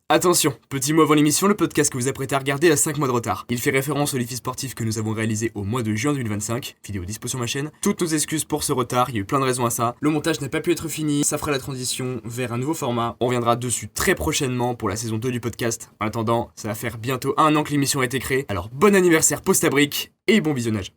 Attention, petit mot avant l'émission, le podcast que vous apprêtez à regarder a 5 mois de retard. Il fait référence au défi sportif que nous avons réalisé au mois de juin 2025, vidéo dispo sur ma chaîne. Toutes nos excuses pour ce retard, il y a eu plein de raisons à ça. Le montage n'a pas pu être fini, ça fera la transition vers un nouveau format. On reviendra dessus très prochainement pour la saison 2 du podcast. En attendant, ça va faire bientôt 1 an que l'émission a été créée, alors bon anniversaire Postabrick et bon visionnage.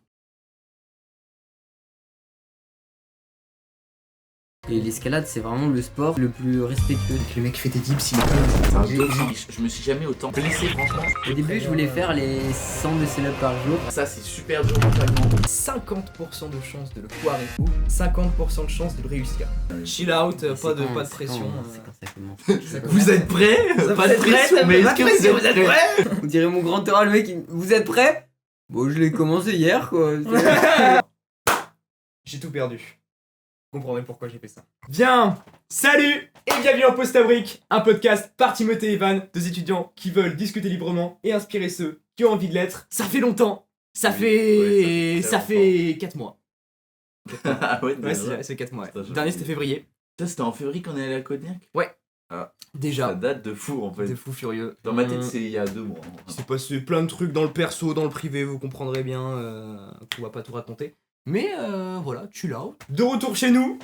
Et l'escalade, c'est vraiment le sport le plus respectueux. Le mec fait des dips, il est Je me suis jamais autant blessé, franchement. Au début, je voulais faire les 100 muscle-up par jour. Ça, c'est super dur mentalement. 50% de chance de le foirer ou 50% de chance de le réussir. Chill out, pas de pression. C'est quand ça commence. Vous êtes prêts? Pas de pression, mais est-ce que vous êtes prêts? On dirait mon grand oral, le mec, vous êtes prêts? Bon, je l'ai commencé hier, quoi. J'ai tout perdu. Vous comprendrez pourquoi j'ai fait ça. Bien, salut et bienvenue en Postabrick, un podcast par Timothée et Evan, deux étudiants qui veulent discuter librement et inspirer ceux qui ont envie de l'être. Ça fait longtemps. Ça fait 4 mois. Ah ouais, Ouais, c'est 4 mois. Putain, Le dernier c'était février. Ça, c'était en février qu'on est allé à Cognac? Ça Déjà. date de fou en fait. T'es fou furieux. Dans ma tête, c'est il y a 2 mois. Il s'est passé plein de trucs dans le perso, dans le privé, vous comprendrez bien qu'on va pas tout raconter. Mais voilà, chill out. De retour chez nous,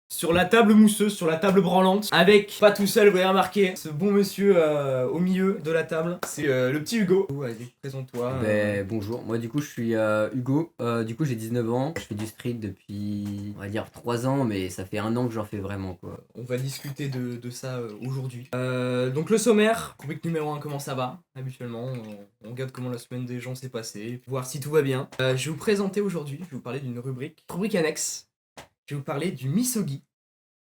sur la table mousseuse, sur la table branlante, avec, pas tout seul, vous l'avez remarqué, ce bon monsieur au milieu de la table, c'est le petit Hugo. Allez, présente-toi. Bonjour, moi du coup je suis Hugo, du coup j'ai 19 ans, je fais du street depuis on va dire 3 ans mais ça fait 1 an que j'en fais vraiment quoi. On va discuter de ça aujourd'hui. Donc le sommaire, rubrique numéro 1, comment ça va? Habituellement, on regarde comment la semaine des gens s'est passée, voir si tout va bien. Je vais vous présenter aujourd'hui, je vais vous parler d'une rubrique annexe. Je vais vous parler du misogi,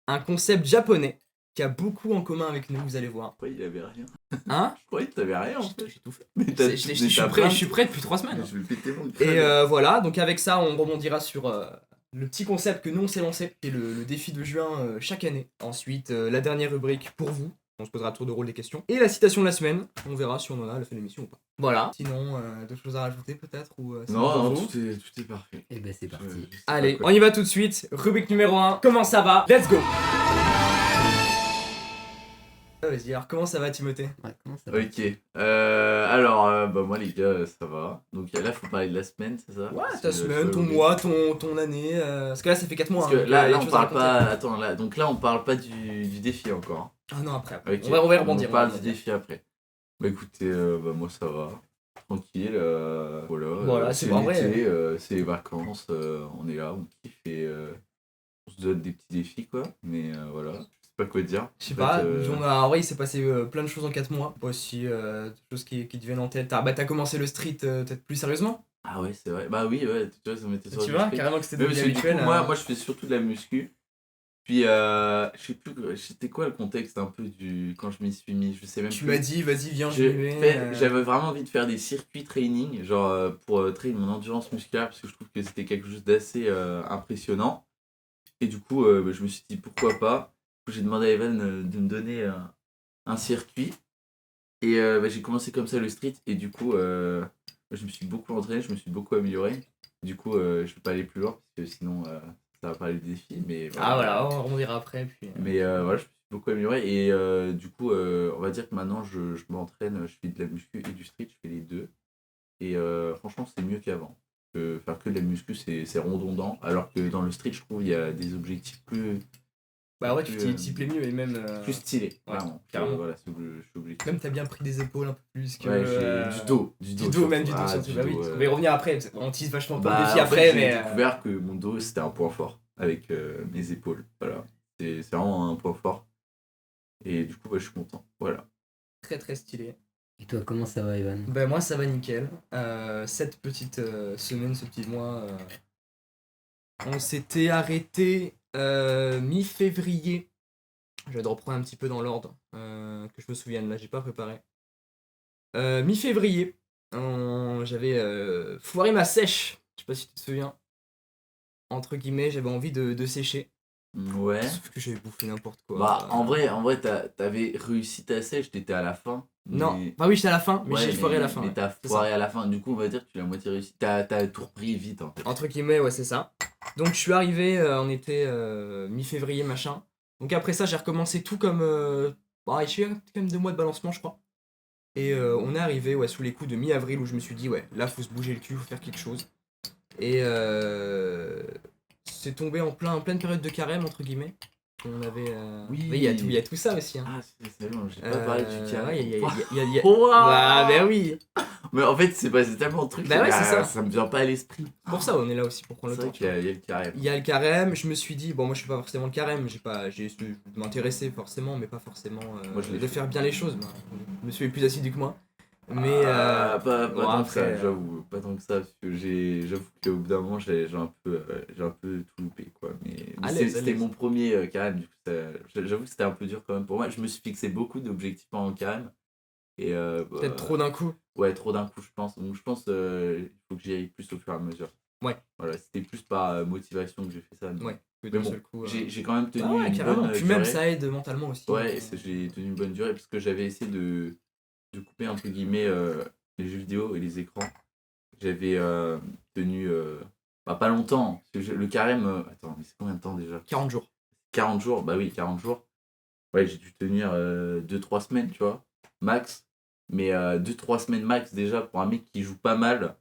un concept japonais qui a beaucoup en commun avec nous, vous allez voir. Pourquoi il avait rien? Hein? Je croyais que t'avais rien en fait. J'ai tout fait. Mais Je suis prêt depuis 3 semaines. Je vais péter mon Et crâne. voilà, donc avec ça, on rebondira sur le petit concept que nous on s'est lancé, qui est le défi de juin chaque année. Ensuite, la dernière rubrique pour vous, on se posera à tour de rôle des questions. Et la citation de la semaine, on verra si on en a à la fin de l'émission ou pas. Voilà. Sinon, d'autres choses à rajouter peut-être ou c'est bon pour Non, vous tout est parfait. Et ben c'est parti. Je sais pas Allez, quoi. on y va tout de suite. Rubrique numéro 1, comment ça va? Let's go! Vas-y, alors comment ça va Timothée? Ouais, comment ça va? Ok. Alors, moi les gars, ça va. Donc là, faut parler de la semaine, c'est ça? Ouais, Parce ta que semaine, je- ton mois, ton année. Parce que là, ça fait 4 mois. Parce que donc, là, y a on des choses à parle raconter. pas. Attends, là, donc là, on parle pas du défi encore. Ah non, après. Ok. On va y rebondir. On parle du défi après. Bah écoutez, moi ça va. Tranquille. Voilà, c'est pas vrai. l'été, c'est les vacances, on est là, on kiffe et on se donne des petits défis quoi. Mais voilà, je sais pas quoi dire. Je sais En pas, fait, en vrai il s'est passé plein de choses en 4 mois. Pas aussi des choses qui te viennent en tête. T'as commencé le street peut-être plus sérieusement? Ah ouais, c'est vrai. Bah oui, ouais, tu vois, ça m'était sur Tu le vois, esprit. carrément que c'était Mais devenu parce que du coup, habituel. moi je fais surtout de la muscu. Puis je sais plus, c'était quoi le contexte un peu du quand je m'y suis mis, je sais même Tu plus. m'as dit, vas-y, viens, je vais. J'avais vraiment envie de faire des circuits training, genre pour trainer mon endurance musculaire, parce que je trouve que c'était quelque chose d'assez impressionnant. Et du coup, je me suis dit pourquoi pas. Du coup, j'ai demandé à Evan de me donner un circuit. Et j'ai commencé comme ça le street, et du coup, je me suis beaucoup entraîné, je me suis beaucoup amélioré. Du coup, je vais pas aller plus loin, parce que sinon, ça va parler des défis. Mais Ah voilà, on rebondira après. Puis, mais voilà, je me suis beaucoup amélioré et du coup, on va dire que maintenant je m'entraîne, je fais de la muscu et du street, je fais les deux. Et franchement, c'est mieux qu'avant. Faire que de la muscu, c'est redondant, alors que dans le street, je trouve il y a des objectifs plus Bah ouais, tu t'y plais mieux et même. stylés. ouais, Vraiment. carrément. Voilà, je suis obligé. Même t'as bien pris des épaules un peu plus que. Ouais, j'ai du dos. Du Du dos, même du dos, surtout. surtout. Du Bah oui, dos, on va y revenir après. On tease vachement pour le défi en après, fait, mais. j'ai découvert que mon dos, c'était un point fort avec mes épaules. Voilà. C'est vraiment un point fort. Et du coup, je suis content. Voilà. Très très stylé. Et toi comment ça va Evan? Bah moi ça va nickel. Cette petite semaine, ce petit mois, on s'était arrêté mi-février. Je vais te reprendre un petit peu dans l'ordre que je me souvienne. Là, j'ai pas préparé. Mi-février, j'avais foiré ma sèche. Je sais pas si tu te souviens. Entre guillemets, j'avais envie de sécher. Ouais. Sauf que j'avais bouffé n'importe quoi. Bah, en vrai, t'avais réussi ta sèche, t'étais à la fin. Non, mais- bah oui, j'étais à la fin, mais Ouais, j'ai foiré à la fin. Mais ouais. t'as C'est foiré à la fin, du coup, on va dire que tu l'as moitié réussi. T'as tout repris vite en fait. Entre guillemets, ouais, c'est ça. Donc je suis arrivé, on était mi-février, machin. Donc après ça, j'ai recommencé tout comme Bah, j'ai eu quand même 2 mois de balancement, je crois. Et on est arrivé sous les coups de mi-avril où je me suis dit, ouais, là, faut se bouger le cul, faut faire quelque chose. Et c'est tombé en pleine période de carême, entre guillemets. On avait. Oui. Mais il y a tout ça aussi. Hein. Ah, c'est bon, j'ai pas parlé du carême. Ouais, il y a. Ouah. Ah, ben oui! Mais en fait, c'est tellement de trucs Bah ouais, que, c'est ça. ça me vient pas à l'esprit. C'est pour ça, on est là aussi pour prendre C'est le vrai temps. qu'il y a le carême. Il y a le carême, je me suis dit, bon, moi je suis pas forcément le carême, j'ai de m'intéresser forcément, mais pas forcément Moi, je l'ai de fait. faire bien les choses. Moi. Monsieur est plus assidu que moi. Mais Pas bon, tant que ça, après, j'avoue. Pas tant que ça, parce que j'avoue qu'au bout d'un moment, j'ai un peu tout loupé, quoi. Mais À l'aise, à c'était l'aise. mon premier carême, du coup, j'avoue que c'était un peu dur quand même pour moi. Je me suis fixé beaucoup d'objectifs en carême. Et peut-être trop d'un coup. Ouais, trop d'un coup, je pense. Donc, je pense il faut que j'y aille plus au fur et à mesure. Ouais. Voilà, c'était plus par motivation que j'ai fait ça. Ouais. Que Mais d'un bon, seul coup, j'ai quand même tenu Ah ouais, une carrément. bonne Puis même durée. ça aide mentalement aussi. Ouais, donc, j'ai tenu une bonne durée parce que j'avais essayé de couper entre guillemets les jeux vidéo et les écrans. J'avais tenu pas longtemps. Parce que le carême, attends, mais c'est combien de temps déjà? 40 jours. 40 jours, bah oui, 40 jours. Ouais, j'ai dû tenir 2-3 semaines, tu vois, max. Mais 2-3 semaines max déjà pour un mec qui joue pas mal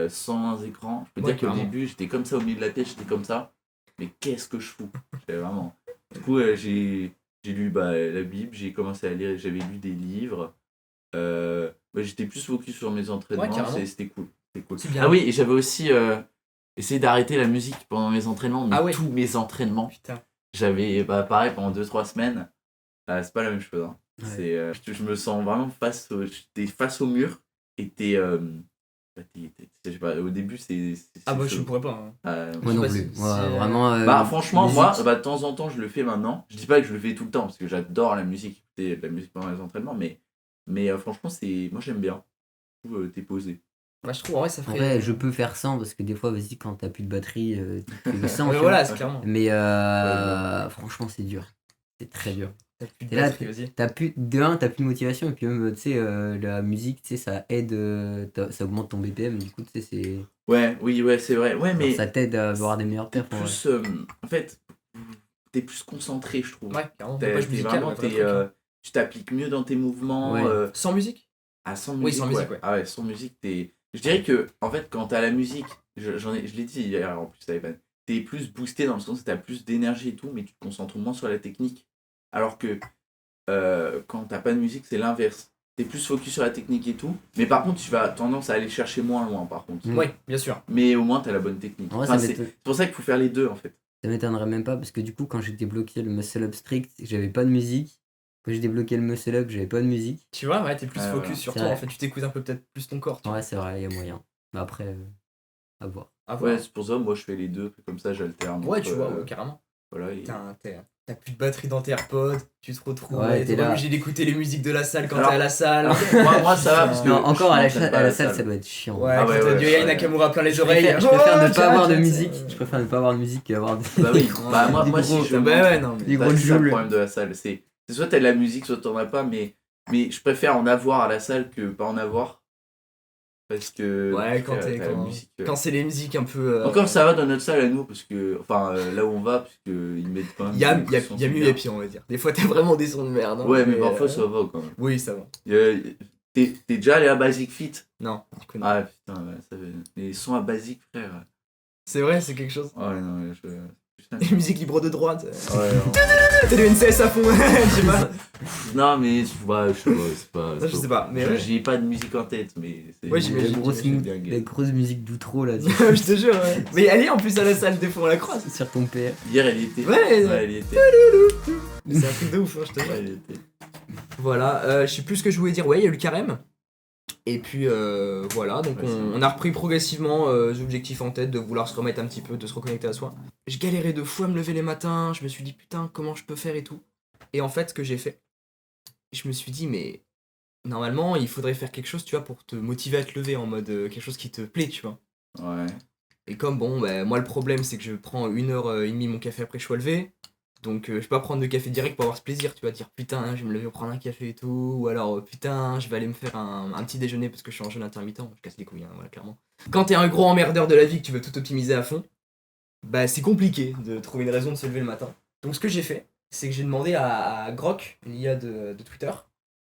sans écran. Je peux Ouais, dire qu'au carrément. début, j'étais comme ça au milieu de la pièce, j'étais comme ça. Mais qu'est-ce que je fous? J'avais vraiment. Du coup, j'ai lu la Bible, j'ai commencé à lire, j'avais lu des livres. J'étais plus focus sur mes entraînements, carrément. c'était cool. C'était cool. C'est bien. Ah oui, et j'avais aussi essayé d'arrêter la musique pendant mes entraînements, mais Ah ouais. tous mes entraînements. Putain. J'avais, pareil, pendant 2-3 semaines, c'est pas la même chose. Hein. Ouais. Je me sens vraiment j'étais face au mur, et je sais pas, au début, c'est Ah bah chaud. je pourrais pas. Hein. Moi sais non pas plus. si- Moi, si, vraiment. Bah franchement, musique. moi, de temps en temps, je le fais maintenant. Je dis pas que je le fais tout le temps, parce que j'adore la musique, écouter de la musique pendant les entraînements, mais franchement, moi j'aime bien. Je trouve, t'es posé. Bah je trouve en vrai ça En ferait. vrai, je peux faire sans parce que des fois, vas-y, quand t'as plus de batterie, tu fais sans. Ouais, tu voilà, vois. c'est clairement. Mais franchement, c'est dur. C'est très dur. T'as plus de Et là, batterie, vas-y. t'as plus de motivation et puis même, tu sais, la musique, tu sais, ça aide, ça augmente ton BPM. Du coup, tu sais, c'est. Ouais, c'est vrai. Ouais, mais Ça t'aide à avoir des meilleurs t'es perfs. en vrai. plus, en fait, t'es plus concentré, je trouve. Ouais, carrément. T'es Page musicale, vraiment, ouais, vrai truc, hein. tu t'appliques mieux dans tes mouvements. Ouais. Sans musique? Sans Oui, musique, sans musique, ouais. Ah ouais, sans musique, je dirais que, en fait, quand t'as la musique, je l'ai dit hier en plus à Evan, t'es plus boosté dans le sens où t'as plus d'énergie et tout, mais tu te concentres moins sur la technique. Alors que quand t'as pas de musique, c'est l'inverse. T'es plus focus sur la technique et tout, mais par contre, tu vas tendance à aller chercher moins loin, par contre. Mm. Ouais, bien sûr. Mais au moins, t'as la bonne technique. En vrai, Enfin, ça c'est pour ça qu'il faut faire les deux, en fait. m'étonnerait même pas parce que du coup, quand j'étais bloqué le muscle up strict, j'avais pas de musique. Quand j'ai débloqué le muscle up, j'avais pas de musique. Tu vois, ouais, t'es plus focus voilà. sur C'est toi, en vrai. fait, tu t'écoutes un peu peut-être plus ton corps. Tu vois. Ouais, c'est vrai, il y a moyen. Mais après, à voir. À voir. Ouais, c'est pour ça, moi, je fais les deux, comme ça, j'alterne. Ouais, entre, tu vois, ouais, carrément. Voilà, et... T'as plus de batterie dans tes AirPods, tu te retrouves, Ouais, t'es t'es là. obligé d'écouter les musiques de la salle quand Alors- t'es à la salle. moi, ça va, parce que Non, encore à je la, m'entraîne salle, pas à la salle, ça doit être chiant. Ouais, Ah quand ouais, t'as ouais, du Yaya ouais. Nakamura plein les Je oreilles. préfère ne Oh, pas avoir de tiens, musique. tiens. Je préfère ne pas avoir de musique qu'avoir des. Bah oui, bah moi Des si gros- je Bah ouais, non, mais. des gros c'est ça le joules. problème de la salle, c'est soit t'as de la musique, soit t'en as pas, mais je préfère en avoir à la salle que pas en avoir. Parce que Ouais, quand t'as la quand musique, quand c'est les musiques un peu. Encore ça va dans notre salle à nous, parce que, enfin là où on va, parce qu'ils mettent quand même. Il y a des sons mieux, il y a super. pire, on va dire. Des fois, t'as vraiment des sons de merde. hein, Ouais, mais parfois ça va quand même. Oui, ça va. T'es déjà allé à Basic Fit? Non, du coup, non. Ah putain, ouais, les sons à Basic, frère. C'est vrai, c'est quelque chose. Ouais, non, putain. Les musiques libres de droite. Ouais, non. T'as le NCS à fond, je sais pas. Non, mais je sais pas, c'est pas. Ça, je sais pas, mais ouais. J'ai pas de musique en tête, mais c'est. Ouais, Les j'imagine, grosses, j'imagine. les grosses musiques d'outro là. Je te jure, ouais. Mais elle est en plus à la salle, des fois on la croise. Sur ton PR. Hier, elle y était. Ouais, elle y était. C'est un truc de ouf, hein, je te Ouais, jure. elle y était. Voilà, je sais plus ce que je voulais dire. Ouais, il y a eu le carême. Et puis voilà, donc Ouais, c'est on a repris progressivement les objectifs en tête de vouloir se remettre un petit peu, de se reconnecter à soi. Je galérais de fou à me lever les matins, je me suis dit putain, comment je peux faire et tout. Et en fait, ce que j'ai fait, je me suis dit, mais normalement, il faudrait faire quelque chose, tu vois, pour te motiver à te lever en mode quelque chose qui te plaît, tu vois. Ouais. Et comme bon, bah, moi le problème c'est que je prends 1h30 mon café après que je sois levé. Donc je peux pas prendre de café direct pour avoir ce plaisir, tu vas dire putain je vais me lever pour prendre un café et tout, ou alors putain je vais aller me faire un petit déjeuner parce que je suis en jeûne intermittent, je casse les couilles, hein, voilà clairement. Quand t'es un gros emmerdeur de la vie que tu veux tout optimiser à fond, bah c'est compliqué de trouver une raison de se lever le matin. Donc ce que j'ai fait, c'est que j'ai demandé à Grok, l'IA de Twitter.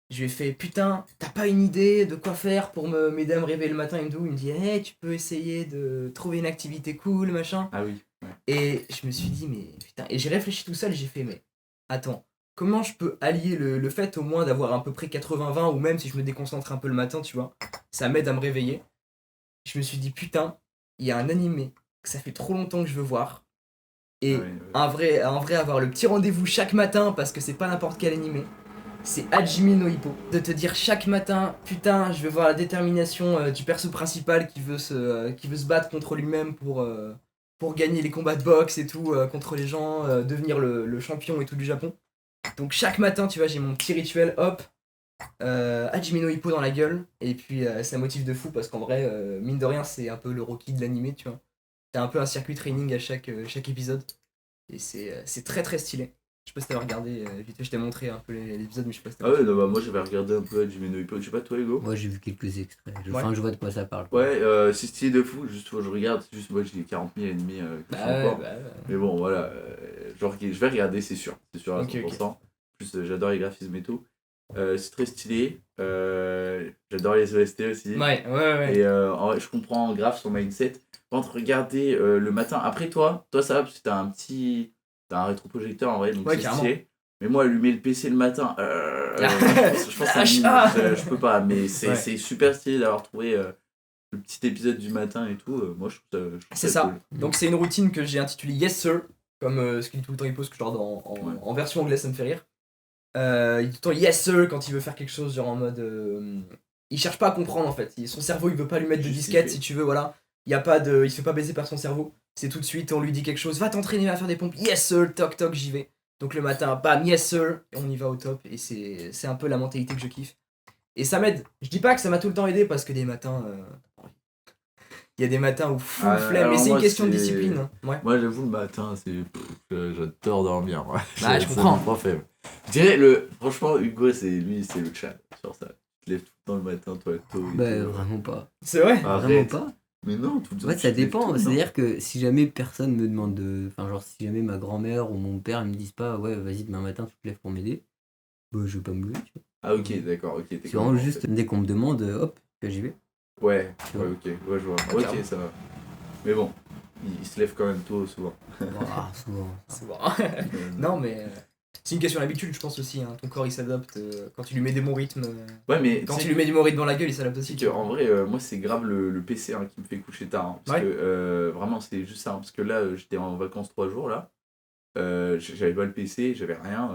Je lui ai fait putain, t'as pas une idée de quoi faire pour m'aider à me réveiller le matin et tout. Il me dit hey, tu peux essayer de trouver une activité cool, machin. Ah oui. Ouais. Et je me suis dit mais putain, et j'ai réfléchi tout seul, j'ai fait mais attends, comment je peux allier le fait au moins d'avoir à peu près 80-20 ou même si je me déconcentre un peu le matin, tu vois, ça m'aide à me réveiller. Je me suis dit putain, il y a un animé que ça fait trop longtemps que je veux voir. Et Ouais. un vrai avoir le petit rendez-vous chaque matin parce que c'est pas n'importe quel animé. C'est Hajime no Ippo. De te dire chaque matin, putain, je vais voir la détermination du perso principal qui veut se battre contre lui-même pour gagner les combats de boxe et tout, contre les gens, devenir le champion et tout du Japon. Donc chaque matin, tu vois, j'ai mon petit rituel, hop, Hajime no Ippo dans la gueule. Et puis ça motive de fou parce qu'en vrai, mine de rien, c'est un peu le Rocky de l'animé, tu vois. T'as un peu un circuit training à chaque épisode. Et c'est très très stylé. Je sais pas si t'avais regardé, vite fait, je t'ai montré un peu l'épisode, mais je sais pas si Ah ouais, non, bah moi j'avais regardé un peu Hajime no Ippo. Je sais pas, toi, Hugo? Moi j'ai vu quelques extraits. Ouais. Enfin, je vois de quoi ça parle. Ouais, c'est stylé de fou. Juste, faut que je regarde. C'est juste, moi j'ai 40 000 ennemis que je suis encore. Mais bon, voilà. Genre, je vais regarder, c'est sûr. C'est sûr à 100%. En plus, j'adore les graphismes et tout. C'est très stylé. J'adore les OST aussi. Ouais. Et en vrai, je comprends grave son mindset. Quand regarder le matin, après toi ça va parce que t'as un rétroprojecteur en vrai, donc Ouais, c'est carrément. stylé. Mais moi, allumer le PC le matin, je pense que je peux pas. Mais c'est super stylé d'avoir trouvé le petit épisode du matin et tout. Moi, je trouve C'est ça. Donc c'est une routine que j'ai intitulée Yes Sir, comme ce qu'il dit tout le temps, il pose que genre en version anglaise, ça me fait rire. Il dit tout le temps Yes Sir quand il veut faire quelque chose, genre en mode. Il cherche pas à comprendre en fait. Son cerveau, il veut pas lui mettre de disquette, si tu veux, voilà. Il se fait pas baiser par son cerveau. C'est tout de suite, on lui dit quelque chose, va t'entraîner à faire des pompes. Yes Sir, toc toc, j'y vais. Donc le matin, bam, Yes Sir, et on y va au top. Et c'est un peu la mentalité que je kiffe. Et ça m'aide. Je dis pas que ça m'a tout le temps aidé parce que des matins. Il y a des matins où full flemme, mais c'est une question de discipline. Hein. Ouais. Moi, j'avoue, le matin, j'adore dormir. Moi. Bah, je comprends. C'est mon faible. Je dirais, franchement, Hugo, c'est le chat sur ça. Tu te lèves tout le temps le matin, toi, tôt. Bah, vraiment pas. C'est vrai. Vraiment pas. Mais non, tout le temps. En fait, ça tu te lèves dépend. tôt, non C'est-à-dire que si jamais personne me demande de. Enfin, genre, si jamais ma grand-mère ou mon père me disent pas, ouais, vas-y, demain matin, tu te lèves pour m'aider, bah, je vais pas me lever, tu vois. Ah, ok, d'accord, ok. C'est vraiment juste, dès qu'on me demande, hop, j'y vais. Ouais, vois. ok, ouais, je vois. Ok, Ok, ça va. Mais bon, il se lève quand même tôt, souvent. Ah, souvent. C'est bon. Non, mais. C'est une question d'habitude, je pense aussi. Hein. Ton corps il s'adapte quand tu lui mets des bons rythmes. Ouais, mais Quand tu lui mets du bon rythme dans la gueule, il s'adapte aussi. que, en vrai, moi, c'est grave le PC qui me fait coucher tard. Hein, parce que vraiment, c'est juste ça. Hein, parce que là, j'étais en vacances 3 jours, là. J'avais pas le PC, j'avais rien.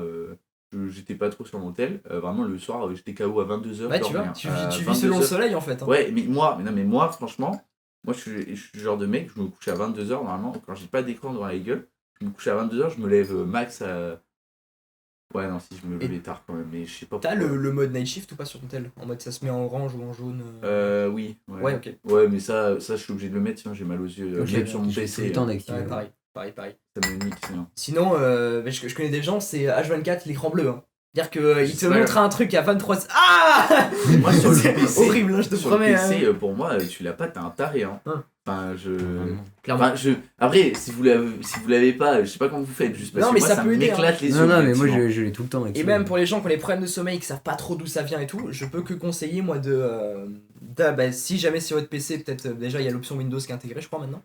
J'étais pas trop sur mon tel. Vraiment, le soir, j'étais KO à 22h. Ouais, tu vois, tu vis selon le soleil en fait. Hein. Ouais, mais moi, franchement, moi, je suis le genre de mec, je me couche à 22h normalement. Quand j'ai pas d'écran devant la gueule, je me couche à 22h, je me lève max à. Ouais, non, si je me levais tard quand même, mais je sais pas. T'as le mode night shift ou pas sur ton tel? En mode ça se met en orange ou en jaune Oui. Ouais, ok. Ouais, mais ça, je suis obligé de le mettre, sinon j'ai mal aux yeux. Ok, Même sur mon j'ai PC. tout le temps d'activer. Ouais, pareil. Ça me nique sinon. Sinon, je connais des gens, c'est H24 l'écran bleu. Hein. C'est-à-dire qu'il te Ouais. montre un truc à 23. Ah Mais moi, sur le C'est PC, horrible, hein, je te sur promets. le PC, hein. pour moi, tu l'as pas, t'es un taré. Hein. Enfin, Vraiment. Clairement. Après, si vous l'avez pas, je sais pas comment vous faites, juste parce Non, que mais moi, ça ça peut aider, m'éclate les yeux. Non, mais moi, effectivement. je l'ai tout le temps activé. Et même pour les gens qui ont les problèmes de sommeil, qui savent pas trop d'où ça vient et tout, je peux que conseiller moi si jamais sur votre PC, peut-être déjà il y a l'option Windows qui est intégrée, je crois maintenant.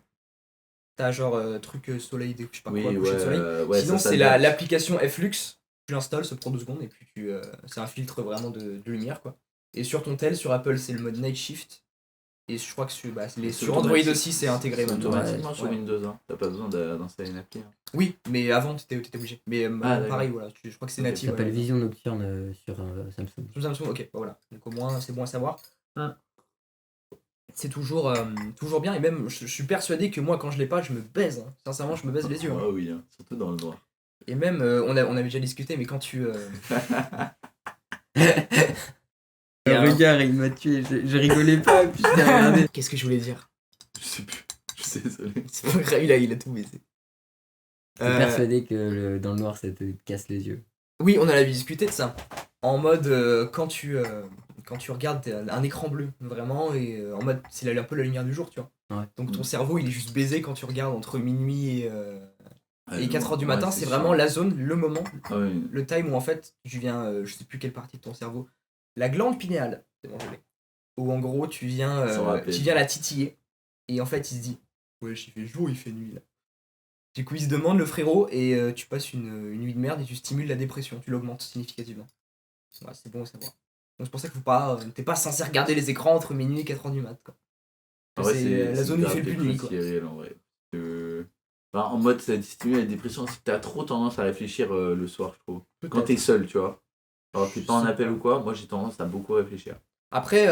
T'as genre truc soleil, je sais pas Oui, quoi, coucher de soleil. ouais, Sinon ça c'est date. l'application Flux, tu l'installes, ça prend 2 secondes et puis c'est un filtre vraiment de lumière quoi. Et sur ton tel, sur Apple c'est le mode Night Shift. Et je crois que sur C'est Android automatique. aussi c'est intégré C'est maintenant. automatiquement sur Ouais. Windows, hein. T'as pas besoin d'installer une appli. Hein. Oui, mais avant t'étais obligé. Mais d'accord. pareil, voilà, je crois que c'est Ok. natif. Ça s'appelle voilà. Vision Nocturne sur Samsung. Sur Samsung, ok, voilà. Donc au moins, c'est bon à savoir. C'est toujours bien, et même je suis persuadé que moi, quand je l'ai pas, je me baise. Hein. Sincèrement, je me baise les yeux. Hein. Ah oui, hein. Surtout dans le noir. Et même, on avait déjà discuté, mais quand tu. Le regard, il m'a tué. Je rigolais pas, puis je t'ai regardé. Qu'est-ce que je voulais dire? Je sais plus. Je suis désolé. C'est pas grave, il a tout baisé. T'es persuadé que dans le noir, ça te casse les yeux. Oui, on en avait discuté de ça. En mode, quand tu regardes un écran bleu, vraiment, et en mode, c'est un peu la lumière du jour, tu vois. Ouais. Donc ton cerveau, il est juste baisé quand tu regardes entre minuit Et 4h du ouais, matin, c'est c'est sûr. vraiment la zone, le moment, Ah ouais. le time où en fait, tu viens, je sais plus quelle partie de ton cerveau, la glande pinéale, c'est bon, je l'ai. Où en gros, tu viens Sans rappel. la titiller. Et en fait, il se dit, ouais, il fait jour, il fait nuit là. Du coup, il se demande le frérot et tu passes une nuit de merde et tu stimules la dépression, tu l'augmentes significativement. Ouais, c'est bon à savoir. Donc c'est pour ça que t'es pas censé regarder les écrans entre minuit et 4h du mat. Quoi. En vrai, C'est la zone où il fait le plus de nuit. quelque chose qui est réel en vrai. Enfin, en mode, ça stimule la dépression si t'as trop tendance à réfléchir le soir, je trouve. Quand t'es seul, tu vois. Alors, t'es pas en Je sais appel pas. ou quoi, moi j'ai tendance à beaucoup réfléchir. Après,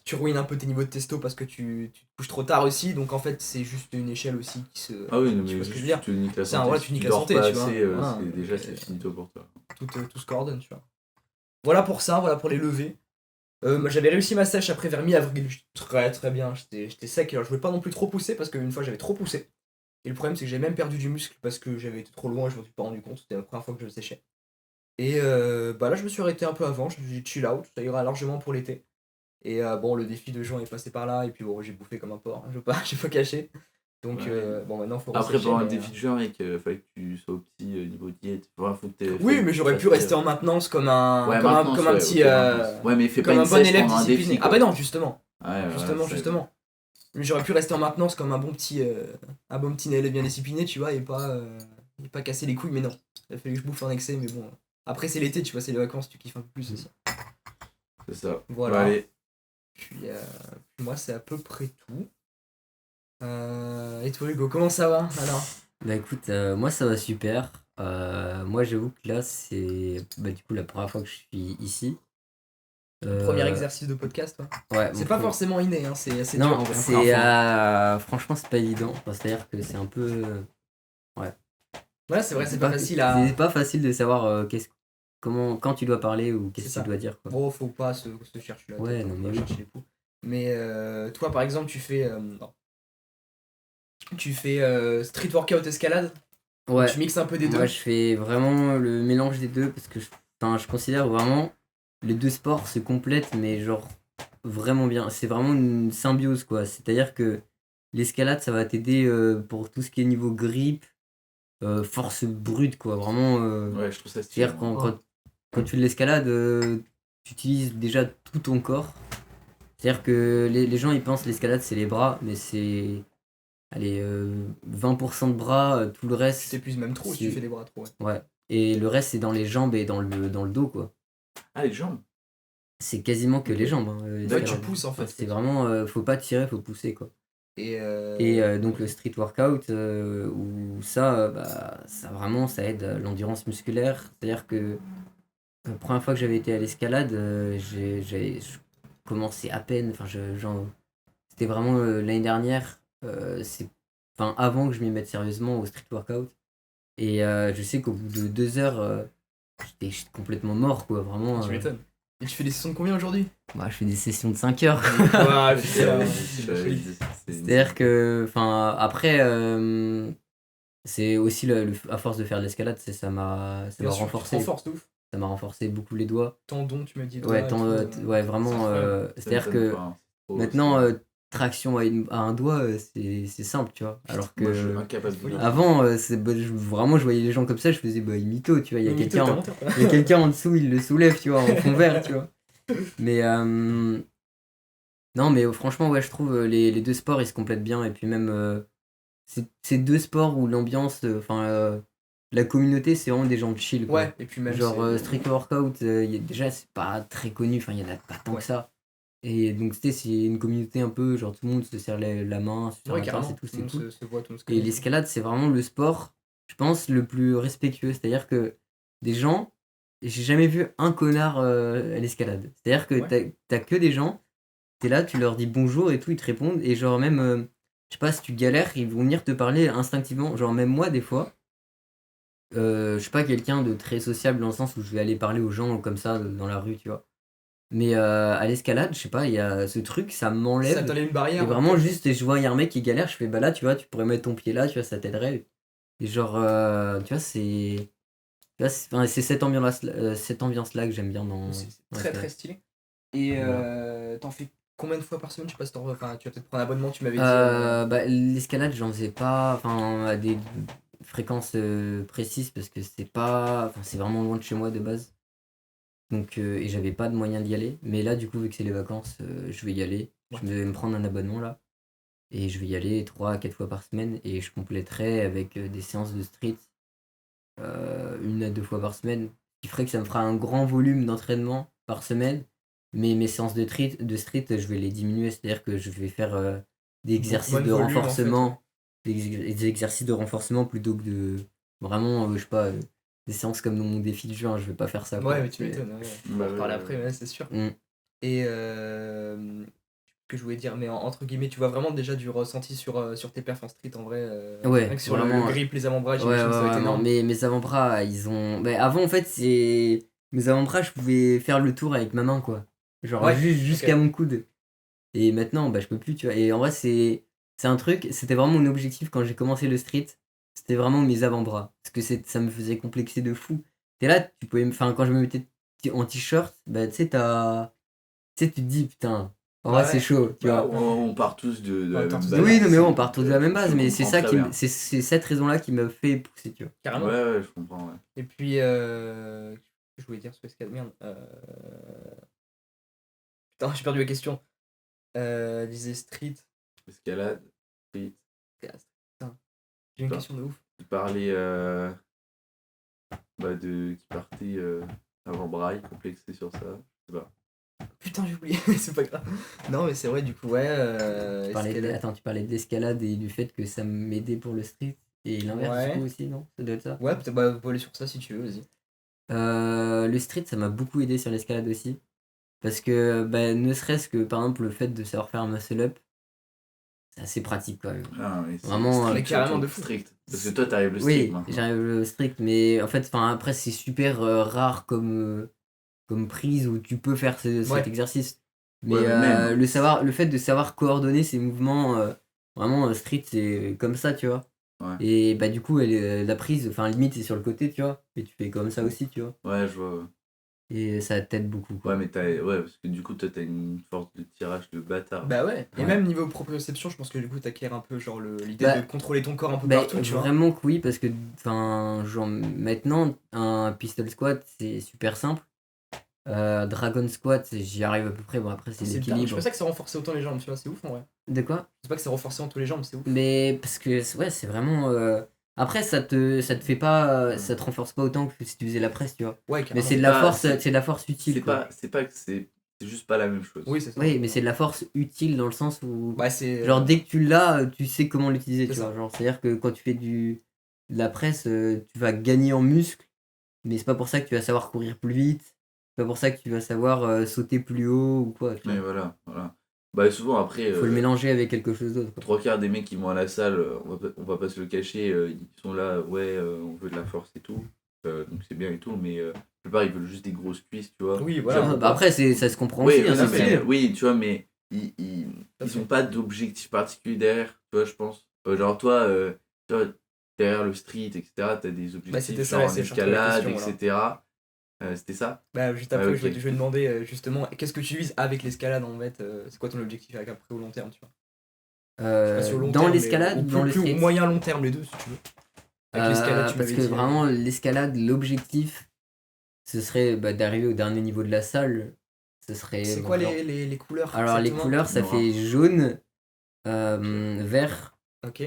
tu ruines un peu tes niveaux de testo parce que tu te couches trop tard aussi, donc en fait, c'est juste une échelle aussi qui se. Ah oui, non, tu mais vois ce que je veux juste dire. tu niques la C'est un santé. vrai, Si tu niques la dors santé, pas tu vois. assez, Voilà, déjà donc, c'est finito pour toi. tout se coordonne, tu vois. Voilà pour ça, voilà pour les levées. Moi, j'avais réussi ma sèche après vers mi-avril, très très bien, j'étais sec, alors je voulais pas non plus trop pousser parce qu'une fois j'avais trop poussé. Et le problème c'est que j'ai même perdu du muscle parce que j'avais été trop loin et je m'en suis pas rendu compte, c'était la première fois que je séchais. Et bah là je me suis arrêté un peu avant, je me suis dit chill out, ça ira largement pour l'été. Et bon, le défi de juin est passé par là, et puis bon, j'ai bouffé comme un porc, hein, j'ai pas caché. Donc Ouais. bon, maintenant faut Après, ressécher, pendant le mais, défi de juin, mec, fallait que tu sois au petit niveau diète. Enfin, faut que oui, mais j'aurais pu rester en maintenance comme un, Ouais, comme un, maintenance, comme un ouais, petit. ok, maintenance. Ouais, mais fais pas Comme une un bon sèche élève pendant un discipliné. défi, Ah quoi. bah non, justement. Ouais, Justement. Mais j'aurais pu rester en maintenance comme un bon petit élève bien discipliné, tu vois, et pas casser les couilles, mais non. Il a fallu que je bouffe en excès, mais bon. Après, c'est l'été, tu vois, c'est les vacances, tu kiffes un peu plus aussi. c'est ça. Voilà. Bah, allez. Puis moi, c'est à peu près tout. Et toi, Hugo, comment ça va alors? Bah écoute, moi ça va super. Moi j'avoue que là c'est du coup la première fois que je suis ici. Premier exercice de podcast, ouais. Ouais, C'est pas forcément inné, hein, c'est assez dur Non, en vrai. c'est franchement c'est pas évident. Enfin, c'est-à-dire que c'est un peu. Ouais, c'est vrai, c'est pas facile à. C'est pas facile de savoir quand tu dois parler ou C'est qu'est-ce que ça. tu dois dire quoi. Bon, faut pas se chercher la Ouais, tête, hein, non, faut mais pas oui. chercher les poux. Mais toi, par exemple, tu fais. Non. Tu fais street workout escalade. Ouais. Tu mixes un peu des deux. Moi je fais vraiment le mélange des deux parce que je considère vraiment les deux sports se complètent mais genre vraiment bien. C'est vraiment une symbiose quoi. C'est-à-dire que l'escalade ça va t'aider pour tout ce qui est niveau grip, force brute quoi. Vraiment. Ouais, je trouve ça stylé. C'est-à-dire quand tu fais de l'escalade, tu utilises déjà tout ton corps. C'est-à-dire que les gens ils pensent l'escalade c'est les bras mais c'est. Allez, 20% de bras, tout le Tu reste. t'épuises même trop si tu fais les bras trop. Ouais. Ouais. Et le reste, c'est dans les jambes et dans le dos, quoi. Ah, les jambes. C'est quasiment que Ok. les jambes. Hein, Ouais, l'escalade. tu pousses en fait. Enfin, c'est vraiment. Faut pas tirer, faut pousser, quoi. Et Donc, le street workout, où ça, ça vraiment, ça aide à l'endurance musculaire. C'est-à-dire que la première fois que j'avais été à l'escalade, je commençais à peine. Enfin, c'était vraiment l'année dernière. Enfin, avant que je m'y mette sérieusement au street workout. Et je sais qu'au bout de 2 heures, j'étais complètement mort, quoi. Vraiment. tu m'étonnes. Et tu fais des sessions de combien aujourd'hui? Je fais des sessions de 5 heures. Ouais, C'est-à-dire que, enfin, après, c'est aussi à force de faire de l'escalade, ça m'a renforcé. Renforce de ouf. Ça m'a renforcé beaucoup les doigts. Tendon, tu m'as dit. Ouais, ouais, vraiment. C'est-à-dire que maintenant, traction à un doigt, c'est simple, tu vois. Alors que Moi, je suis incapable de avant, vraiment, je voyais les gens comme ça, je faisais imito, tu vois. Il y a quelqu'un en dessous, il le soulève, tu vois, en fond vert, tu vois. Mais non, mais franchement, ouais, je trouve les deux sports ils se complètent bien. Et puis même, c'est deux sports où l'ambiance, la communauté, c'est vraiment des gens de chill, quoi. Ouais, et puis même. Genre street workout, déjà c'est pas très connu, enfin il y en a pas tant que ça. Et donc c'est une communauté un peu, genre tout le monde se serre la main, se serre la tasse et tout, c'est tout. Se voit, tout le monde se Et connaît. l'escalade, c'est vraiment le sport, je pense, le plus respectueux. C'est-à-dire que des gens, j'ai jamais vu un connard à l'escalade. C'est-à-dire que t'as que des gens, t'es là, tu leur dis bonjour et tout, ils te répondent. Et genre même, je sais pas, si tu galères, ils vont venir te parler instinctivement. Genre même moi, des fois, je suis pas quelqu'un de très sociable dans le sens où je vais aller parler aux gens comme ça dans la rue, tu vois. Mais à l'escalade, je sais pas, il y a ce truc, ça m'enlève. Ça t'enlève une barrière. Et vraiment, juste, je vois, il y a un mec qui galère, je fais bah là, tu vois, tu pourrais mettre ton pied là, tu vois, ça t'aiderait. Et genre, tu vois, c'est cette ambiance-là que j'aime bien dans. C'est très très stylé. Et t'en fais combien de fois par semaine? Je sais pas si tu vas peut-être prendre un abonnement, tu m'avais dit. L'escalade, j'en faisais pas. Enfin, fréquence précise parce que c'est pas. Enfin, c'est vraiment loin de chez moi de base. Donc, et j'avais pas de moyen d'y aller. Mais là, du coup, vu que c'est les vacances, je vais y aller. Ouais. Je vais me prendre un abonnement là. Et je vais y aller 3 à 4 fois par semaine. Et je compléterai avec des séances de street 1 à 2 fois par semaine. Ce qui ferait que ça me fera un grand volume d'entraînement par semaine. Mais mes séances de street, je vais les diminuer. C'est-à-dire que je vais faire des exercices moins de de volume, en fait, renforcement. Des exercices de renforcement plutôt que de. Vraiment, je sais pas, des séances comme dans mon défi de juin. Je vais pas faire ça. quoi. Ouais, mais tu C'est- m'étonnes. Ouais. On Bah va en ouais, reparler ouais, après, ouais. mais c'est sûr. Mm. Et que je voulais dire, mais entre guillemets, tu vois vraiment déjà du ressenti sur tes perfs en street en vrai. Ouais, rien que sur vraiment, le grip, les avant-bras, Ouais, j'imagine que ça va être non, énorme. mes avant-bras, ils ont. Bah, avant, en fait, c'est. Mes avant-bras, je pouvais faire le tour avec ma main, quoi. Genre, Ouais, jusqu'à ok. mon coude. Et maintenant, bah, je peux plus, tu vois. Et en vrai, c'est un truc, c'était vraiment mon objectif quand j'ai commencé le street. C'était vraiment mes avant-bras. Parce que ça me faisait complexer de fou. T'es là, tu pouvais Enfin, quand je me mettais en t-shirt, bah, tu sais, tu te dis, putain, en vrai, Bah c'est ouais. chaud, tu Bah, vois. on part tous de On la part même tous base. de la Oui, même non, mais base. on part tous de la même base, Je mais c'est comprends ça très qui bien. c'est cette raison-là qui m'a fait pousser, tu vois. Carrément. Ouais, je comprends, ouais. Et puis, je voulais dire sur Escalade, merde. Putain, j'ai perdu la question. Disait street. Escalade, street, Putain, j'ai une Bah. question de ouf. tu parlais qui partait avant Braille, complexé sur ça. Je sais pas. Putain, j'ai oublié, c'est pas grave. Non, mais c'est vrai, du coup, ouais. Escalade. Tu parlais de l'escalade et du fait que ça m'aidait pour le street. Et l'inverse, Ouais. du coup, aussi, non? Ça doit être ça? Ouais, peut-être, bah, on peut aller sur ça si tu veux, vas-y. Le street, ça m'a beaucoup aidé sur l'escalade aussi. Parce que, bah, ne serait-ce que, par exemple, le fait de savoir faire un muscle-up, c'est assez pratique quand même. Ah, mais c'est Vraiment, strict, mais carrément surtout, de fou. strict. Parce que toi, t'arrives le Oui, strict maintenant. j'arrive le strict, mais en fait, après, c'est super rare comme prise où tu peux faire cet Ouais. exercice. Mais, Ouais, mais même. le fait de savoir coordonner ses mouvements, vraiment, street, c'est comme ça, tu vois. Ouais. Et bah, du coup, la prise, enfin, limite, c'est sur le côté, tu vois. Et tu fais comme ça aussi, tu vois. Ouais, je vois. Ouais. Et ça t'aide beaucoup, quoi. Ouais, mais parce que du coup, toi, t'as une force de tirage de bâtard. Bah ouais. Et Ouais. même niveau proprioception, je pense que du coup, t'acquiers un peu genre l'idée Bah, de contrôler ton corps un peu Bah, partout, tu vois. vraiment que oui, parce que genre, maintenant, un pistol squat, c'est super simple. Dragon squat, j'y arrive à peu près. Bon, après, c'est Je l'équilibre. pensais que ça renforçait autant les jambes, tu vois, c'est ouf en vrai. De quoi? Je sais pas que ça renforçait autant les jambes, c'est ouf. Mais parce que, ouais, c'est vraiment. Après, ça te fait pas. Ça te renforce pas autant que si tu faisais la presse, tu vois. Ouais, Mais carrément. c'est de la Pas- force, c'est- c'est de la force utile, C'est quoi. pas, c'est pas que c'est juste pas la même chose. Oui, c'est ça. Oui, mais c'est de la force utile dans le sens où. Bah, c'est. Genre, dès que tu l'as, tu sais comment l'utiliser, c'est tu ça. vois. Genre, c'est-à-dire que quand tu fais de la presse, tu vas gagner en muscle, mais c'est pas pour ça que tu vas savoir courir plus vite, c'est pas pour ça que tu vas savoir sauter plus haut ou quoi. Tu Mais vois. voilà. Bah, souvent, après, Faut le mélanger avec quelque chose d'autre, quoi. 3 quarts des mecs qui vont à la salle, on va pas se le cacher, ils sont là, ouais, on veut de la force et tout. Donc c'est bien et tout, mais la plupart ils veulent juste des grosses cuisses, tu vois. Oui, voilà. J'avoue Ah, bah pas. après, ça se comprend Oui, aussi, hein, non, c'est mais- stylé. oui, tu vois, mais ils ont pas d'objectif particulier derrière, tu vois, je pense. Genre toi, derrière le street, etc., t'as des objectifs Bah, c'était ça, genre ouais, en c'est surtout la escalade, question, etc. C'était ça? Bah, juste après, ok. je vais demander justement, qu'est-ce que tu vises avec l'escalade en fait c'est quoi ton objectif avec après au long terme, tu vois. Je sais pas si au long Dans terme, mais l'escalade au ou dans le plus street? moyen long terme, les deux, si tu veux. Avec l'escalade, tu Parce m'avais que dit. vraiment, l'escalade, l'objectif, ce serait d'arriver au dernier niveau de la salle. Ce serait. C'est quoi genre- les couleurs Alors, les exactement couleurs, ça Noir. fait jaune, vert, Ok.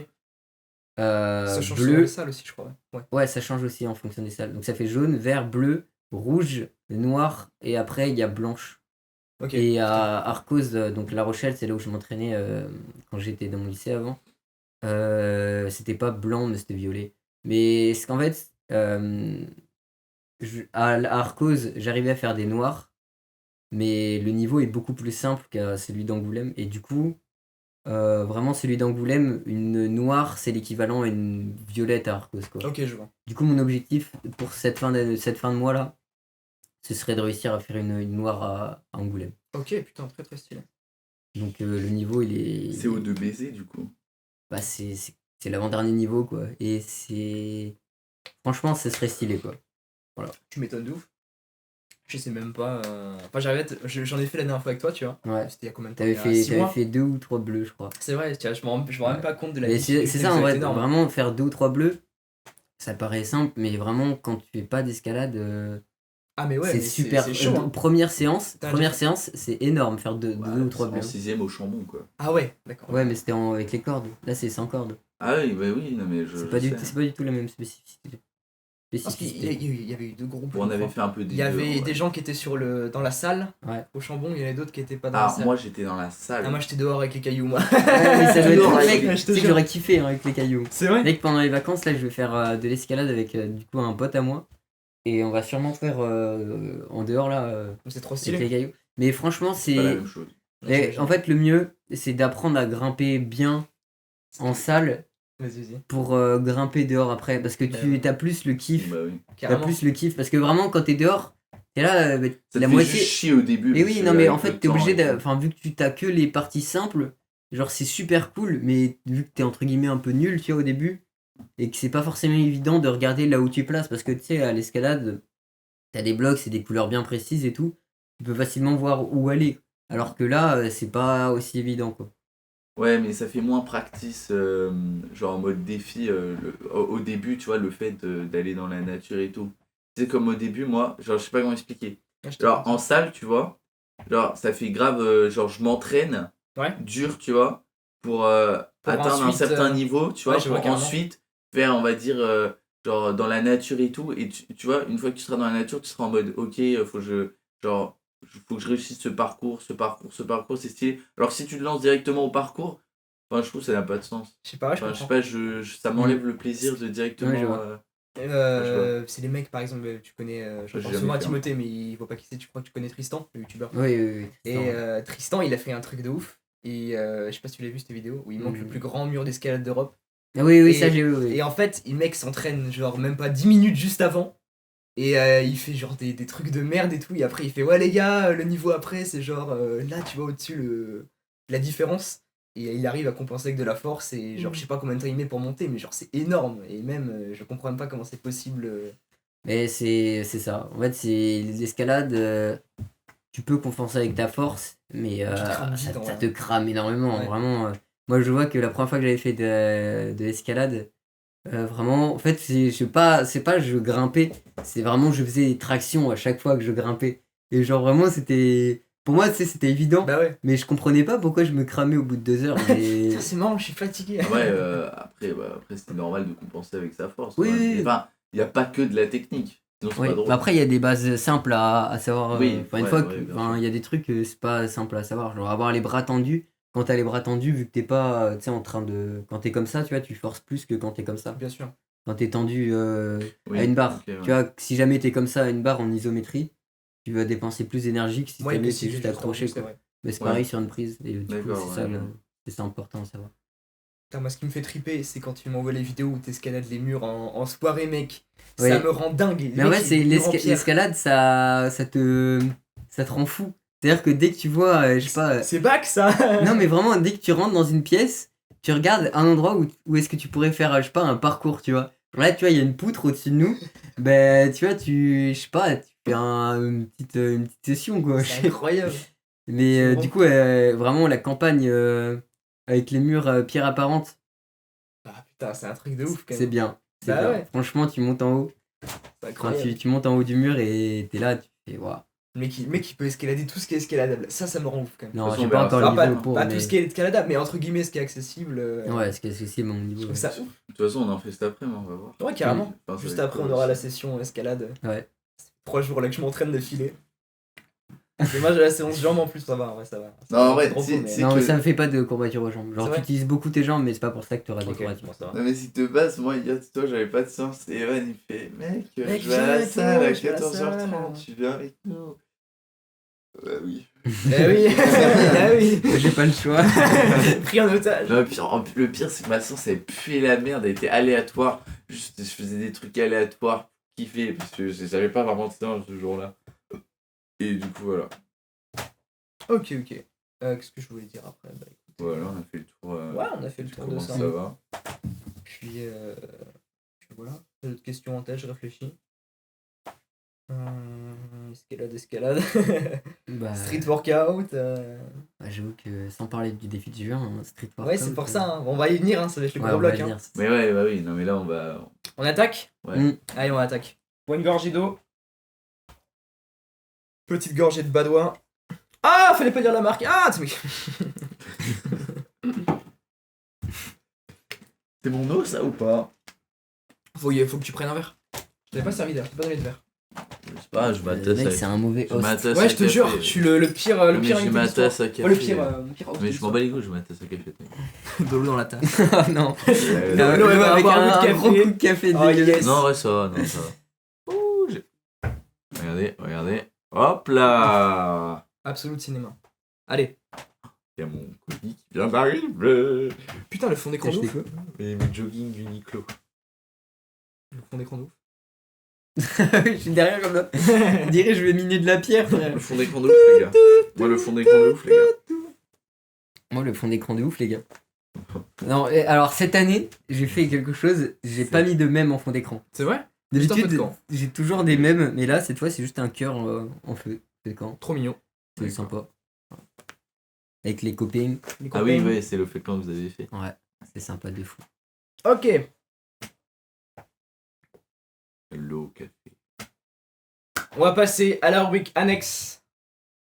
Ça change selon bleu. les salles aussi, je crois. Ouais. Ouais, ça change aussi en fonction des salles. Donc, ça fait jaune, vert, bleu, rouge, noir, et après, il y a blanche. Ok. Et à Arcos, donc La Rochelle, c'est là où je m'entraînais quand j'étais dans mon lycée avant. C'était pas blanc, mais c'était violet. Mais c'est qu'en fait, à Arcos, j'arrivais à faire des noirs, mais le niveau est beaucoup plus simple qu'à celui d'Angoulême. Et du coup, vraiment, celui d'Angoulême, une noire, c'est l'équivalent à une violette à Arcos, quoi. Ok, je vois. Du coup, mon objectif pour cette fin de mois-là, ce serait de réussir à faire une noire à Angoulême. Ok, putain, très très stylé. Donc le niveau, il est... C'est au 2BZ du coup. Bah, c'est l'avant-dernier niveau, quoi. Et c'est... Franchement, ce serait stylé, quoi. Tu m'étonnes de ouf. Je sais même pas. Enfin, j'en ai fait la dernière fois avec toi, tu vois. Ouais. C'était il y a combien de temps? T'avais Il y a 6 mois. fait 2 ou 3 bleus, je crois. C'est vrai, tu vois, je me rends même pas compte de la Mais difficulté c'est que ça, en va vrai, être énorme. vraiment faire 2 ou 3 bleus, ça paraît simple, mais vraiment, quand tu fais pas d'escalade, Ah, mais ouais, c'est mais super. c'est chaud. Hein. Première séance, Putain, c'est énorme, faire deux ou trois En blocs. 6ème au Chambon, quoi. Ah, ouais, d'accord. Ouais, mais c'était avec les cordes. Là, c'est sans cordes. Ah oui, bah oui, non mais je C'est pas, sais. c'est pas du tout la même spécificité. Parce qu'il y avait eu deux groupes. Bon, on je avait crois. fait un peu des Il y avait deux, des ouais. gens qui étaient dans la salle, Ouais. au Chambon, il y en avait d'autres qui étaient pas dans la Ah, salle. moi j'étais dans la salle. Ah, moi j'étais dehors avec les cailloux, moi. Ouais, mais ça doit être Non, trop je mec. te Tu sais que jure. j'aurais kiffé avec les cailloux. C'est vrai? Mec, pendant les vacances, là, je vais faire de l'escalade avec du coup un pote à moi. Et on va sûrement faire en dehors là C'est trop avec stylé. les cailloux. Mais franchement, C'est pas la même chose. en fait, le mieux, c'est d'apprendre à grimper bien en salle Vas-y. pour grimper dehors après. Parce que Ouais. t'as plus le kiff. Bah oui. T'as Carrément. plus le kiff. Parce que vraiment, quand t'es dehors, t'es là, Ça la te fait moitié. juste chier au début. Et parce oui, que non, mais avec en le fait, t'es temps obligé et tout. Enfin, vu que tu t'as que les parties simples, genre c'est super cool, mais vu que t'es entre guillemets un peu nul, tu vois, au début, et que c'est pas forcément évident de regarder là où tu places, parce que tu sais, à l'escalade, t'as des blocs, c'est des couleurs bien précises et tout, tu peux facilement voir où aller. Alors que là, c'est pas aussi évident, quoi. Ouais, mais ça fait moins practice, genre en mode défi, au début, tu vois, le fait d'aller dans la nature et tout. Tu sais, comme au début, moi, genre, je sais pas comment expliquer. Ah, je te Genre, comprends. en salle, tu vois, genre, ça fait grave, genre, je m'entraîne Ouais. dur, tu vois, pour atteindre un ensuite, certain niveau, tu vois, ouais, je vois pour carrément. ensuite faire, on va dire, genre, dans la nature et tout. Et tu vois, une fois que tu seras dans la nature, tu seras en mode, ok, faut que je réussisse ce parcours, c'est stylé. Alors, si tu te lances directement au parcours, enfin, je trouve que ça n'a pas de sens. Je sais pas, je Enfin, je sais comprends. pas, ça m'enlève le plaisir de directement. Ouais, je vois. C'est les mecs, par exemple, tu connais, je J'ai pense jamais souvent à fait, hein. Timothée, mais il voit pas qui c'est, tu crois que tu connais Tristan, le youtubeur. Oui, oui, oui. Et Tristan, il a fait un truc de ouf. Et je sais pas si tu l'as vu cette vidéo où il monte le plus grand mur d'escalade d'Europe. Ah oui, oui, et- ça j'ai vu, oui. Et en fait, le mec s'entraîne genre même pas 10 minutes juste avant. Et il fait genre des trucs de merde et tout. Et après, il fait ouais, les gars, le niveau après, c'est genre là, tu vois au-dessus la différence. Et il arrive à compenser avec de la force. Et genre, je sais pas combien de temps il met pour monter, mais genre, c'est énorme. Et même, je comprends même pas comment c'est possible. Mais c'est ça. En fait, c'est l'escalade, tu peux compenser avec ta force, mais Tu te crames vite, ça en te vrai. crame énormément. Ouais. Vraiment, moi, je vois que la première fois que j'avais fait de l'escalade, vraiment, en fait, c'est pas je grimpais, c'est vraiment je faisais des tractions à chaque fois que je grimpais. Et genre, vraiment, c'était. Pour moi, tu sais, c'était évident, Bah ouais. mais je comprenais pas pourquoi je me cramais au bout de 2 heures. Mais... Putain, c'est marrant, je suis fatigué. Ouais, après c'est normal de compenser avec sa force. Oui, quand même. oui, Mais oui. enfin, il n'y a pas que de la technique. Sinon, c'est Oui, pas drôle. bah après il y a des bases simples à savoir. Oui, Une ouais, fois ouais, que, bien enfin, sûr. il y a des trucs c'est pas simple à savoir. Genre avoir les bras tendus. Quand t'as les bras tendus, vu que t'es pas, tu sais, en train de, quand t'es comme ça, tu vois, tu forces plus que quand t'es comme ça. Bien sûr. Quand t'es tendu Oui, à une barre, ok, ouais. tu vois, si jamais t'es comme ça à une barre en isométrie, tu vas dépenser plus d'énergie que si Moi, il jamais peut t'es juste accroché, c'est quoi. vrai. Mais c'est Ouais. pareil sur une prise. Et du coup, D'accord, c'est ouais, ça, ouais. c'est important à savoir. Putain, moi, ce qui me fait triper, c'est quand tu m'envoies les vidéos où t'escalades les murs en soirée, mec. Oui. Ça me rend dingue. Les Mais en mecs, fait, c'est ils- les murs en pierre. l'escalade, ça te rend fou. C'est-à-dire que dès que tu vois, je sais pas. C'est bac, ça. Non, mais vraiment, dès que tu rentres dans une pièce, tu regardes un endroit où est-ce que tu pourrais faire, je sais pas, un parcours, tu vois. Genre là, tu vois, il y a une poutre au-dessus de nous. Ben, tu vois, je sais pas, tu fais une petite session, quoi. C'est incroyable. Mais C'est du vraiment coup, vraiment, la campagne avec les murs pierre apparente, Ah putain, c'est un truc de ouf quand c'est même. bien. C'est Bah bien. ouais. Franchement, tu montes en haut. C'est Enfin, incroyable. tu montes en haut du mur et t'es là, tu fais, waouh. Le mec, il peut escalader tout ce qui est escaladable. Ça me rend ouf quand même. Non, De toute j'ai façon, pas on encore verra le Ah, niveau pas, pour. pas mais... tout ce qui est escaladable, mais entre guillemets, ce qui est accessible. Ouais, c'est mon Je niveau. trouve Ouais. ça ouf. De toute façon, on en fait cet après-midi, on va voir. Ouais, carrément. Enfin, ça Juste va être après, on cool aura la aussi. session escalade. Ouais. 3 jours là que je m'entraîne de filer. Dommage à la séance jambes en plus, ça va, ouais, ça va. Non, en vrai, C'est trop c'est- cool, mais- c'est- Non, que- mais ça me fait pas de courbature aux jambes. Genre, C'est tu vrai utilises beaucoup tes jambes, mais c'est pas pour ça que tu auras des Ok, courbatures. bon, ça va. Non, mais si de base, moi, hier, toi, j'avais pas de séance. Et Evan, il fait mec, Mec, je vais à viens la avec salle nous, à je vais à la 14h30, salle. tu viens avec nous. Bah oui. Eh oui, eh oui. J'ai pas le choix. Pris en otage. Non, le pire, c'est que ma séance, elle puait la merde, elle était aléatoire. Juste, je faisais des trucs aléatoires pour kiffer, parce que j'avais pas vraiment de séance ce jour-là. Et du coup, voilà. Ok. Qu'est-ce que je voulais dire après bah, écoute, Voilà, on a fait le tour. Ouais, on a fait le tour de Comment ça. ça va? Puis voilà. J'ai d'autres questions en tête, je réfléchis. Escalade. Bah, Street workout. bah, j'avoue que sans parler du défi de juin, hein, street Ouais, workout, c'est pour ça. Hein. On va y venir, hein, ça va être le Ouais, gros on va bloc. Hein. dire. Mais ouais, bah oui, non, mais là, on va On attaque? Ouais. Allez, on attaque. Bois une gorgée d'eau. Petite gorgée de badois. Ah, fallait pas dire la marque. Ah, c'est oui. C'est mon eau, ça, ou pas? Faut que tu prennes un verre. Je t'avais pas servi d'air, je t'ai pas donné de verre. Je sais pas, je Le m'attasse mec, avec... c'est un mauvais Je ma host. tasse Ouais, à je te café. jure, je suis le pire Mais invité je de ma l'histoire. tasse à café. Ouais, le pire host Mais de je m'en bats les couilles, je ma tasse à café. l'histoire. De l'eau dans la tasse. Ah non. L'eau, elle va avec avoir un un coup de gros café. coup de café Oh, dégueulasse. yes. Non, ouais, ça va, non, ça va. Ouh, regardez. Hop là. Absolute cinéma. Allez. Il y a mon colis qui vient d'arriver. Putain, le fond d'écran de ouf. Et mon jogging Uniqlo. Le fond d'écran de ouf. Je suis derrière comme ça. On dirait que je vais miner de la pierre, frère. Le fond d'écran de ouf, les gars. Moi, le fond d'écran de ouf, les gars. Moi, le fond d'écran de ouf, les gars. Non, alors cette année, j'ai fait quelque chose, j'ai pas mis de mème en fond d'écran. C'est vrai? Juste un feu de D'habitude, camp. j'ai toujours des mèmes, mais là, cette fois, c'est juste un cœur en feu de camp. Trop mignon. C'est D'accord. sympa. Avec les copains, Les Ah oui, copains. ouais, c'est le fait quand vous avez fait. ouais, c'est sympa de fou. Ok. L'eau, café. On va passer à la rubrique annexe.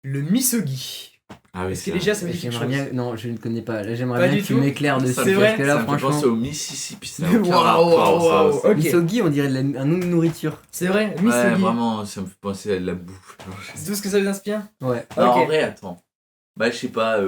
Le misogi. Ah oui, Est-ce que c'est déjà ça me dit quelque J'aimerais chose? bien. Non, je ne connais pas. Là, j'aimerais Pas bien du que tu tout. m'éclaires dessus. Ça me- Parce c'est que vrai, là, Ça me fait franchement. penser au Mississippi, ça n'a aucun Waouh, rapport, ça. waouh, waouh. Ok. Misogi, on dirait un nom de nourriture. C'est vrai, Ouais, misogi. vraiment, ça me fait penser à de la bouffe. C'est tout ce que ça vous inspire? Ouais. Non, Ok. en vrai, attends. Bah, je sais pas.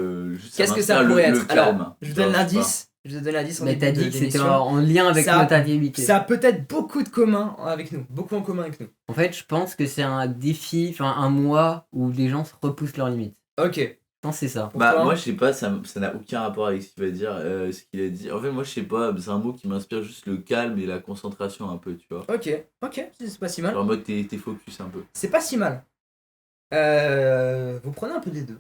Qu'est-ce que ça m'inspire pourrait le être? Alors, calme. je vous donne Genre, je sais l'indice. Je vous donne l'indice en Mais t'as début dit que c'était d'émission. en lien avec Ça- notre activité. Ça a peut-être beaucoup de commun avec nous. Beaucoup en commun avec nous. En fait, je pense que c'est un défi, enfin un mois où les gens se repoussent leurs limites. Ok. Je pense que c'est ça. Pour Bah, toi moi, je sais pas, ça n'a aucun rapport avec ce qu'il va dire, ce qu'il a dit. En fait, moi, je sais pas, c'est un mot qui m'inspire juste le calme et la concentration un peu, tu vois. Ok. C'est pas si mal. Genre en mode, t'es focus un peu. C'est pas si mal. Vous prenez un peu des deux.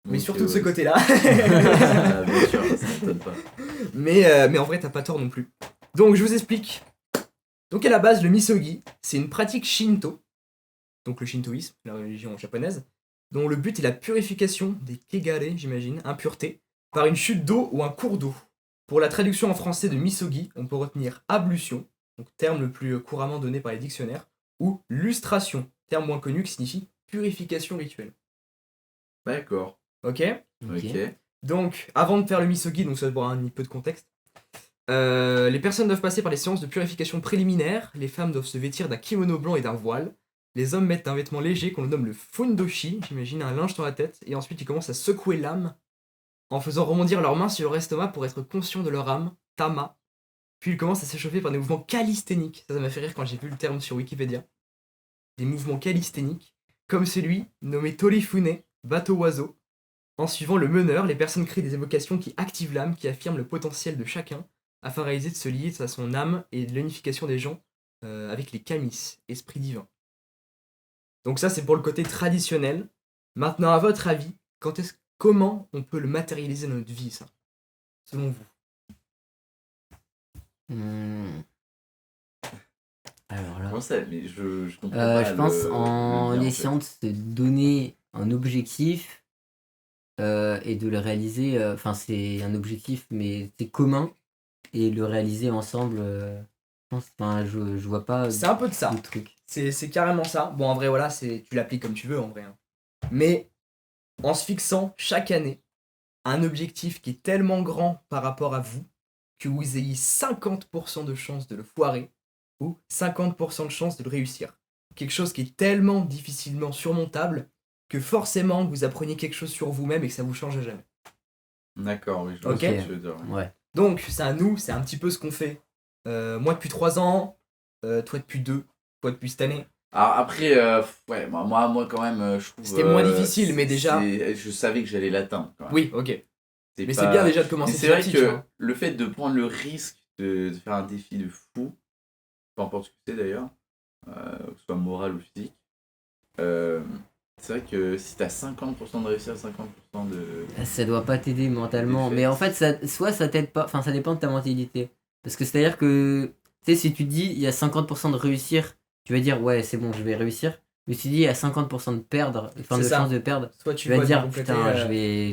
Mais Donc, surtout de ce ouais. côté-là. Ah, bien sûr, ça m'étonne pas. mais en vrai, t'as pas tort non plus. Donc, je vous explique. Donc, à la base, le misogi, c'est une pratique shinto. Donc, le shintoïsme, la religion japonaise, dont le but est la purification des kegare, j'imagine, impuretés, par une chute d'eau ou un cours d'eau. Pour la traduction en français de misogi, on peut retenir ablution, donc terme le plus couramment donné par les dictionnaires, ou lustration, terme moins connu qui signifie purification rituelle. D'accord. Ok? Ok. Donc, avant de faire le misogi, donc ça doit avoir un peu de contexte, les personnes doivent passer par les séances de purification préliminaires, les femmes doivent se vêtir d'un kimono blanc et d'un voile, les hommes mettent un vêtement léger qu'on nomme le fundoshi, j'imagine un linge sur la tête, et ensuite ils commencent à secouer l'âme en faisant rebondir leurs mains sur leur estomac pour être conscients de leur âme, tama, puis ils commencent à s'échauffer par des mouvements calisthéniques, ça m'a fait rire quand j'ai vu le terme sur Wikipédia, des mouvements calisthéniques, comme celui nommé Torifune, bateau-oiseau. En suivant le meneur, les personnes créent des évocations qui activent l'âme, qui affirment le potentiel de chacun, afin de réaliser de se lier à son âme et de l'unification des gens avec les kamis, esprits divins. Donc ça, c'est pour le côté traditionnel. Maintenant, à votre avis, comment on peut le matérialiser dans notre vie, ça? Selon vous. Alors là. Comment ça? Mais je comprends pas. Je pense le en lien, essayant de se donner un objectif et de le réaliser. Enfin, c'est un objectif, mais c'est commun et le réaliser ensemble. Je pense, enfin, je vois pas C'est un peu de ça. de truc. C'est carrément ça. Bon, en vrai, voilà, tu l'appliques comme tu veux, en vrai. Hein. Mais en se fixant chaque année un objectif qui est tellement grand par rapport à vous que vous ayez 50% de chances de le foirer ou 50% de chances de le réussir. Quelque chose qui est tellement difficilement surmontable que forcément vous appreniez quelque chose sur vous-même et que ça vous change à jamais. D'accord, oui, je vois Ok. ce que tu veux dire. Ouais. Ouais. Donc, c'est à nous, c'est un petit peu ce qu'on fait. Moi depuis 3 ans, toi depuis 2, toi depuis cette année. Alors après, ouais, moi quand même, je trouve. C'était moins difficile, mais déjà- Je savais que j'allais l'atteindre. quand même. Oui, ok. Mais pas- c'est bien déjà de Mais commencer c'est petit à vrai petit, que tu vois. le fait de prendre le risque de faire un défi de fou, peu importe ce que c'est d'ailleurs, que ce soit moral ou physique, c'est vrai que si t'as 50% de réussir, 50% de. Ça doit pas t'aider mentalement. Des Mais en fait, soit ça t'aide pas, enfin ça dépend de ta mentalité. Parce que c'est-à-dire que, tu sais, si tu te dis il y a 50% de réussir, tu vas dire ouais, c'est bon, je vais réussir. Mais si tu dis il y a 50% de perdre, enfin C'est de ça. chance de perdre, Soit tu vas vois dire de ton côté, putain,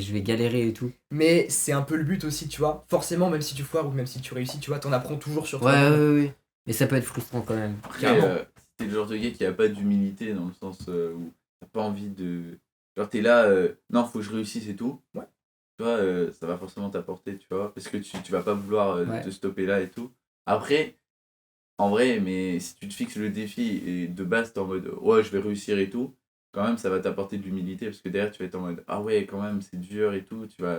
je vais galérer et tout. Mais c'est un peu le but aussi, tu vois. Forcément, même si tu foires ou même si tu réussis, tu vois, t'en apprends toujours sur Ouais, toi. ouais, ouais. Mais ça peut être frustrant quand même. Après, Carrément. si t'es le genre de gars qui a pas d'humilité dans le sens où t'as pas envie de. Genre, t'es là, non, faut que je réussisse et tout. Ouais. Tu vois, ça va forcément t'apporter, tu vois, parce que tu vas pas vouloir Ouais. te stopper là et tout. Après, en vrai, mais si tu te fixes le défi et de base t'es en mode ouais, je vais réussir et tout, quand même, ça va t'apporter de l'humilité parce que derrière, tu vas être en mode ah ouais, quand même, c'est dur et tout. Tu vas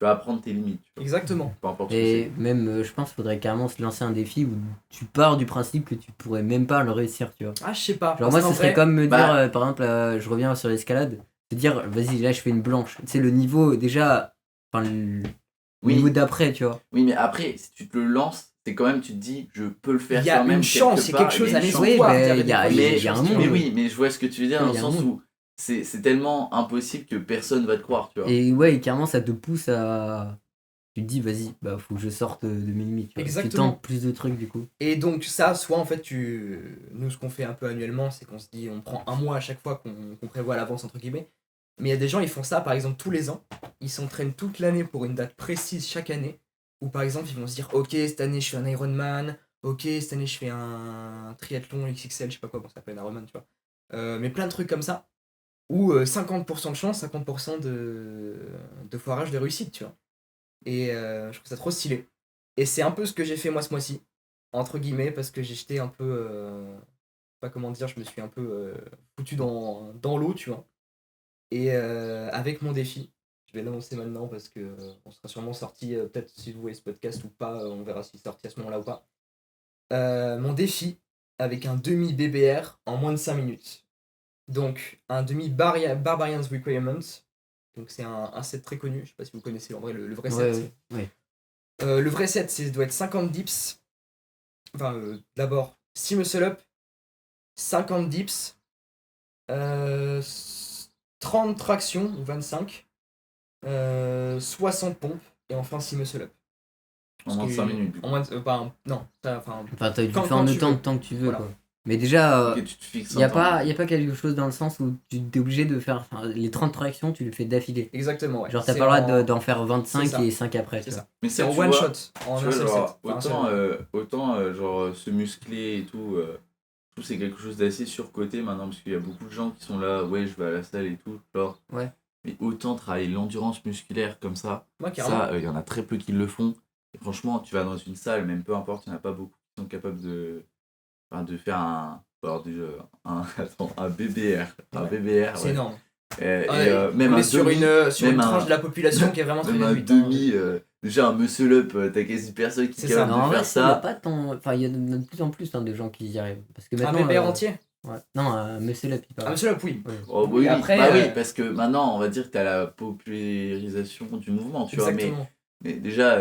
apprendre tes limites, tu vois. Exactement. Peu importe ce que Et c'est. même, je pense qu'il faudrait carrément se lancer un défi où tu pars du principe que tu pourrais même pas le réussir, tu vois. Ah, je sais pas. Genre parce moi, qu'en ce serait vrai- comme me dire, bah- par exemple, je reviens sur l'escalade, te dire, vas-y, là, je fais une blanche. Tu sais, le niveau, déjà, enfin, le Oui. niveau d'après, tu vois. Oui, mais après, si tu te le lances, c'est quand même, tu te dis, je peux le faire Il y a quand même une chance, quelque il y a part, quelque chose il y a à une chance. l'espoir. Oui, dire, mais il y a- des fois, il y a un choses qui monde. Mais vont- oui, mais je vois ce que tu veux dire Oui, dans il le y a un sens monde. où c'est tellement impossible que personne va te croire, tu vois. Et ouais, et carrément, ça te pousse à. Tu te dis, vas-y, bah, faut que je sorte de mes limites. Tu vois. Tu Exactement. tentes plus de trucs, du coup. Et donc ça, soit en fait, nous ce qu'on fait un peu annuellement, c'est qu'on se dit, on prend un mois à chaque fois qu'on prévoit à l'avance, entre guillemets. Mais il y a des gens, ils font ça par exemple tous les ans. Ils s'entraînent toute l'année pour une date précise chaque année. Ou par exemple, ils vont se dire, ok, cette année je fais un Ironman, ok, cette année je fais un triathlon XXL, je sais pas quoi, bon, ça s'appelle un Ironman, tu vois. Mais plein de trucs comme ça. Ou 50% de chance, 50% de foirage de réussite, tu vois. Et je trouve ça trop stylé. Et c'est un peu ce que j'ai fait moi ce mois-ci, entre guillemets, parce que j'ai jeté un peu. Pas comment dire, je me suis un peu foutu dans l'eau, tu vois. Et avec mon défi, je vais l'annoncer maintenant parce que on sera sûrement sorti, peut-être si vous voyez ce podcast ou pas, on verra s'il est sorti à ce moment-là ou pas. Mon défi avec un demi BBR en moins de 5 minutes. Donc, un demi Barbarian's Requirement. Donc, c'est un set très connu. Je sais pas si vous connaissez en vrai le vrai Ouais, set. ouais. Le vrai set, doit être 50 dips. Enfin, d'abord, 6 muscle-up, 50 dips, 30 tractions, ou 25, 60 pompes, et enfin 6 muscle-up. En moins de 5 minutes. du coup. En moins de, non, enfin, Enfin, tu le Quand- fais quand en tu autant veux. de temps que tu veux, Voilà. quoi. Mais déjà, Ok, tu te fixes il n'y a, un temps. y a pas quelque chose dans le sens où tu es obligé de faire. Enfin, les 30 tractions, tu les fais d'affilée. exactement, ouais. Genre, t'as C'est pas le droit en- d'en faire c'est 25 ça. et 5 après. C'est tu vois. ça. Mais C'est ça, en tu one vois, shot, en tu un vois, seul genre, set. Enfin, un seul- autant genre, se muscler et tout, je trouve que c'est quelque chose d'assez surcoté maintenant parce qu'il y a beaucoup de gens qui sont là, ouais, je vais à la salle et tout, genre. Ouais. Mais autant travailler l'endurance musculaire comme ça, Moi, carrément. ça, il y en a très peu qui le font. Et franchement, tu vas dans une salle, même peu importe, il n'y en a pas beaucoup qui sont capables de faire alors déjà, attends, un BBR. Un Ouais. BBR, C'est ouais. énorme. Même on un est sur demi, une même tranche un- de la population qui est vraiment très même un réduite. hein. demi, déjà un muscle up, t'as quasi personne qui C'est est capable Non, de en vrai, faire il y a ça. pas tant. Enfin, il y a de plus en plus de gens qui y arrivent. Parce que Un maintenant. BBR entier. Ouais. Non, un muscle up, il Ah, parle. monsieur Lop, oui. Ouais. Oh, Oui, oui, après, bah oui, parce que maintenant, on va dire que t'as la popularisation du mouvement, tu vois, Exactement. mais déjà,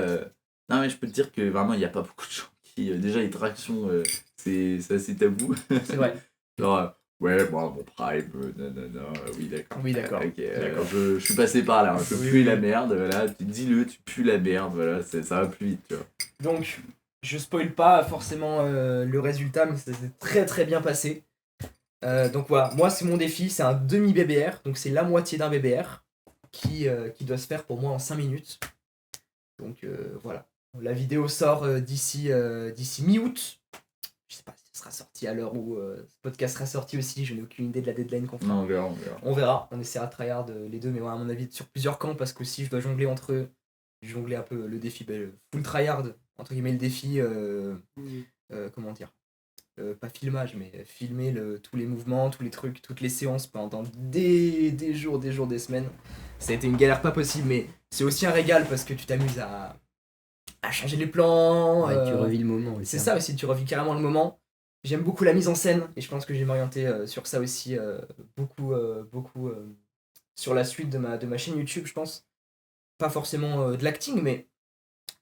non, mais je peux te dire que vraiment, il n'y a pas beaucoup de gens qui, déjà, les tractions, c'est assez tabou. C'est vrai. Genre, ouais, moi, mon prime, nanana, oui, d'accord. Oui, d'accord. Ok, D'accord. je suis passé par là, je Oui, pue oui. la merde, voilà, dis-le, tu pues la merde, voilà, ça va plus vite, tu vois. Donc, je spoil pas forcément le résultat, mais ça s'est très très bien passé. Donc voilà, moi c'est mon défi, c'est un demi BBR, donc c'est la moitié d'un BBR qui doit se faire pour moi en 5 minutes. Donc voilà, la vidéo sort d'ici mi-août. Je sais pas si ça sera sorti à l'heure où ce podcast sera sorti aussi, je n'ai aucune idée de la deadline qu'on fera. Non, on verra, on verra. On verra, on essaiera de tryhard les deux, mais ouais, à mon avis sur plusieurs camps parce qu'aussi je dois jongler entre eux. Jongler un peu le défi, full tryhard, entre guillemets le défi, comment dire, pas filmage, mais filmer tous les mouvements, tous les trucs, toutes les séances pendant des jours, des semaines. Ça a été une galère pas possible, mais c'est aussi un régal parce que tu t'amuses à changer les plans. Ouais, tu revis le moment aussi. C'est hein. ça aussi, tu revis carrément le moment. J'aime beaucoup la mise en scène et je pense que je vais m'orienter sur ça aussi beaucoup sur la suite de ma chaîne YouTube, je pense. Pas forcément de l'acting, mais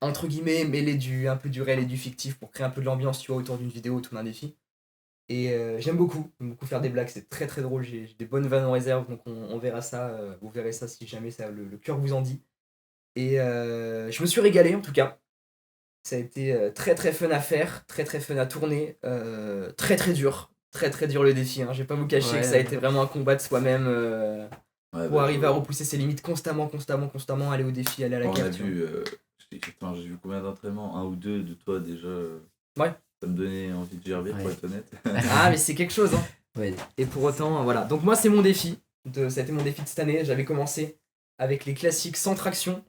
entre guillemets, mêler un peu du réel et du fictif pour créer un peu de l'ambiance, tu vois, autour d'une vidéo, autour d'un défi. Et j'aime beaucoup faire des blagues, c'est très très drôle, j'ai des bonnes vannes en réserve, donc on verra ça, vous verrez ça si jamais ça, le cœur vous en dit. Et je me suis régalé en tout cas. Ça a été très très fun à faire, très très fun à tourner, très très dur le défi. Hein. Je vais pas vous cacher Ouais, que ça a été vraiment un combat de soi-même Ouais, pour bah, arriver à repousser ses limites constamment, aller au défi, aller à la on a guerre. tu vois. vu, j'ai vu combien d'entraînements, un ou deux de toi déjà. Ouais. Ça me donnait envie de gerber, pour Ouais. être honnête. Ah, mais c'est quelque chose, hein. Ouais. Et pour autant, voilà. Donc, moi, c'est mon défi. Ça a été mon défi de cette année. J'avais commencé avec les classiques sans traction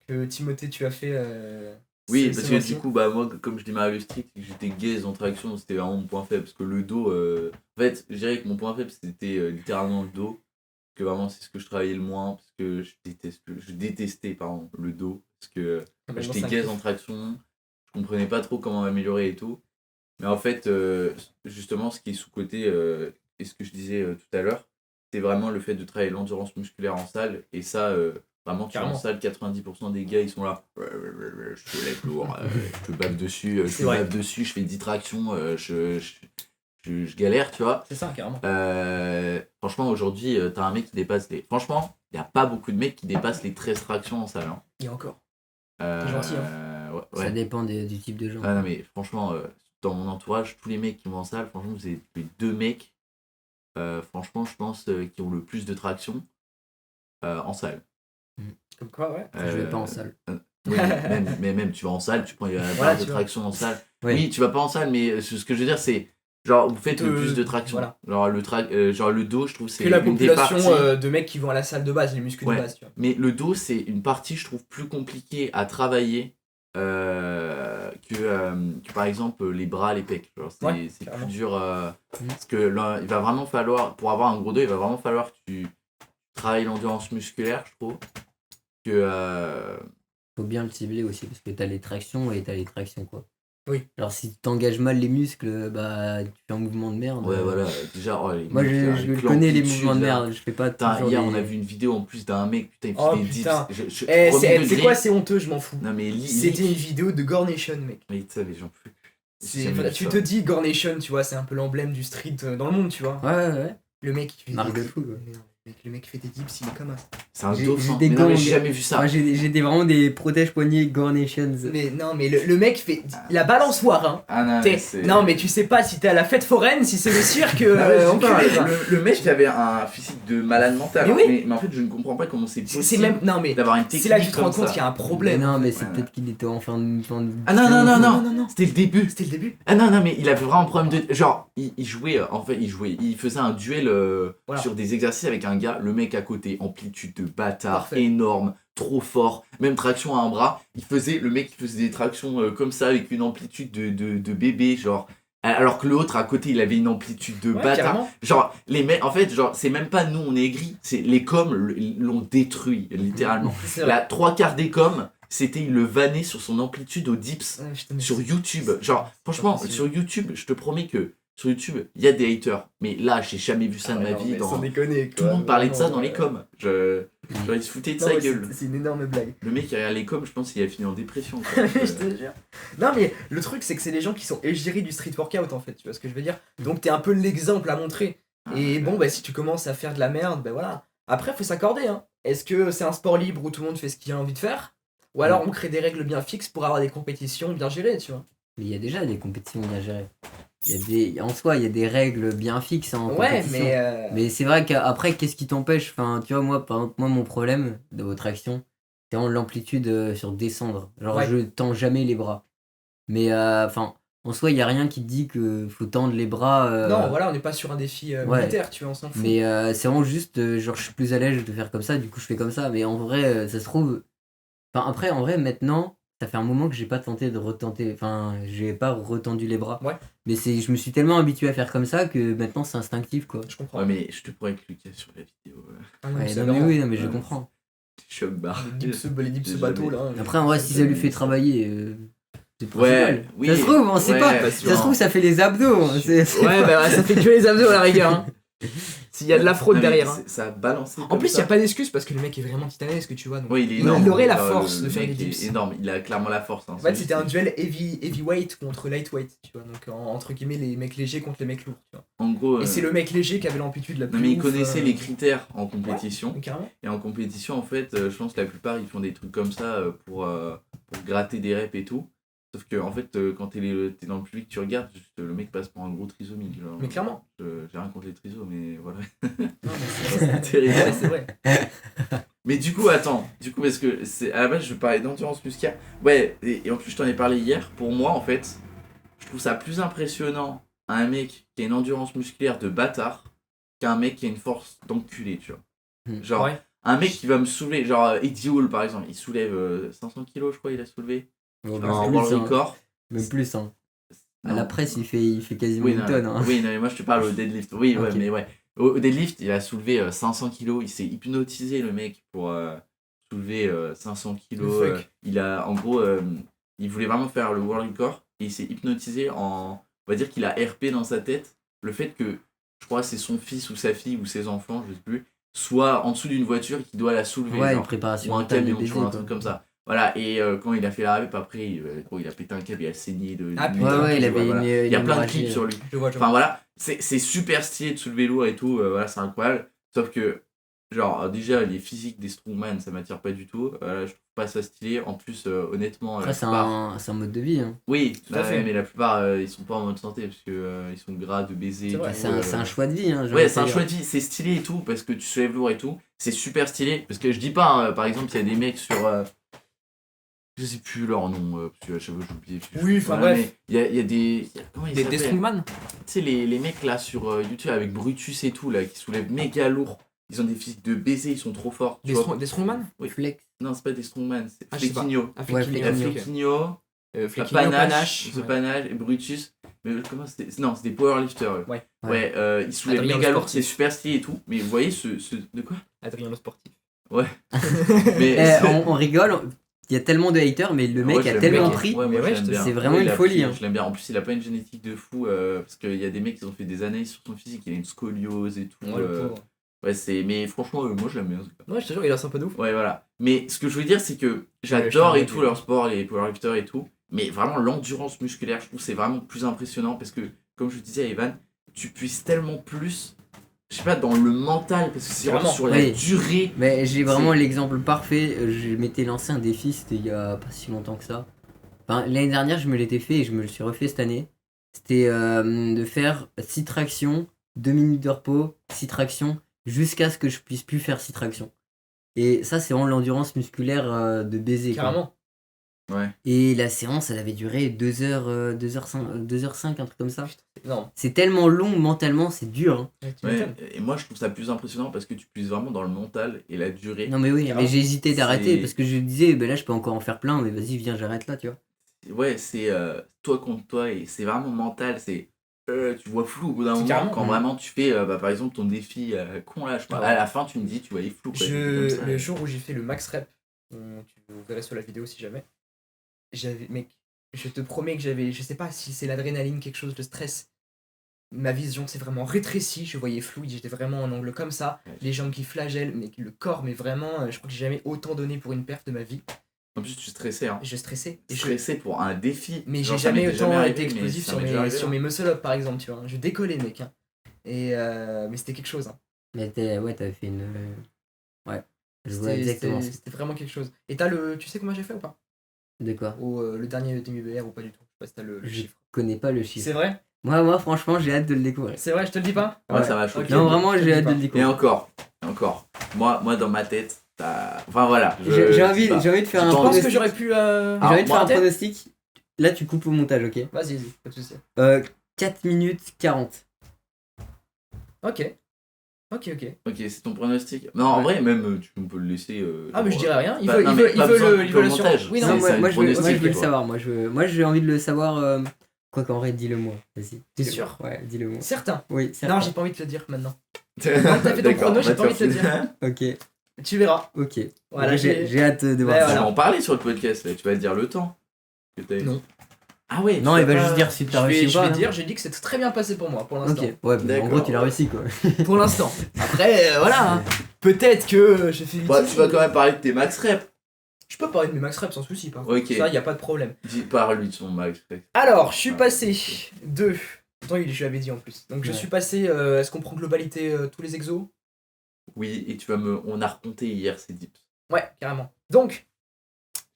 que Timothée, tu as fait. Oui, ce parce que mois-ci. du coup, bah, moi, comme je démarrais le strict, j'étais gaze en traction, c'était vraiment mon point faible. Parce que le dos, en fait, je dirais que mon point faible, c'était littéralement le dos. Que vraiment, c'est ce que je travaillais le moins. Parce que je détestais pardon, le dos. Parce que Maintenant, j'étais ça me gaze kiffe. en traction, je comprenais pas trop comment m'améliorer et tout. Mais en fait, justement, ce qui est sous-côté, et ce que je disais tout à l'heure, c'est vraiment le fait de travailler l'endurance musculaire en salle. Et ça, vraiment, tu es en Carrément. salle, 90% des gars, ils sont là. Je te lève lourd, je te bave dessus, C'est vrai. je fais 10 tractions, je galère, tu vois. C'est ça, carrément. Franchement, aujourd'hui, t'as un mec qui dépasse les. Franchement, il n'y a pas beaucoup de mecs qui dépassent les 13 tractions en salle. Hein. Et encore. T'es gentil, ouais. Ça dépend du type de gens. Ah non, mais franchement, dans mon entourage, tous les mecs qui vont en salle, franchement, vous avez les 2 mecs, franchement, je pense, qui ont le plus de traction en salle. Comme quoi, ouais. Je vais pas en salle. Oui, mais même, tu vas en salle, tu prends la Voilà, barre de tu vois. traction en salle. Ouais. Oui, tu vas pas en salle, mais ce que je veux dire, c'est. Genre, vous faites le De- plus de traction. voilà. Genre, le dos, je trouve, c'est Que la une des population parties. de mecs qui vont à la salle de base, les muscles Ouais. de base, tu vois. Mais le dos, c'est une partie, je trouve, plus compliquée à travailler que par exemple les bras, les pecs. Genre, c'est Ouais, c'est carrément. plus dur. Parce que là, il va vraiment falloir, pour avoir un gros dos, il va vraiment falloir que tu travailles l'endurance musculaire, je trouve. Faut bien le cibler aussi parce que t'as les tractions et t'as les tractions quoi. Oui. Alors si t'engages mal les muscles, bah tu fais un mouvement de merde. Ouais, voilà. Déjà, oh, les Moi mecs, là, je avec connais les l'amplitude, mouvements de là. merde, je fais pas Putain, toujours hier, des... on a vu une vidéo en plus d'un mec, putain, il Oh, faisait des putain. dips. Eh, premier c'est degré. quoi, c'est honteux, je m'en fous. Non, mais C'était une vidéo de Gore Nation, mec. Mais tu sais, mais j'en peux plus. J'ai C'est- jamais vu tu ça. te dis Gore Nation, tu vois, c'est un peu l'emblème du street dans le monde, tu vois. Ouais. Le mec, il fait Marque des de fou, quoi. Mais non, mec, le mec fait des dips, il est comme un. C'est un J'ai dauphin. des Mais non, mais gants, j'ai jamais vu ça. Moi j'ai vraiment des protèges poignets Gore Nations. Mais non, mais le mec fait la balançoire, hein. Ah non, T'es- mais c'est. Non, mais tu sais pas si t'es à la fête foraine, si c'est le cirque, Non, mais je sais pas, enculé, quoi. le mec il avait un physique de malade mental. Mais hein, oui. mais en fait, je ne comprends pas comment c'est C'est possible même. Non, mais. d'avoir une technique. C'est là que tu te rends comme compte ça. qu'il y a un problème. Non mais c'est Ouais. peut-être qu'il était en fin de... Ah non, non, non, non, non, non. C'était le début. C'était le début. Ah non, non, mais il avait vraiment un problème de. Genre, il jouait, en fait, il faisait un duel Voilà. sur des exercices avec un gars, le mec à côté, amplitude de bâtard, Parfait. énorme, trop fort, même traction à un bras. Le mec, il faisait des tractions comme ça avec une amplitude de bébé, genre. Alors que l'autre à côté, il avait une amplitude de Ouais, bâtard. carrément. Genre, les mecs, en fait, genre, c'est même pas nous, on est aigris, c'est les coms l'ont détruit, littéralement. C'est vrai. La 3/4 des coms, c'était il le vannait sur son amplitude au dips Ouais, je te mets- sur YouTube. Genre, franchement, possible. sur YouTube, je te promets que sur YouTube, il y a des haters. Mais là, j'ai jamais vu ça de Ah ouais, ma non, vie. mais sans Dans... déconner, Tout le quoi. monde parlait de ça Vraiment, dans les coms. Genre, il se foutait de Non, sa mais gueule. c'est une énorme blague. Le mec derrière les coms, je pense qu'il a fini en dépression. quoi. je te jure. Non, mais le truc, c'est que c'est les gens qui sont égéries du street workout, en fait. Tu vois ce que je veux dire? Donc, t'es un peu l'exemple à montrer. Et bon, bah, si tu commences à faire de la merde, bah voilà. Après, faut s'accorder, hein. Est-ce que c'est un sport libre où tout le monde fait ce qu'il a envie de faire? Ou alors on crée des règles bien fixes pour avoir des compétitions bien gérées, tu vois? Mais il y a déjà des compétitions bien gérées. En soi, il y a des règles bien fixes en Ouais, compétition. mais. Mais c'est vrai qu'après, qu'est-ce qui t'empêche? Enfin, tu vois, moi, par exemple, mon problème de votre action, c'est vraiment l'amplitude sur descendre. Genre, Ouais. je tends jamais les bras. Mais, enfin, en soi, il n'y a rien qui te dit qu'il faut tendre les bras. Non, voilà, on n'est pas sur un défi ouais. militaire, tu vois, on s'en fout. Mais c'est vraiment juste, genre, je suis plus à l'aise de faire comme ça, du coup, je fais comme ça. Mais en vrai, ça se trouve. Enfin, après, en vrai, maintenant, ça fait un moment que j'ai pas tenté de retenter. Enfin, j'ai pas retendu les bras. Ouais. Mais je me suis tellement habitué à faire comme ça que maintenant, c'est instinctif, quoi. Je comprends. Ouais, mais je te promets que Lucas sur la vidéo, Ah non, Ouais, c'est non, mais vraiment- oui, non, mais je Ouais. comprends. choc barre. les dips J'ai bateau jamais- là. Après, en vrai, si ça lui fait travailler, c'est pas Ouais, mal. oui, Ça se trouve, on sait ouais, pas. pas Ça sûr. se trouve, ça fait les abdos. Hein. C'est- Ouais, bah ça fait que les abdos à la rigueur. Hein. S'il y a de la fraude Non, mais derrière. Hein. Ça a balancé. En plus, il n'y a pas d'excuse parce que le mec est vraiment titanesque, tu vois. Donc... Oui, il est il énorme. aurait la Genre, force le de faire mec des est dips. énorme, il a clairement la force. Hein, En fait, c'était un duel heavyweight contre lightweight, tu vois. Donc, entre guillemets, les mecs légers contre les mecs lourds, tu vois. En gros. Et c'est le mec léger qui avait l'amplitude la plus. Non, mais il ouf, connaissait les critères en compétition. Ouais, carrément. Et en compétition, en fait, je pense que la plupart ils font des trucs comme ça pour gratter des reps et tout. Sauf que, en fait, quand t'es dans le public, tu regardes, juste, le mec passe pour un gros trisomique. Genre, Mais clairement. J'ai rien contre les trisos, mais voilà. Non, mais C'est terrible. Ouais, c'est vrai. Mais du coup, attends, parce que à la base, je parlais d'endurance musculaire. Ouais, et en plus, je t'en ai parlé hier. Pour moi, en fait, je trouve ça plus impressionnant un mec qui a une endurance musculaire de bâtard qu'un mec qui a une force d'enculé, tu vois. Genre, Ouais. un mec qui va me soulever, genre Eddie Hall par exemple, il soulève 500 kilos, je crois, il a soulevé. Oh, En plus, world hein. record. Même plus, hein. À Non. la presse, il fait quasiment Oui, une non, tonne. Hein. oui, non, mais moi je te parle au deadlift. Oui, ouais, Ok. mais ouais. Au deadlift, il a soulevé 500 kilos. Il s'est hypnotisé, le mec, pour soulever 500 kilos. Le fuck. Il a, en gros, il voulait vraiment faire le world record. Et il s'est hypnotisé en. On va dire qu'il a RP dans sa tête. Le fait que, je crois, c'est son fils ou sa fille ou ses enfants, je sais plus, soit en dessous d'une voiture et qu'il doit la soulever. Ouais, une genre, préparation ou un mentale de camion, tu baiser, vois, un quoi. truc comme ça. Voilà, et quand il a fait la rep, après, il a pété un câble, il a saigné de. Ah, de- putain, Ouais, il je avait vois, une, Il y a une plein de hémorragie, clips sur lui. Je vois, Enfin voilà, c'est super stylé de soulever lourd et tout, voilà, c'est incroyable. Sauf que, genre, déjà, les physiques des strongman, ça m'attire pas du tout. Je trouve pas ça stylé. En plus, honnêtement, Après, la c'est plupart. un mode de vie. Hein. Oui, Tout à fait. mais la plupart, ils sont pas en mode santé parce que ils sont gras de baiser. C'est vrai. du C'est coup, un, c'est un choix de vie. Hein, j'ai Ouais, envie c'est de un te choix dire. de vie, c'est stylé et tout, parce que tu soulèves lourd et tout, c'est super stylé. Parce que je dis pas, hein, par exemple, il y a des mecs sur. Je sais plus leur nom, parce que à chaque fois j'oublie. Oui, enfin, bref. mais Il y a des. Comment ils Des s'appellent strongman. Tu sais, les mecs là sur YouTube avec Brutus et tout, là, qui soulèvent méga lourd. Ils ont des physiques de baiser, ils sont trop forts. tu vois. Des strongman. Oui. Flex. Non, c'est pas des strongman, c'est Ah, je sais pas. Flequinho. Ah, Ouais, Flequinho, Il y a Flequinho. ok. Flequinho, Flequinho, Panache, The ouais. Panache et Brutus. Mais comment c'était. Non, c'était powerlifters. eux. Ouais. Ouais, ils soulèvent Adrien méga le lourd, sportif. c'est super stylé et tout. Mais vous voyez ce. De quoi Adrien le sportif. Mais On rigole, il y a tellement de haters, mais le mec Ouais, je a l'aime tellement bien. pris. Ouais, Mais moi, ouais, je l'aime je te- bien. c'est vraiment Ouais, une il a folie, pris, hein. Je l'aime bien. En plus, il a pas une génétique de fou parce qu'il y a des mecs qui ont fait des analyses sur son physique. Il a une scoliose et tout. Ouais, le pauvre. Ouais, c'est. Mais franchement, moi, je l'aime bien. en tout cas. Ouais, je te jure, il a un peu de ouf. Ouais, voilà. Mais ce que je veux dire, c'est que Ouais, je j'adore t'en et mets tout du- leur sport, les powerlifters et tout. Mais vraiment, l'endurance musculaire, je trouve, c'est vraiment plus impressionnant parce que, comme je disais à Evan, tu puisses tellement plus. Je sais pas, dans le mental, parce que c'est vraiment Vraiment. sur la Oui. durée. Mais j'ai vraiment l'exemple parfait. Je m'étais lancé un défi, c'était il y a pas si longtemps que ça. Enfin, l'année dernière, je me l'étais fait et je me le suis refait cette année. C'était de faire 6 tractions, 2 minutes de repos, 6 tractions, jusqu'à ce que je puisse plus faire 6 tractions. Et ça, c'est vraiment l'endurance musculaire de baiser. quoi. Carrément. Ouais. Et la séance, elle avait duré 2h05, un truc comme ça. Non. C'est tellement long mentalement, c'est dur. Hein. Tu Ouais, m'étonnes. et moi, je trouve ça plus impressionnant parce que tu puisses vraiment dans le mental et la durée. Non mais oui, Carrément. mais j'ai hésité d'arrêter C'est- parce que je disais, ben là je peux encore en faire plein, mais vas-y, viens, j'arrête là, tu vois. Ouais, c'est toi contre toi et c'est vraiment mental. C'est tu vois flou au bout d'un C'est moment carrément. quand vraiment tu fais par exemple ton défi con là. Je sais pas, Ouais. à la fin, tu me dis tu voyais flou. Quoi, comme ça. Le jour où j'ai fait le max rep, vous verrez sur la vidéo si jamais, mec, je te promets que j'avais, je sais pas si c'est l'adrénaline, quelque chose, le stress, ma vision s'est vraiment rétrécie, je voyais flou, j'étais vraiment en angle comme ça, Ouais. les jambes qui flagellent, mais le corps, mais vraiment, je crois que j'ai jamais autant donné pour une perte de ma vie, En plus, tu stressais. Hein. je stressais, et Stressé pour un défi. mais Genre, j'ai ça jamais m'était autant arrivé, été mais explosif ça sur m'est déjà arrivé, sur hein. mes muscle-up par exemple, tu vois, je décollais mec, hein. Et mais c'était quelque chose, hein. Mais ouais, t'avais fait une. Ouais, je vois C'était- exactement. C'était vraiment quelque chose. Et tu sais comment j'ai fait ou pas? De quoi? Ou le dernier demi-BR ou pas du tout? Je sais pas si t'as le Je chiffre. connais pas le chiffre. C'est vrai? Moi, franchement, j'ai hâte de le découvrir. C'est vrai, je te le dis pas? Ouais, Ouais. ça m'a choqué. Ok. Non, vraiment, je te j'ai dis hâte pas. de le Et découvrir. encore. Moi, dans ma tête, enfin voilà. J'ai envie de faire un Je pense que pronostic. j'aurais pu. J'ai envie de faire un rater. pronostic. Là, tu coupes au montage, ok? Vas-y, pas de soucis. 4 minutes 40. Ok. Ok. Ok, c'est ton pronostic. Non, en Ouais. vrai, même on peut le laisser. Ah, mais je dirais rien. Il Bah, veut, non, il mais veut, il pas veut besoin de le, il couper veut au le montage. sur. Oui, C'est non, ça, moi, le je veux pronostic, le quoi. savoir. Moi, j'ai envie de le savoir. Quoi qu'en vrai, dis-le moi. Vas-y. T'es Dis-le sûr? moi. Ouais, dis-le moi. certain. Oui, certain. Non, j'ai pas envie de te le dire maintenant. T'as fait ton chrono, j'ai pas envie de te le dire. Ok, Tu verras. ok. Voilà, J'ai hâte de voir Ouais, ça. Tu voilà. vas en parler sur le podcast, là. Tu vas dire le temps. que t'as eu. Non. Ah ouais. Non, tu il vas va pas- juste dire si Je t'as réussi vais, ou je pas. vais hein. dire, j'ai dit que c'était très bien passé pour moi, pour l'instant. Ok, ouais, bah, en gros, D'accord. tu l'as réussi quoi. Pour l'instant. Après, voilà. hein. Peut-être que j'ai fait Ouais, tu vas quand même parler de tes max reps. Je peux parler de mes max reps sans souci, par contre. Ok. Ça, y a pas de problème. Parle-lui de son max reps. Alors, je suis Ah, passé ok. de. Pourtant, je l'avais dit en plus. Donc, je Ouais. suis passé. Est-ce qu'on prend globalité tous les exos? Oui, et on a raconté hier ces dips. Ouais, carrément. Donc,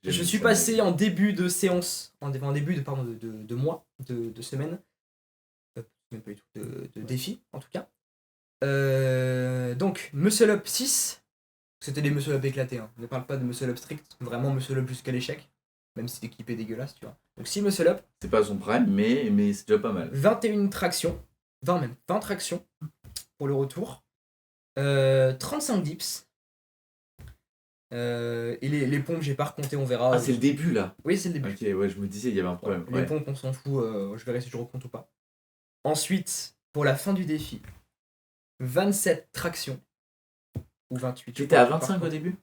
J'aime je suis ça, passé mais- en début de séance, en début de, pardon, de mois, de semaine. Même pas du tout, de défi, en tout cas. Donc, muscle up 6. C'était des muscle up éclatés. Hein. Ne parle pas de muscle up strict. Vraiment muscle up jusqu'à l'échec. même si l'équipe est dégueulasse, tu vois. Donc 6 muscle-up, C'est pas son prime, mais c'est déjà pas mal. 21 tractions, 20 tractions pour le retour, 35 dips. Et les pompes, j'ai pas recompté, on verra. Ah, c'est le début là. Oui, c'est le début. Ok, ouais, je me disais, il y avait un problème. Les pompes, on s'en fout, je verrai si je recompte ou pas. Ensuite, pour la fin du défi, 27 tractions. Ou 28. Tu étais à 25 au début?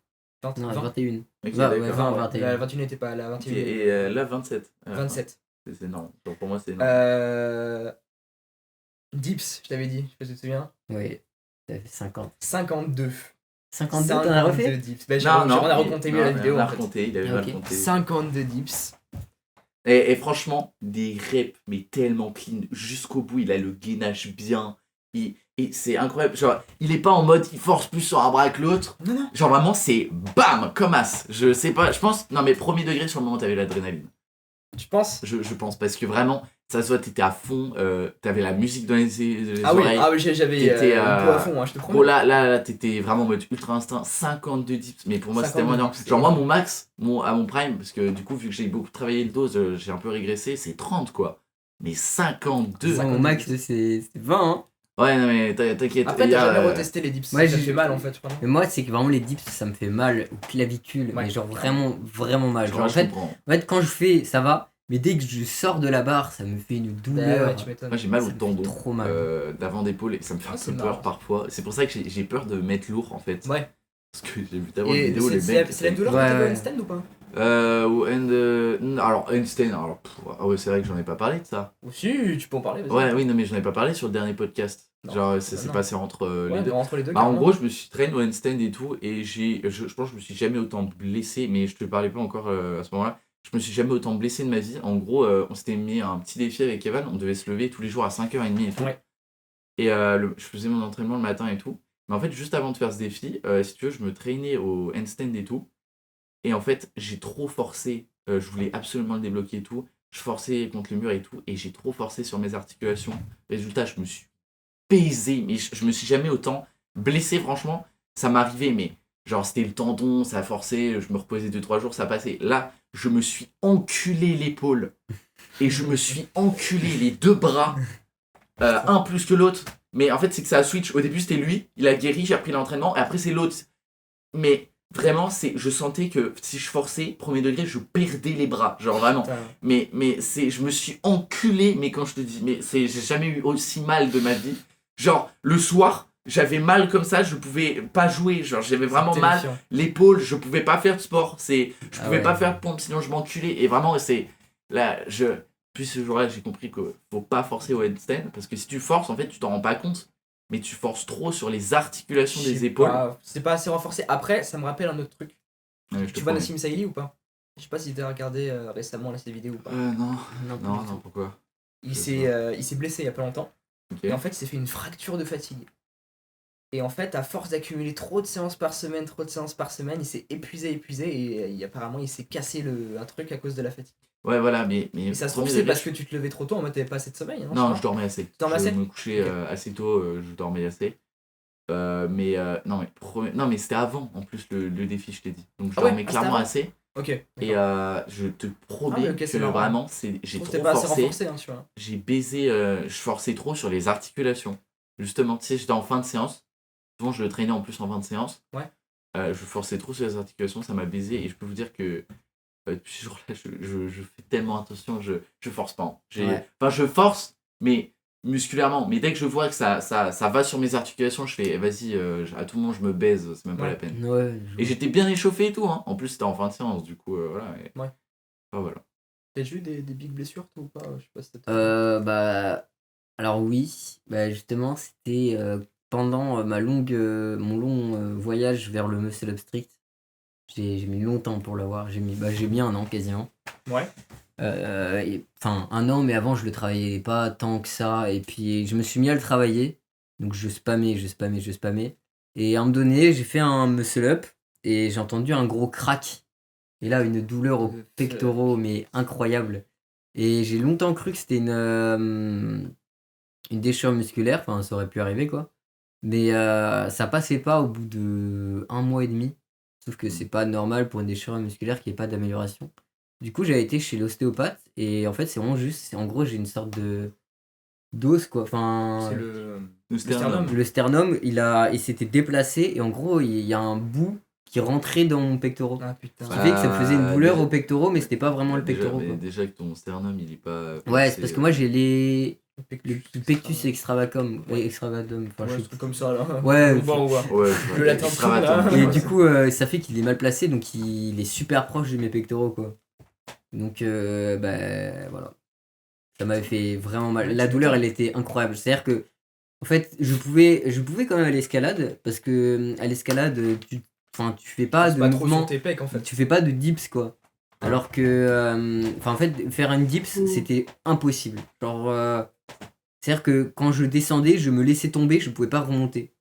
20, Non, 20. 21. Ok, Ouais, d'accord. 20, La 21. 21 n'était pas la Ok, 21. et là, 27. Ah, 27. C'est énorme. Genre, pour moi, c'est énorme. Dips, je t'avais dit, je sais pas si tu te souviens. Oui, ça fait 50. 52. 52, t'en as refait? dips. Bah, Non, on a recompté mieux la vidéo. On a En fait. raconté, il avait Ok. mal compté. 52 dips. Et franchement, des reps, mais tellement clean. Jusqu'au bout, il a le gainage bien. Et c'est incroyable. Genre, il est pas en mode, il force plus sur un bras que l'autre. Non. Genre, vraiment, c'est BAM, comme as. Je sais pas, je pense. Non, mais premier degré, sur le moment, t'avais l'adrénaline. Tu penses? Je pense, parce que vraiment, ça se voit, t'étais à fond. T'avais la musique dans les Ah oui, oreilles. j'avais T'étais, une peau à fond, hein, je te promets. Bon, là, t'étais vraiment en mode ultra instinct. 52 dips, mais pour moi, c'était 52 moins énorme. dips, Genre, c'est moi, mon max, à mon prime, parce que du coup, vu que j'ai beaucoup travaillé le dos, j'ai un peu régressé, c'est 30, quoi. Mais 52. Moi, mon max, c'est 20. Hein. Ouais, non, mais t'inquiète. Après, il y t'as a, jamais retesté les dips. Ouais, Ça te j'ai- fait mal en fait, je crois. Mais moi, c'est que vraiment, les dips, ça me fait mal au clavicule. Ouais. Mais genre, vraiment, vraiment mal. Genre, je en comprends. fait, quand je fais, ça va. Mais dès que je sors de la barre, ça me fait une douleur. Ouais, tu m'étonnes. Moi, j'ai mal Ça au me fait tendon trop mal. d'avant d'épaule et ça me fait Ah, un c'est peu marrant. peur parfois. C'est pour ça que j'ai peur de mettre lourd en fait. Ouais. Parce que j'ai vu tellement de Et vidéos, les c'est mecs. la même douleur Ouais, que t'avais au ouais. handstand ou pas? Alors, Einstein, alors, ah ouais, c'est vrai que j'en ai pas parlé de ça. Si, tu peux en parler, vas-y. Ouais, oui, non, mais j'en ai pas parlé sur le dernier podcast. Non. Genre, ça Bah s'est non. passé entre les Ouais, deux. entre les deux. Bah, en carrément. gros, je me suis traîné au handstand et tout, et je pense que je me suis jamais autant blessé, mais je te parlais pas encore à ce moment-là. Je me suis jamais autant blessé de ma vie. En gros, on s'était mis un petit défi avec Evan, on devait se lever tous les jours à 5h30 et tout. Ouais. Et je faisais mon entraînement le matin et tout. Mais en fait, juste avant de faire ce défi, si tu veux, je me traînais au handstand et tout. Et en fait, j'ai trop forcé. Je voulais absolument le débloquer et tout. Je forçais contre le mur et tout. Et j'ai trop forcé sur mes articulations. Résultat, je me suis baisé. Mais je me suis jamais autant blessé, franchement. Ça m'arrivait, mais genre, c'était le tendon, ça a forcé. Je me reposais 2-3 jours, ça passait. Là, je me suis enculé l'épaule. Et je me suis enculé les deux bras. Un plus que l'autre. Mais en fait, c'est que ça a switch. Au début, c'était lui. Il a guéri, j'ai repris l'entraînement. Et après, c'est l'autre. Mais vraiment, je sentais que si je forçais, premier degré, je perdais les bras. Genre vraiment. Putain. Mais je me suis enculé. Mais quand je te dis, j'ai jamais eu aussi mal de ma vie. Genre, le soir, j'avais mal comme ça, je pouvais pas jouer. Genre, j'avais vraiment C'est mal. terrifiant. L'épaule, je pouvais pas faire de sport. Je Ah pouvais ouais. pas faire de pompe, sinon je m'enculais. Et vraiment, là, puis ce jour-là, j'ai compris qu'il faut pas forcer au handstand. Parce que si tu forces, en fait, tu t'en rends pas compte. Mais tu forces trop sur les articulations Je sais des épaules. pas, c'est pas assez renforcé. Après, ça me rappelle un autre truc. Ouais, je te Tu vois promets. Nassim Saïli ou pas? Je sais pas si t'as regardé récemment là, ses vidéos ou pas. Non, Non, pas non, du non, tout. pourquoi? Il je s'est blessé il y a pas longtemps. Ok. Et en fait, il s'est fait une fracture de fatigue. Et en fait, à force d'accumuler trop de séances par semaine, il s'est épuisé. Et apparemment, il s'est cassé un truc à cause de la fatigue. Ouais, voilà, mais Et ça se trouve, premier c'est degré, parce que tu te levais trop tôt en mode t'avais pas assez de sommeil. Hein, Non, je je dormais assez. dormais assez Je me couchais Ok. assez tôt, je dormais assez. Non, mais c'était avant, en plus, le défi, je t'ai dit. Donc, je Ah ouais, dormais c'était clairement avant. assez. Ok. Et je te promets Ah, mais ok, c'est que marrant. vraiment, Je j'ai trouve que trop t'es pas assez forcé. renforcé, hein, tu vois. J'ai baisé, je forçais trop sur les articulations. Justement, tu sais, j'étais en fin de séance. Souvent, je le traînais en plus en fin de séance. Ouais. Je forçais trop sur les articulations, ça m'a baisé. Et je peux vous dire que depuis ce jour-là, je fais tellement attention, je force pas. Hein. Ouais. Enfin, je force, mais musculairement. Mais dès que je vois que ça va sur mes articulations, je fais, vas-y, à tout moment, je me baise, c'est même pas Ouais. la peine. Ouais, Et j'étais bien échauffé et tout. Hein. En plus, c'était en fin de séance, du coup, voilà. Et... Ouais. Enfin, voilà. T'as déjà eu des big blessures, toi, ou pas? Je sais pas si Bah, alors oui, bah justement, c'était pendant mon long voyage vers le Muscle Up Strict. J'ai mis longtemps pour l'avoir, j'ai mis 1 an quasiment. Ouais. Enfin, 1 an, mais avant je le travaillais pas tant que ça. Et puis je me suis mis à le travailler, donc je spammais. Et à un moment donné, j'ai fait un Muscle Up et j'ai entendu un gros crack. Et là, une douleur aux pectoraux, mais incroyable. Et j'ai longtemps cru que c'était une déchirure musculaire, enfin ça aurait pu arriver quoi. Mais ça passait pas au bout de 1 mois et demi. Sauf que c'est pas normal pour une déchirure musculaire qu'il n'y ait pas d'amélioration. Du coup, j'avais été chez l'ostéopathe et en fait, c'est vraiment juste, en gros, j'ai une sorte de d'os quoi. Enfin, C'est le sternum. le sternum, il s'était déplacé et en gros, il y a un bout qui rentrait dans mon pectoral. Ah putain. Ce qui fait que ça me faisait une douleur déjà- aux pectoraux, mais c'était pas vraiment le déjà, pectoral. mais Quoi. déjà que ton sternum, il est pas. Ouais, placé, c'est parce que moi j'ai le Pectus, pectus extravagum. Ouais. Extravadum. Enfin, Ouais, je un sais truc comme ça là. Ouais, on voit, on voit. Ouais, Le latin extravaganza. là. Et du coup, ça fait qu'il est mal placé, donc il est super proche de mes pectoraux, quoi. Donc, voilà. Ça m'avait fait vraiment mal. Ouais, La tu douleur, m'étonnes. elle était incroyable. C'est-à-dire que, en fait, je pouvais quand même aller à l'escalade, parce que à l'escalade, tu fais pas C'est de pas trop mouvement, sur tes pecs en fait. tu fais pas de dips, quoi. Alors que, en fait, faire une dips, c'était impossible. Genre, c'est-à-dire que quand je descendais, je me laissais tomber, je pouvais pas remonter.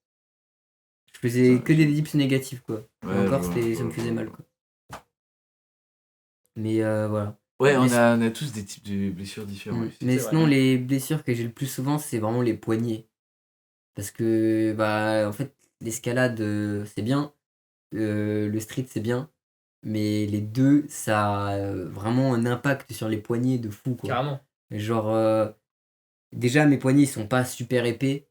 Je faisais Ça, que des dips négatifs, quoi. Et Ouais, encore, je vois, ça me je faisait vois. mal, quoi. Mais voilà. Ouais, Mais on a tous des types de blessures différents. aussi. Mais c'est vrai. sinon, les blessures que j'ai le plus souvent, c'est vraiment les poignets. Parce que, en fait, l'escalade, c'est bien. Le street, c'est bien. Mais les deux, ça a vraiment un impact sur les poignets de fou, quoi. Carrément. Genre, déjà, mes poignets, ils sont pas super épais.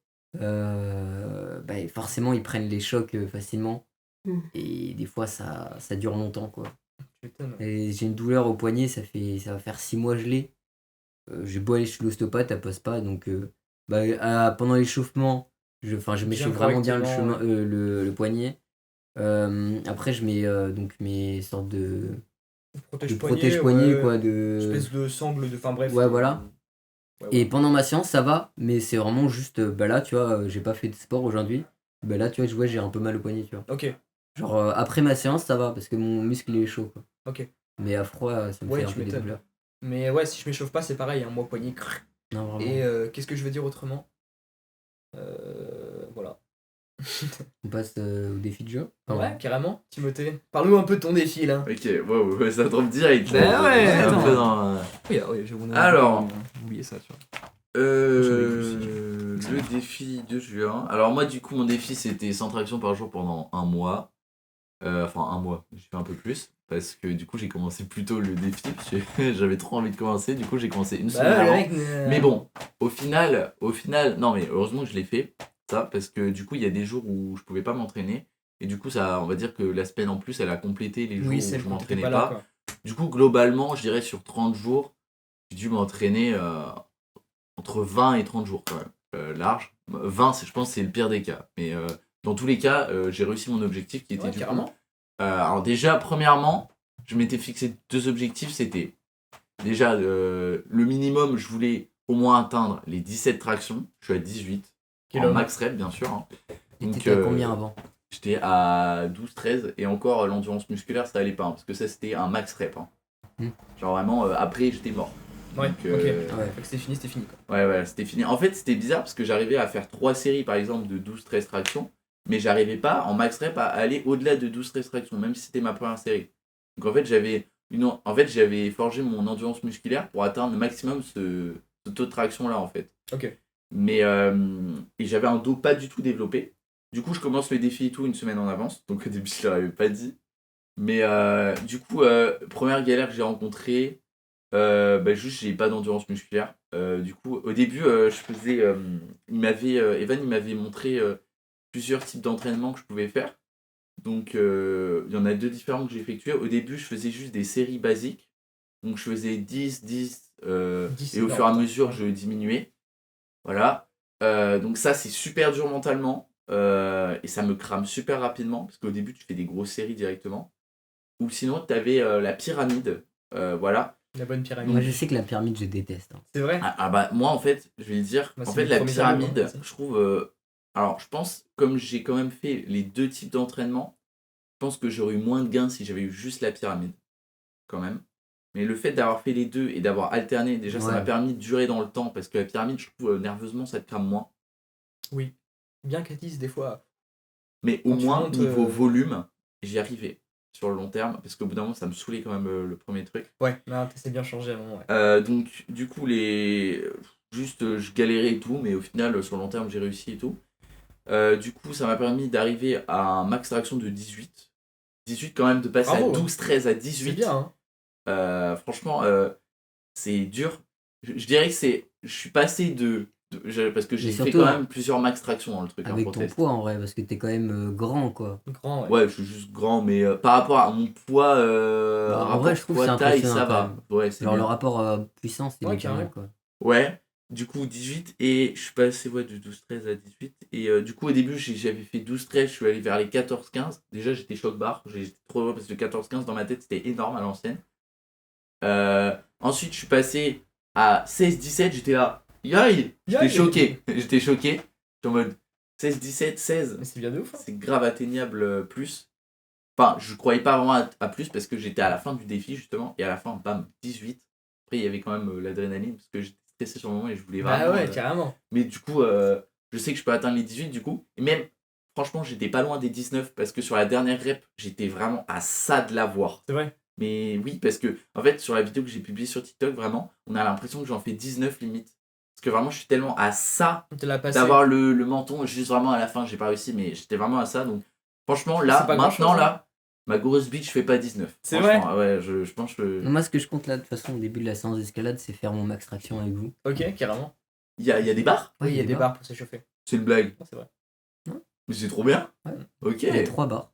Forcément, ils prennent les chocs facilement. Et des fois, ça dure longtemps, quoi. Tu m'étonnes. Et j'ai une douleur au poignet, ça va faire 6 mois gelé. J'ai beau aller chez l'ostéopathe, elle passe pas. Donc, pendant l'échauffement, je m'échauffe vraiment bien correctement, le poignet. Après, je mets donc mes sortes de protège-poignet, ouais. quoi. Espèce de sangle de. Enfin bref. Ouais, voilà. Ouais, Et ouais. pendant ma séance, ça va, mais c'est vraiment juste, là, tu vois, j'ai pas fait de sport aujourd'hui. Là, tu vois, j'ai un peu mal au poignet, tu vois. Ok. Genre, après ma séance, ça va, parce que mon muscle, il est chaud, quoi. Ok. Mais à froid, ça me Ouais, fait un tu peu des m'étonnes. douleurs. Mais ouais, si je m'échauffe pas, c'est pareil. Hein. Moi, poignet. Non, vraiment. Et qu'est-ce que je veux dire autrement Voilà. On passe au défi de jeu. Enfin, Ouais, carrément. Timothée, parle-nous un peu de ton défi là. Ok, wow, ça tombe direct. Bah là. ouais, On est un attends. peu dans, Oui, j'ai Alors. oublié ça, tu vois. Le défi de juin. Alors moi du coup mon défi c'était 100 tractions par jour pendant un mois. Enfin un mois, j'ai fait un peu plus. Parce que du coup j'ai commencé plus tôt le défi. Parce que j'avais trop envie de commencer. Du coup j'ai commencé une semaine avant. Mais bon, au final, non mais heureusement que je l'ai fait. Ça, parce que du coup il y a des jours où je pouvais pas m'entraîner. Et du coup ça, on va dire que la semaine en plus elle a complété les jours Oui, où c'est je quand t'étais m'entraînais pas pas. là, quoi. Du coup globalement je dirais sur 30 jours, j'ai dû m'entraîner entre 20 et 30 jours quand même. Large. 20, je pense c'est le pire des cas. Mais dans tous les cas, j'ai réussi mon objectif qui était Ouais, du carrément. coup... alors déjà, premièrement, je m'étais fixé 2 objectifs. C'était déjà le minimum, je voulais au moins atteindre les 17 tractions. Je suis à 18. Quel En homme. max rep, bien sûr. Hein. Et Donc, t'étais à combien avant? J'étais à 12-13. Et encore, l'endurance musculaire, ça allait pas. Hein, parce que ça, c'était un max rep. Hein. Genre vraiment, après, j'étais mort. Ouais, Donc, ok. Ouais. Fait que c'était fini quoi. Ouais, c'était fini. En fait, c'était bizarre parce que j'arrivais à faire 3 séries par exemple de 12-13 tractions, mais j'arrivais pas en max rep à aller au-delà de 12-13 tractions, même si c'était ma première série. Donc en fait, j'avais forgé mon endurance musculaire pour atteindre le maximum ce taux de traction là en fait. Ok. Mais et j'avais un dos pas du tout développé. Du coup, je commence le défi et tout une semaine en avance, donc au début, je leur avais pas dit. Mais du coup, première galère que j'ai rencontrée, juste j'ai pas d'endurance musculaire. Du coup, au début, je faisais. Evan il m'avait montré plusieurs types d'entraînement que je pouvais faire. Donc, il y en a 2 différents que j'ai effectués. Au début, je faisais juste des séries basiques. Donc, je faisais 10, 10, 10, et au c'est fur et à énorme, mesure, ouais. je diminuais. Voilà. Donc, ça, c'est super dur mentalement. Et ça me crame super rapidement. Parce qu'au début, tu fais des grosses séries directement. Ou sinon, tu avais la pyramide. Voilà. La bonne pyramide. Moi, je sais que la pyramide, je déteste. Hein. C'est vrai. Moi en fait, je vais le dire, Bah, en c'est fait les la premiers pyramide, tableaux, hein, je trouve, alors je pense, comme j'ai quand même fait les 2 types d'entraînement, je pense que j'aurais eu moins de gains si j'avais eu juste la pyramide, quand même. Mais le fait d'avoir fait les 2 et d'avoir alterné, déjà ça m'a Ouais. permis de durer dans le temps, parce que la pyramide, je trouve, nerveusement, ça te crame moins. Oui. Bien qu'à 10 des fois. Mais au Quand tu moins, montes, niveau volume, j'y arrivais sur le long terme, parce qu'au bout d'un moment, ça me saoulait quand même le premier truc. Ouais, non, c'est bien changé à un moment, ouais. Donc du coup je galérais et tout, mais au final sur le long terme j'ai réussi et tout. Du coup ça m'a permis d'arriver à un max traction de 18 quand même, de passer Bravo. à 12-13 à C'est 18. bien, hein. Franchement, c'est dur. Je dirais que je suis passé parce que j'ai fait surtout, quand même plusieurs max tractions dans le truc. Avec pour ton tester. poids en vrai, parce que t'es quand même grand quoi. Grand, ouais. Ouais, je suis juste grand, mais par rapport à mon poids, Bah, en rapport vrai, je trouve que c'est poids-taille, ça impressionnant, va. Ouais, c'est Genre le bien. rapport puissance, il Ouais, est pas mal carrément. quoi. Ouais, du coup 18 et je suis passé de 12-13 à 18 et du coup au début j'avais fait 12-13, je suis allé vers les 14-15. Déjà j'étais choc barre, j'étais trop heureux parce que 14-15 dans ma tête c'était énorme à l'ancienne. Ensuite je suis passé à 16-17, j'étais là, yaï, j'étais choqué, j'étais choqué. J'étais en mode 16-17, 16, Mais c'est bien de ouf. Hein. c'est grave atteignable plus. Enfin, je croyais pas vraiment à plus parce que j'étais à la fin du défi justement et à la fin, bam, 18. Après, il y avait quand même l'adrénaline parce que j'étais stressé sur le moment et je voulais vraiment. Bah ouais, carrément. Mais du coup, je sais que je peux atteindre les 18 du coup. Et même, franchement, j'étais pas loin des 19 parce que sur la dernière rep, j'étais vraiment à ça de l'avoir. C'est vrai. Mais oui, parce que en fait, sur la vidéo que j'ai publiée sur TikTok, vraiment, on a l'impression que j'en fais 19 limite. Parce que vraiment, je suis tellement à ça On te l'a passé. d'avoir le menton. Juste vraiment à la fin, j'ai pas réussi, mais j'étais vraiment à ça. Donc, franchement, là, C'est pas maintenant, grand-chose, là. Ma grosse bite, je fais pas 19. C'est Franchement, ouais, je pense que. Non, moi, ce que je compte là, de toute façon, au début de la séance d'escalade, c'est faire mon max traction avec vous. Ok, carrément. Il y a des barres? Oui, il y a des barres pour s'échauffer. C'est une blague. Non, c'est vrai. Mais c'est trop bien. Ouais. Ok. Il y a 3 barres.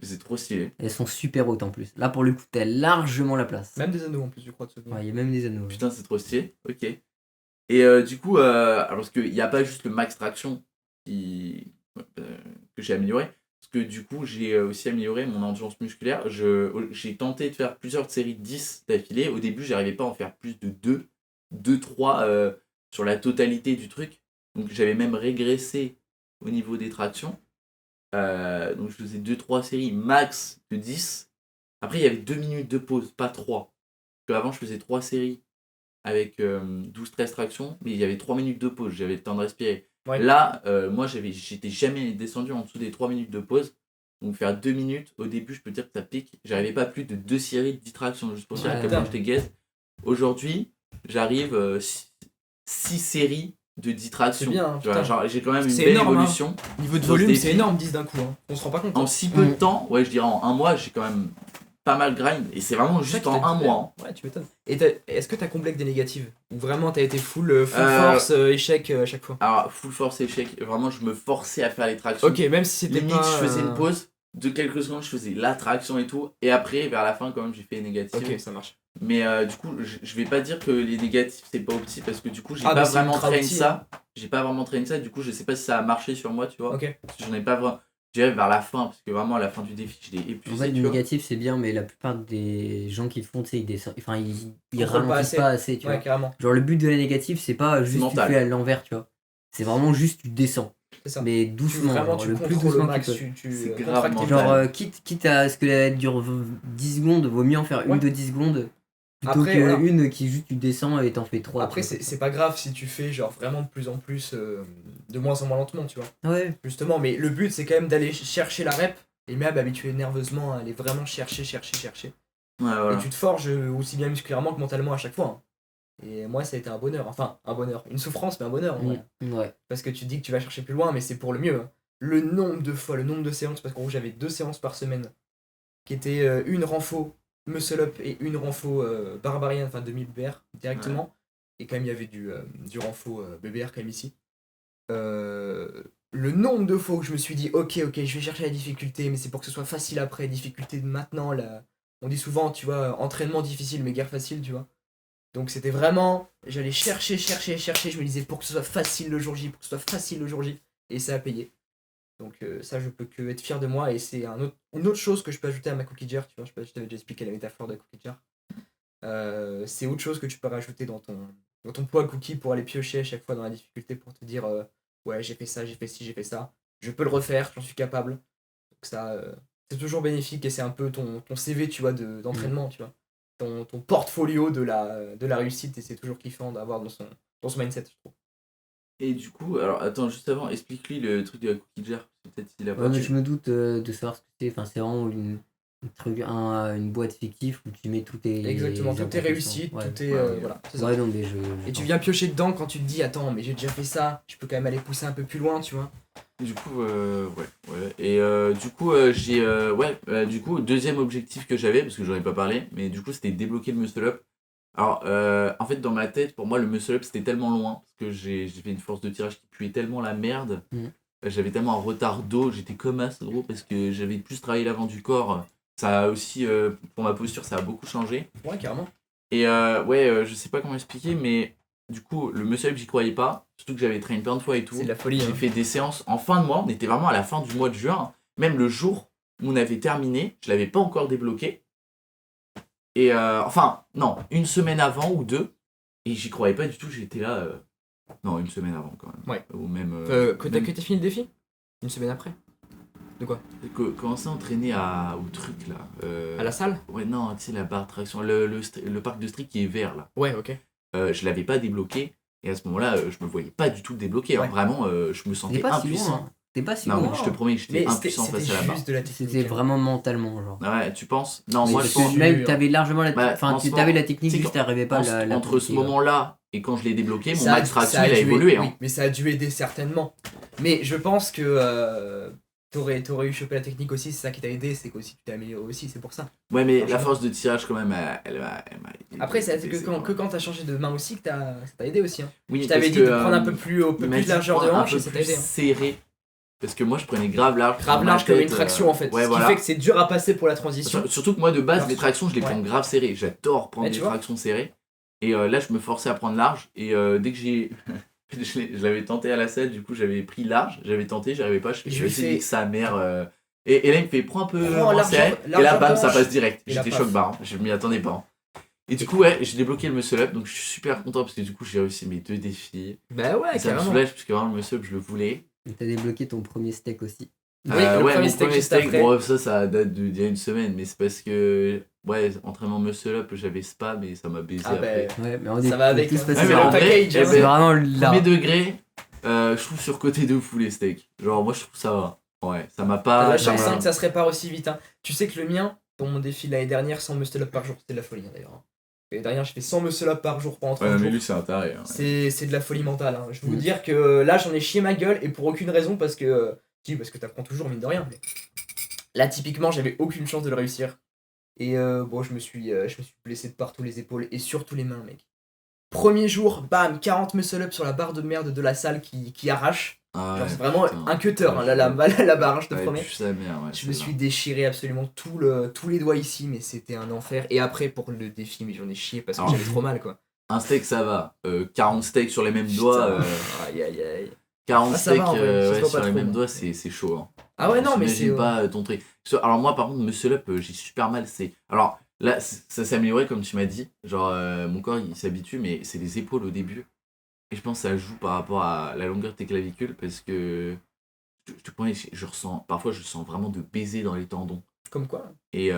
C'est trop stylé. Elles sont super hautes en plus. Là, pour le coup, t'as largement la place. Même des anneaux en plus, je crois, de souvenir. Ouais, il y a même des anneaux. Ouais. Putain, c'est trop stylé. Ok. Et du coup, alors parce qu'il n'y a pas juste le max traction que j'ai amélioré. Parce que du coup, j'ai aussi amélioré mon endurance musculaire. J'ai tenté de faire plusieurs séries de 10 d'affilée. Au début, j'arrivais pas à en faire plus de 2-3 sur la totalité du truc. Donc j'avais même régressé au niveau des tractions. Donc je faisais 2-3 séries max de 10. Après, il y avait 2 minutes de pause, pas 3. Parce qu'avant, je faisais 3 séries avec 12-13 tractions, mais il y avait 3 minutes de pause, j'avais le temps de respirer. Ouais. Là, moi, j'étais jamais descendu en dessous des 3 minutes de pause. Donc faire 2 minutes, au début, je peux dire que ça pique. J'arrivais pas à plus de 2 séries de 10 tractions, juste pour dire à quel point j'étais gaze. Aujourd'hui, j'arrive 6 séries de 10 tractions. C'est bien, tu vois, genre, j'ai quand même une C'est belle énorme, évolution. Niveau de Sur ce volume, défi. c'est énorme, 10 d'un coup. Hein. On se rend pas compte. En hein. si peu de temps, ouais, je dirais en un mois, j'ai quand même pas mal grind. Et c'est vraiment C'est ça juste qui en t'a un dit, mois. Hein. Ouais, tu m'étonnes. Et est-ce que t'as comblé avec des négatives? Ou vraiment t'as été full force, échec à chaque fois? Alors, full force échec, vraiment, je me forçais à faire les tractions. Ok, même si c'était Limite, pas... je faisais une pause de quelques secondes, je faisais la traction et tout. Et après, vers la fin, quand même, j'ai fait les négatifs. Ok, ça marche. Mais du coup, je vais pas dire que les négatifs, c'est pas opti parce que du coup, j'ai Ah, pas bah, c'est vraiment ultra traîné opti, ça. J'ai pas vraiment traîné ça. Du coup, je sais pas si ça a marché sur moi, tu vois. Ok. Parce que j'en ai pas vraiment. Je dirais vers la fin, parce que vraiment, à la fin du défi, je l'ai En épuisé. fait, tu le vois. négatif, c'est bien, mais la plupart des gens qui le font, tu sais, ils descendent. Enfin, ils Contrôlent pas ralentissent assez. pas assez, tu Ouais, vois. carrément. Genre, le but de la négative, c'est pas juste tu mental. fais à l'envers, tu vois. C'est vraiment juste tu descends. C'est ça. Mais doucement, genre, Tu le plus contrôles le doucement que max, tu peux. C'est grave contractes tes mental. muscles. Genre, quitte à ce que elle dure 10 secondes, vaut mieux en faire une Ouais. de 10 secondes plutôt Après, voilà. qu'une qui juste tu descends et t'en fais 3. Après, c'est pas grave si tu fais genre vraiment de plus en plus, de moins en moins lentement, tu vois. Ouais, Justement, mais le but c'est quand même d'aller chercher la rep et même habituer nerveusement à aller vraiment chercher. Ouais, voilà. Et tu te forges aussi bien musculairement que mentalement à chaque fois. hein. Et moi, ça a été un bonheur. Enfin, un bonheur. Une souffrance, mais un bonheur. en vrai. ouais. Parce que tu te dis que tu vas chercher plus loin, mais c'est pour le mieux. hein. Le nombre de fois, le nombre de séances, parce qu'en gros, j'avais 2 séances par semaine qui étaient une renfo muscle up et une renfo barbarian, enfin 2000 BR directement. Et quand même, il y avait du renfo BBR quand même ici. Le nombre de fois où je me suis dit, ok, je vais chercher la difficulté, mais c'est pour que ce soit facile après, difficulté de maintenant. Là. On dit souvent, tu vois, entraînement difficile, mais guerre facile, tu vois. Donc c'était vraiment, j'allais chercher, je me disais pour que ce soit facile le jour J, et ça a payé. Donc ça, je peux que être fier de moi, et c'est une autre chose que je peux ajouter à ma cookie jar, tu vois, je sais pas si je t'avais déjà expliqué la métaphore de la cookie jar. C'est autre chose que tu peux rajouter dans ton poids cookie pour aller piocher à chaque fois dans la difficulté pour te dire ouais, j'ai fait ça, j'ai fait ci, j'ai fait ça, je peux le refaire, j'en suis capable. Donc ça, c'est toujours bénéfique, et c'est un peu ton CV, tu vois, d'entraînement, tu vois. Ton portfolio de la réussite, et c'est toujours kiffant d'avoir dans son mindset, je trouve. Et du coup, alors attends, juste avant, explique-lui le truc de la cookie jar. Peut-être qu'il a pas. Ouais, mais je me doute de savoir ce que c'est. Enfin, c'est vraiment une boîte fictive où tu mets tout tes. Exactement, toutes tes réussites, ouais. tout est. Ouais. Voilà, c'est ça. Ouais, non, mais je Et tu viens piocher dedans quand tu te dis, attends, mais j'ai déjà fait ça, je peux quand même aller pousser un peu plus loin, tu vois. Du coup, ouais. Et du coup, du coup, deuxième objectif que j'avais, parce que j'en ai pas parlé, mais du coup, c'était débloquer le muscle up. Alors, en fait, dans ma tête, pour moi, le muscle up, c'était tellement loin, parce que j'ai fait une force de tirage qui puait tellement la merde. J'avais tellement un retard d'eau, j'étais comme as, gros, parce que j'avais plus travaillé l'avant du corps. Ça a aussi, pour ma posture, ça a beaucoup changé. Ouais, carrément. Et je sais pas comment expliquer, mais du coup, le muscle up, j'y croyais pas. Surtout que j'avais traîné plein de fois et tout. C'est de la folie. J'ai fait des séances en fin de mois, on était vraiment à la fin du mois de juin. Même le jour où on avait terminé, je l'avais pas encore débloqué. Et non, une semaine avant ou deux. Et j'y croyais pas du tout, j'étais là. Non, une semaine avant quand même. Ouais. Ou même. Que t'as fini le défi? Une semaine après? De quoi? Commencer à entraîner au truc là. À la salle? Ouais, non, tu sais, la barre de traction. Le parc de street qui est vert là. Ouais, ok. Je l'avais pas débloqué. Et à ce moment-là, je me voyais pas du tout le débloquer. Ouais. Vraiment, je me sentais T'es pas si impuissant. loin. T'es pas si Non, loin. mais je te promets que j'étais Mais impuissant face à la barre. juste de la technique. C'était vraiment mentalement, genre. Ouais, tu penses? Non, Mais moi je je pense- pense. Même t'avais largement la Bah, enfin en tu ce t'avais moment, la technique, tu sais, juste t'arrivais pas à la Entre ce moment-là et quand je l'ai débloqué, mon Ça- max traction ça a il a dû- évolué. Oui, Hein. mais ça a dû aider certainement. Mais je pense que t'aurais eu chopé la technique aussi, c'est ça qui t'a aidé, c'est qu'aussi tu t'es amélioré aussi, c'est pour ça. Ouais, mais Franchement. la force de tirage, quand même, elle m'a aidé. Après, c'est que C'est quand t'as changé de main aussi que ça t'a aidé aussi. Hein. Oui, Je t'avais parce dit que, de prendre un peu plus il m'a dit de largeur de prendre un hanche peu et ça t'a plus aidé. Hein. serré. Parce que moi, je prenais grave large. Grave dans ma large comme une tête, traction en fait. Ouais, Ce voilà. qui fait que c'est dur à passer pour la transition. Surtout que moi, de base, Alors, les tractions, je les ouais. prends grave serrées. J'adore prendre Ouais, des tu vois. tractions serrées. Et là, je me forçais à prendre large. Et dès que j'ai. Je l'avais tenté à la salle, du coup, j'avais pris large. J'avais tenté, j'arrivais pas. Je Je me suis fais- dit que sa mère. Et là, il me fait prends un peu Prends moins largeur- serré. Et là, largeur bam, de ça hanche. passe direct. Et là, J'étais paf. choc barre. Je m'y attendais pas. Et du coup, ouais, j'ai débloqué le muscle up. Donc, je suis super content parce que du coup, j'ai réussi mes 2 défis. Bah ouais, Et ça me carrément. soulage parce que vraiment, le muscle up, je le voulais. T'as débloqué ton premier steak aussi. Oui, Ouais, le mon premier steak premier juste steak, après. bon, ça date d'il y a une semaine, mais c'est parce que, ouais, entraînement muscle up, j'avais spa, mais ça m'a baisé Ah après. bah, Ouais, mais on ça va avec. tout se hein. passe Ouais, mais le en vrai, package, eh hein. c'est ben, vraiment là. Premier degré, je trouve surcoté de fou les steaks. Genre, moi, je trouve ça va. Ouais, ça m'a T'as pas. la chance ça m'a- hein, que ça se répare aussi vite. Hein. Tu sais que le mien, pour mon défi de l'année dernière, 100 muscle up par jour, c'était de la folie hein, d'ailleurs. L'année dernière, j'ai fait 100 muscle up par jour pendant 30 Ouais, mais jours. lui, c'est un taré. Hein. C'est de la folie mentale. Hein. Je vais vous Mm. dire que là, j'en ai chié ma gueule et pour aucune raison parce que. Parce que t'apprends toujours, mine de rien. Mais... Là, typiquement, j'avais aucune chance de le réussir. Et bon, je me suis blessé de partout les épaules et surtout les mains, mec. Premier jour, bam, 40 muscle up sur la barre de merde de la salle qui arrache. Ah Genre, ouais, c'est vraiment putain. un cutter, hein, Ouais, la barre, hein, je te ouais, promets. pue sa mère, ouais, Je c'est me ça. suis déchiré absolument tous les doigts ici, mais c'était un enfer. Et après, pour le défi, mais j'en ai chié parce que Alors, j'avais trop mal, quoi. Un steak, ça va. 40 steaks sur les mêmes doigts. Aïe, aïe, aïe. 40 Ah, ça va, steaks en vrai, ça se ouais, voit sur pas les trop, mêmes moi. doigts, c'est chaud. Hein. Ah ouais, non, mais J'imagine c'est... pas ton truc. Alors moi, par contre, muscle up, j'ai super mal. Alors là, ça s'est amélioré comme tu m'as dit. Genre, mon corps, il s'habitue, mais c'est les épaules au début. Et je pense que ça joue par rapport à la longueur de tes clavicules parce que je te promets, parfois je sens vraiment de baiser dans les tendons. Comme quoi. Et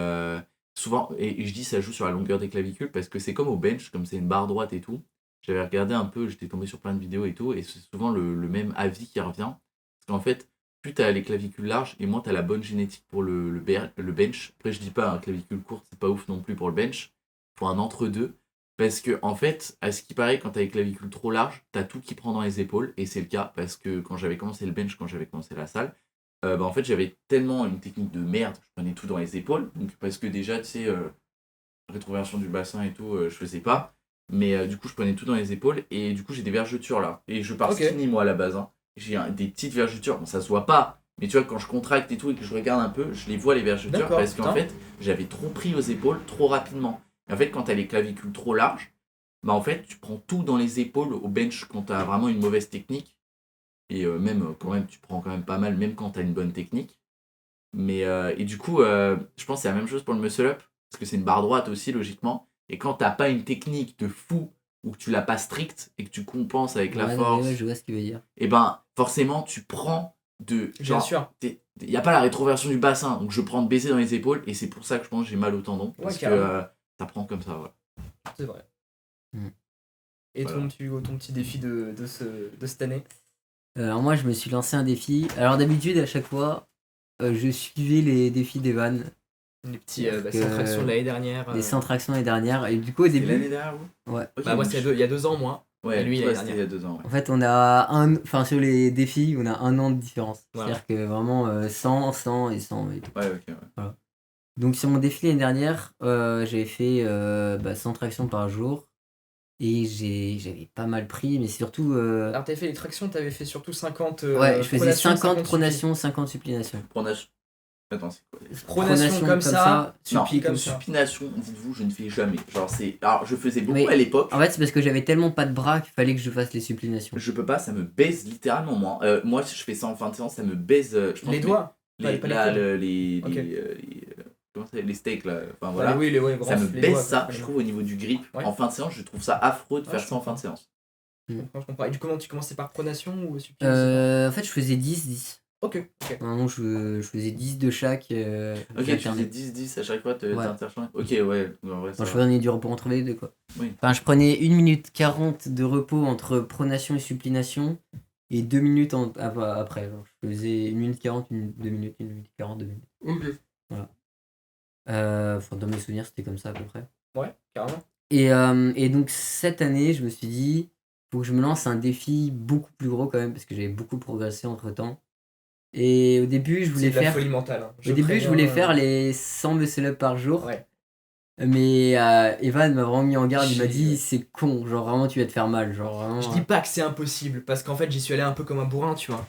souvent, et je dis ça joue sur la longueur des clavicules parce que c'est comme au bench, comme c'est une barre droite et tout. J'avais regardé un peu, j'étais tombé sur plein de vidéos et tout, et c'est souvent le même avis qui revient. Parce qu'en fait, plus t'as les clavicules larges et moins t'as la bonne génétique pour le bench. Après, je dis pas, un clavicule courte, c'est pas ouf non plus pour le bench. Pour un entre-deux. Parce que, en fait, à ce qui paraît, quand t'as les clavicules trop larges, t'as tout qui prend dans les épaules, et c'est le cas parce que quand j'avais commencé le bench, quand j'avais commencé la salle, en fait, j'avais tellement une technique de merde, je prenais tout dans les épaules. Donc, parce que déjà, tu sais, rétroversion du bassin et tout, je faisais pas. Mais du coup, je prenais tout dans les épaules et du coup, j'ai des vergetures là. Et je pars Ok. skinny moi à la base. Hein. J'ai des petites vergetures. Bon, ça se voit pas. Mais tu vois, quand je contracte et tout et que je regarde un peu, je les vois les vergetures D'accord, parce qu'en putain. fait, j'avais trop pris aux épaules trop rapidement. Et en fait, quand t'as les clavicules trop larges, bah en fait, tu prends tout dans les épaules au bench quand t'as vraiment une mauvaise technique. Et même quand même, tu prends quand même pas mal, même quand t'as une bonne technique. Mais et du coup, je pense que c'est la même chose pour le muscle up parce que c'est une barre droite aussi logiquement. Et quand t'as pas une technique de fou ou que tu l'as pas stricte et que tu compenses avec la Ouais, non, force, mais ouais, je vois ce qu'il veut dire. et ben forcément tu prends de Bien genre sûr. il y a pas la rétroversion du bassin donc je prends de baiser dans les épaules et c'est pour ça que je pense que j'ai mal au tendon parce que carrément. ça prend comme ça voilà. C'est vrai. Mm. Et Voilà. ton petit défi de cette année? Alors moi je me suis lancé un défi. Alors d'habitude à chaque fois je suivais les défis d'Evan, Les petits Donc, sans traction de l'année dernière. les 100 tractions l'année dernière et du coup au début dernière ouais. Ok, Bah moi donc c'est il y a 2 ans moi. Ouais, Et lui, toi, l'année c'était il y a 2 ans. Ouais. En fait, enfin, sur les défis, on a 1 an de différence. Voilà. C'est-à-dire que vraiment 100, 100 et 100 et tout. Ouais, ok. Ouais. Donc, sur mon défi l'année dernière, j'avais fait 100 tractions par jour. Et j'avais pas mal pris, mais surtout. Alors, t'avais fait les tractions, t'avais fait surtout 50. Ouais, je faisais pronation, 50 supines. pronations, 50 supinations. Pronation. Attends, c'est quoi Pronation comme ça, Non, supine comme ça. supination, dites-vous, je ne fais jamais. Genre, c'est. Alors, je faisais beaucoup Mais, à l'époque. En fait, c'est parce que j'avais tellement pas de bras qu'il fallait que je fasse les supinations. Je peux pas, ça me baise littéralement, moi. Moi, si je fais ça en fin de séance, ça me baise. Je pense Les que doigts Les, pas là, coudes. les, Ok. comment ça s'appelle, les steaks, là. Enfin, Voilà. voilà. Oui, les Ça me les baisse doigts, ça, quoi. je trouve, au niveau du grip. Ouais. En fin de séance, je trouve ça affreux de Ouais, faire je ça en fin comprends. de séance. Je comprends. Et du comment tu commençais par pronation ou supination En fait, je faisais 10-10. Ok. Vraiment, je faisais 10 de chaque. Ok, tu j'alternais. faisais 10-10 à chaque fois, Ouais. t'interchanges. Ok, ouais, en vrai, ça Enfin, je va. prenais du repos entre les deux, quoi. Oui. Enfin, je prenais 1 minute 40 de repos entre pronation et supination. Et 2 minutes après. Genre, je faisais 1 minute 40, 2 minutes, 1 minute 40, 2 minutes. Ok. Enfin, dans mes souvenirs, c'était comme ça à peu près. Ouais, carrément. Et donc, cette année, je me suis dit, faut que je me lance un défi beaucoup plus gros quand même, parce que j'avais beaucoup progressé entre temps. Et au début, je voulais C'est de la faire. folie mentale. Hein. Au début, je voulais faire les 100 muscle-up par jour. Ouais. Mais Evan m'a vraiment mis en garde, il m'a dit Ouais. c'est con, genre vraiment tu vas te faire mal, genre vraiment. Je dis pas que c'est impossible, parce qu'en fait j'y suis allé un peu comme un bourrin, tu vois.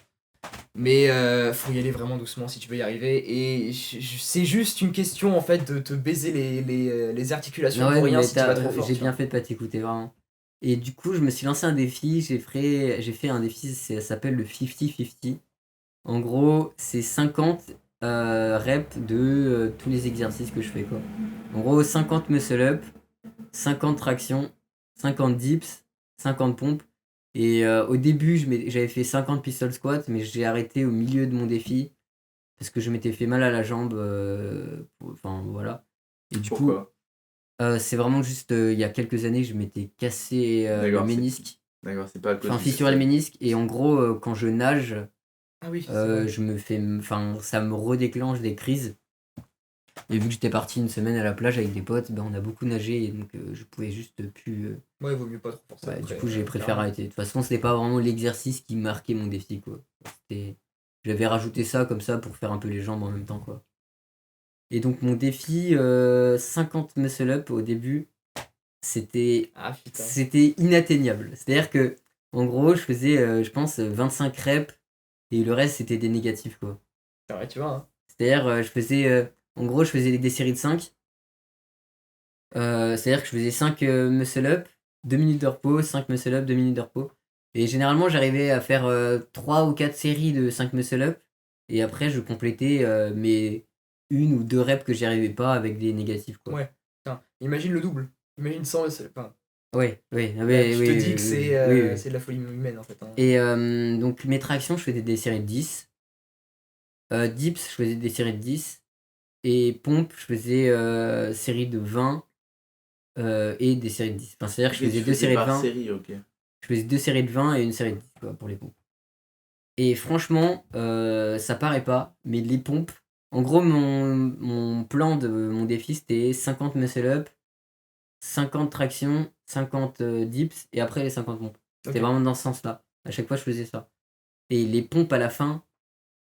Mais faut y aller vraiment doucement si tu veux y arriver. Et c'est juste une question en fait de te baiser les articulations Ouais, pour rien mais si tu vas trop fort. j'ai tu bien vois. fait de pas t'écouter vraiment. Et du coup, je me suis lancé un défi, j'ai fait un défi, ça s'appelle le 50-50. En gros, c'est 50 reps de tous les exercices que je fais quoi. En gros, 50 muscle-up, 50 tractions, 50 dips, 50 pompes. Et au début, j'avais fait 50 pistol squats, mais j'ai arrêté au milieu de mon défi parce que je m'étais fait mal à la jambe. Enfin, voilà. Et du coup, Pourquoi c'est vraiment juste il y a quelques années, je m'étais cassé le D'accord, ménisque. D'accord, c'est pas à cause Enfin, du fissuré le système. ménisque. Et en gros, quand je nage, Ah oui, c'est vrai. je me fais. Enfin, ça me redéclenche des crises. Et vu que j'étais parti une semaine à la plage avec des potes, ben, on a beaucoup nagé et donc je pouvais juste plus. Ouais, vaut mieux pas trop forcer. Ouais, après, du coup, j'ai préféré carrément. arrêter. De toute façon, c'était pas vraiment l'exercice qui marquait mon défi, quoi. J'avais rajouté ça comme ça pour faire un peu les jambes en même temps, quoi. Et donc, mon défi 50 muscle-up au début, c'était Ah putain. inatteignable. C'est-à-dire que, en gros, je faisais, je pense, 25 reps et le reste, c'était des négatifs, quoi. C'est vrai, tu vois. Hein. C'est-à-dire, en gros, je faisais des séries de 5. C'est-à-dire que je faisais 5 muscle-up, 2 minutes de repos, 5 muscle-up, 2 minutes de repos. Et généralement, j'arrivais à faire 3 ou 4 séries de 5 muscle-up. Et après, je complétais mes 1 ou 2 reps que j'y arrivais pas avec des négatifs, quoi. Ouais. Putain, imagine le double. Imagine 100 enfin, Ouais, oui, là, oui, tu oui, te oui, dis que oui, c'est oui, oui. c'est de la folie humaine en fait. Hein. Et donc, mes tractions, je faisais des séries de 10. Dips, je faisais des séries de 10. Et pompe, je faisais séries de 20 et des séries de 10. Enfin, c'est-à-dire que je Ok, faisais tu 2 faisais séries de par 20. série, ok. Je faisais 2 séries de 20 et une série de 10 quoi, pour les pompes. Et franchement, ça paraît pas, mais les pompes, en gros, mon plan de mon défi, c'était 50 muscle-up, 50 tractions, 50 dips, et après les 50 pompes. C'était Ok. vraiment dans ce sens-là. À chaque fois, je faisais ça. Et les pompes à la fin,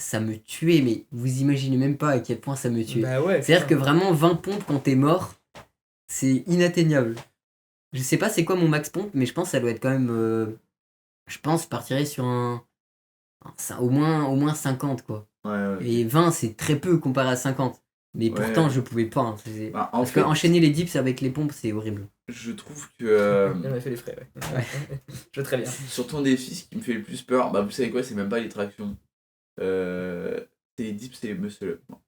ça me tuait, mais vous imaginez même pas à quel point ça me tuait. Bah ouais. C'est-à-dire que putain. vraiment, 20 pompes quand t'es mort, c'est inatteignable. Je sais pas c'est quoi mon max pompe, mais je pense que ça doit être quand même. Je pense que je partirais sur au moins 50 quoi. Ouais, ouais, ok. Et 20 c'est très peu comparé à 50. Mais Ouais. pourtant je pouvais pas. Hein. Bah, en Parce fait, qu'enchaîner les dips avec les pompes c'est horrible. je trouve que Il en a fait les frais, ouais. Je veux très bien. sur ton défi, ce qui me fait le plus peur, bah vous savez quoi, c'est même pas les tractions. C'est les dips et les muscle-up. moi.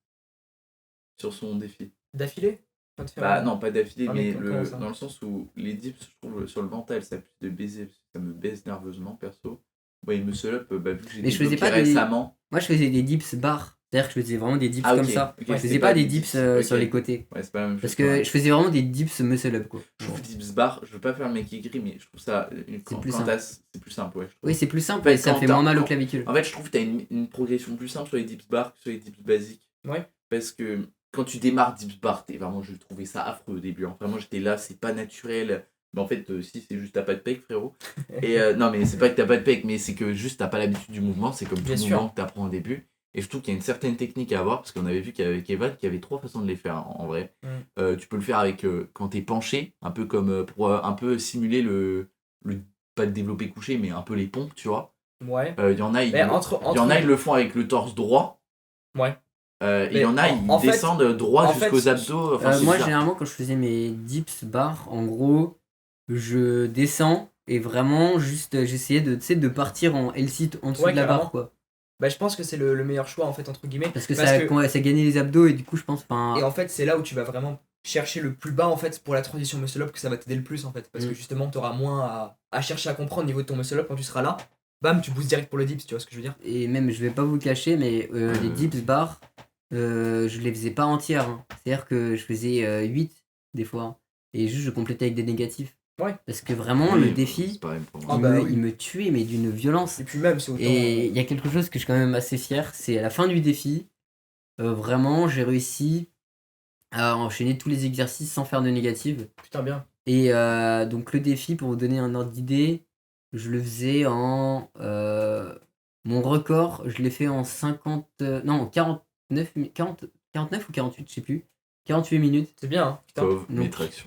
Sur son défi. D'affilée Pas de faire Bah un- non, pas d'affilée, Ah, mais mais comment ça dans le sens où les dips, je trouve, sur le mental, ça a plus de baiser, parce que ça me baise nerveusement, perso. Ouais, les muscle-up, bah, vu que j'ai Mais je faisais débloqué pas des- récemment. Moi je faisais des dips barres. C'est-à-dire que je faisais vraiment des dips Ah, comme ok, ça. ok, Je c'est faisais pas des dips ok. sur les côtés. Ouais, c'est pas la même chose. Parce quand que même. je faisais vraiment des dips muscle up quoi. Je trouve dips bar, je veux pas faire le mec aigri, mais je trouve ça. Quand, plus quand simple. c'est plus simple, ouais. Je trouve. Oui c'est plus simple En fait, et ça quand fait t'as- moins mal aux quand- clavicules. En fait, je trouve que t'as une progression plus simple sur les dips bar que sur les dips basiques. Ouais. Parce que quand tu démarres dips bar, je trouvais ça affreux au début. Hein. Vraiment, j'étais là, c'est pas naturel. Mais en fait, si, c'est juste t'as pas de pec, frérot. Et non, mais c'est pas que t'as pas de pec, mais c'est que juste t'as pas l'habitude du mouvement. C'est comme tout Bien sûr. mouvement que t'apprends au début. Et je trouve qu'il y a une certaine technique à avoir, parce qu'on avait vu qu'avec Evan, qu'il y avait 3 façons de les faire en vrai. Tu peux le faire avec quand t'es penché, un peu comme pour un peu simuler le pas le développé couché, mais un peu les pompes, tu vois. Ouais. Il y en a, Mais il y en a, ils le font avec le torse droit. Ouais. Et il Mais y en a, en ils fait- descendent droit en jusqu'aux fait, abdos. Enfin, c'est Moi, bizarre. généralement, quand je faisais mes dips bars, en gros, je descends et vraiment, juste, j'essayais de, tu sais, de partir en L-sit en dessous Ouais, de la carrément. barre, quoi. Bah, je pense que c'est le meilleur choix en fait, entre guillemets. Parce que Parce ça, que- ça gagnait les abdos et du coup, je pense, Et en fait, c'est là où tu vas vraiment chercher le plus bas en fait pour la transition muscle up que ça va t'aider le plus en fait. Parce que justement, t'auras moins à chercher à comprendre au niveau de ton muscle up quand tu seras là. Bam, tu boostes direct pour le dips, tu vois ce que je veux dire? Et même, je vais pas vous le cacher, mais les dips bars, je les faisais pas entières. Hein. C'est-à-dire que je faisais 8 des fois. Et juste, je complétais avec des négatifs. Ouais. Parce que vraiment, Oui, le c'est défi, pareil pour il, moi. Ah bah me, oui. il me tuait, mais d'une violence. Et puis même, c'est autant. Et il y a quelque chose que je suis quand même assez fier, c'est à la fin du défi, vraiment, j'ai réussi à enchaîner tous les exercices sans faire de négative. Putain, bien. Et donc le défi, pour vous donner un ordre d'idée, je le faisais en... mon record, je l'ai fait en 49 ou 48, je sais plus. 48 minutes. C'est bien, hein. Putain. Pauvre, mes Donc- tractions.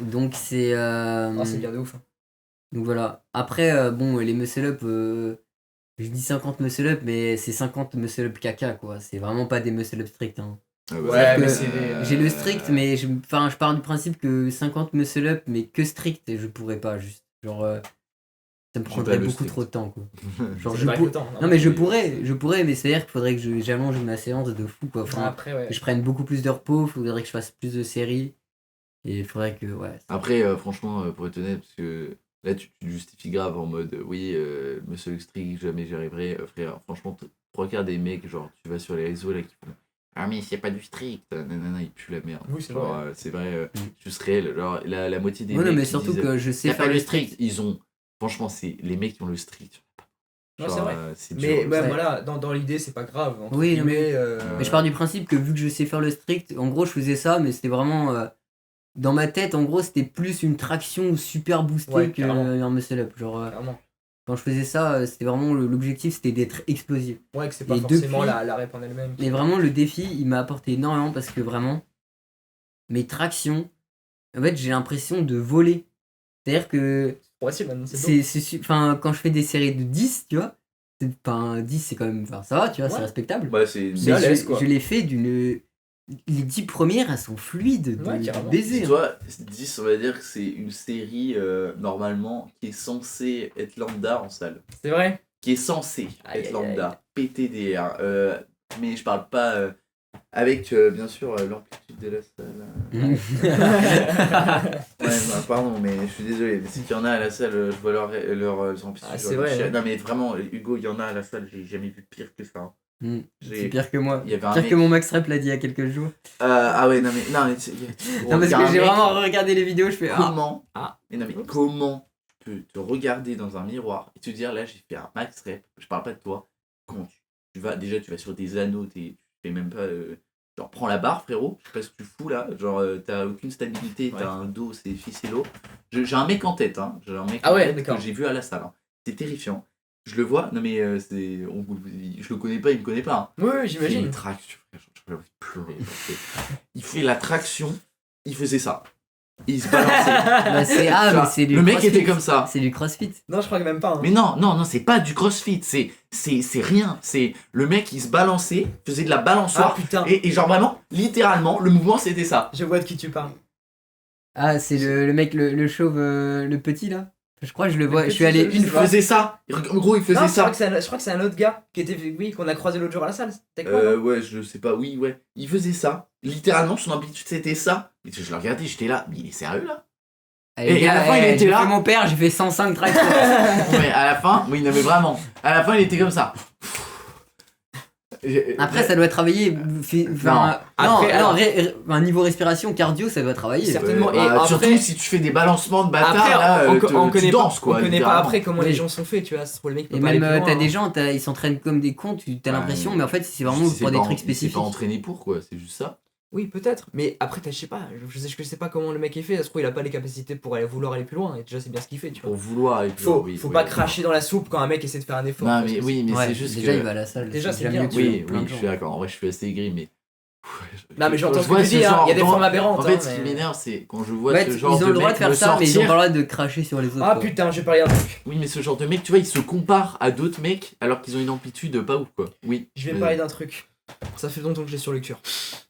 Donc c'est... Ah, c'est bien de ouf. Hein. Donc voilà. Après, bon, les muscle-up, je dis 50 muscle-up, mais c'est 50 muscle-up caca, quoi. C'est vraiment pas des muscle-up stricts. Hein. Ah bah, Ouais, mais c'est J'ai le strict, mais je pars du principe que 50 muscle-up, mais que strict, je pourrais pas, juste. Genre, ça me J'ai prendrait pas le beaucoup strict. trop de temps, quoi. Genre, C'est je pas pour- le temps. Non, mais je pourrais, mais c'est-à-dire qu'il faudrait que j'allonge ma séance de fou, quoi. Enfin, Après, ouais. que je prenne beaucoup plus de repos, il faudrait que je fasse plus de séries. Et il faudrait que, ouais. Après, franchement, pour être honnête, parce que là, tu te justifies grave en mode oui, monsieur strict, jamais j'y arriverai. Frère, franchement, 3/4 des mecs, genre, tu vas sur les réseaux là qui font ah, mais c'est pas du strict, nanana, il pue la merde. Oui, c'est Genre, vrai. c'est vrai, juste réel. Genre, la moitié des Ouais, non, mecs mais qui surtout disent, que je y sais a faire pas le le strict. strict, ils ont. Franchement, c'est les mecs qui ont le strict. Non, Genre, c'est vrai. c'est Mais dur. bah, Ouais. voilà, dans l'idée, c'est pas grave. Entre Oui, non, guillemets, Mais je pars du principe que vu que je sais faire le strict, en gros, je faisais ça, mais c'était vraiment. Dans ma tête, en gros, c'était plus une traction super boostée Ouais, que carrément. un muscle up. Genre, Clairement. quand je faisais ça, c'était vraiment l'objectif, c'était d'être explosif. Ouais, que c'est pas Et forcément depuis- la rep en elle-même. Mais vraiment, le défi, il m'a apporté énormément parce que vraiment, mes tractions, en fait, j'ai l'impression de voler. C'est-à-dire que Ouais, c'est maintenant, c'est beau. enfin, quand je fais des séries de 10, tu vois, 10 c'est quand même, enfin, ça va, tu vois, c'est Ouais. respectable. Bah, c'est. C'est à Mais l'aise, quoi. je l'ai fait d'une. Les 10 premières, elles sont fluides, Ouais, de carrément. baiser. hein. Toi, 10, on va dire que c'est une série normalement qui est censée être lambda en salle. C'est vrai. Qui est censée Aïe, être aïe, lambda, PTDR. Mais je parle pas avec bien sûr l'amplitude de la salle. Ouais, bah, pardon, mais je suis désolé. C'est qu'il y en a à la salle, je vois leurs amplitudes. Ah, genre, c'est vrai, je- hein. Non, mais vraiment, Hugo, il y en a à la salle, j'ai jamais vu pire que ça. hein. Mm. J'ai- C'est pire que moi. Il y avait un Pire mec- que mon Max Rep l'a dit il y a quelques jours. Ah ouais, non, mais. Non, mais Non, parce il y a que un j'ai mec- vraiment regardé les vidéos, je fais ah. Comment Ah. Mais non, mais comment tu peux te regarder dans un miroir et te dire là, j'ai fait un max rep, je parle pas de toi. Comment tu vas déjà, tu vas sur des anneaux, tu fais même pas. Genre, prends la barre, frérot, je sais pas ce que tu fous là. Genre, t'as aucune stabilité, t'as un dos, c'est ficello. J'ai un mec en tête, hein. J'ai un mec Ah en ouais, tête d'accord. que j'ai vu à la salle. Hein. C'est terrifiant. Je le vois, non mais je le connais pas, il me connaît pas. Hein. Oui, Il fait oui, j'imagine. une traction, j'ai envie de pleurer. Il fait la traction, il faisait ça. Il se balançait. Bah, mais c'est du Le mec crossfit. était comme ça. C'est du crossfit. Non, je crois que même pas. Hein. Mais non, c'est pas du crossfit, c'est rien. C'est le mec il se balançait, faisait de la Ah balançoire. putain, Et genre vraiment, littéralement, le mouvement c'était ça. je vois de qui tu parles. Ah, c'est le mec, le chauve, le petit là. Je crois que je le vois. Je suis petit, allé je une sais Il fois. faisait ça. En gros, il faisait Non, je ça. crois que c'est un autre gars qui était, oui, qu'on a croisé l'autre jour à la salle. C'était quoi non Ouais, je sais pas, oui, ouais. Il faisait ça. Littéralement, son amplitude c'était ça. Et je le regardais, j'étais là, mais il est sérieux là? Allez, Et à la fin, il était j'ai là. fait mon père, j'ai fait 105 tractions. Mais à la fin, oui, non mais vraiment. À la fin, il était comme ça. Après, ça doit travailler. Enfin, Après, alors- un niveau respiration, cardio, ça doit travailler. Certainement. Et surtout après- si tu fais des balancements de bâtard, Après, là, on tu connaît danses pas, quoi. on connaît pas littéralement. après comment Oui. les gens sont faits, tu vois. C'est pour le mec qui peut Et pas aller même, plus loin, t'as hein. des gens, ils s'entraînent comme des cons, t'as Ouais, l'impression, mais mais en fait, c'est vraiment C'est pour des pas trucs c'est spécifiques. pas entraîné pour quoi, c'est juste ça. Oui, peut-être. Mais après, je sais pas. Je sais pas comment le mec est fait. Ça se trouve, il a pas les capacités pour vouloir aller plus loin. Et déjà, c'est bien ce qu'il fait, tu vois. Pour vouloir. Et puis, Faut oui, pas oui, cracher dans la soupe quand un mec essaie de faire un effort. Non, tu vois mais ce que oui, mais Ouais, c'est juste déjà, que. il va à la salle. Déjà, c'est déjà bien, mieux que Oui, plein de je gens. suis d'accord. En vrai, je suis assez aigri, mais. Non, mais j'entends Quand ce je vois que tu dis, hein. genre Il y a des dans- formes aberrantes. En fait, hein, ce qui mais- m'énerve, c'est quand je vois Ouais, ce ils genre ont de le droit mec de faire me ça, mais ils ont sortir. pas le droit de cracher sur les autres. Ah quoi. putain, j'ai parlé d'un truc. Oui, mais ce genre de mec, tu vois, ils se comparent à d'autres mecs alors qu'ils ont une amplitude pas ouf, quoi. Oui. Je vais vas-y. parler d'un truc. Ça fait longtemps que j'ai sur le cœur.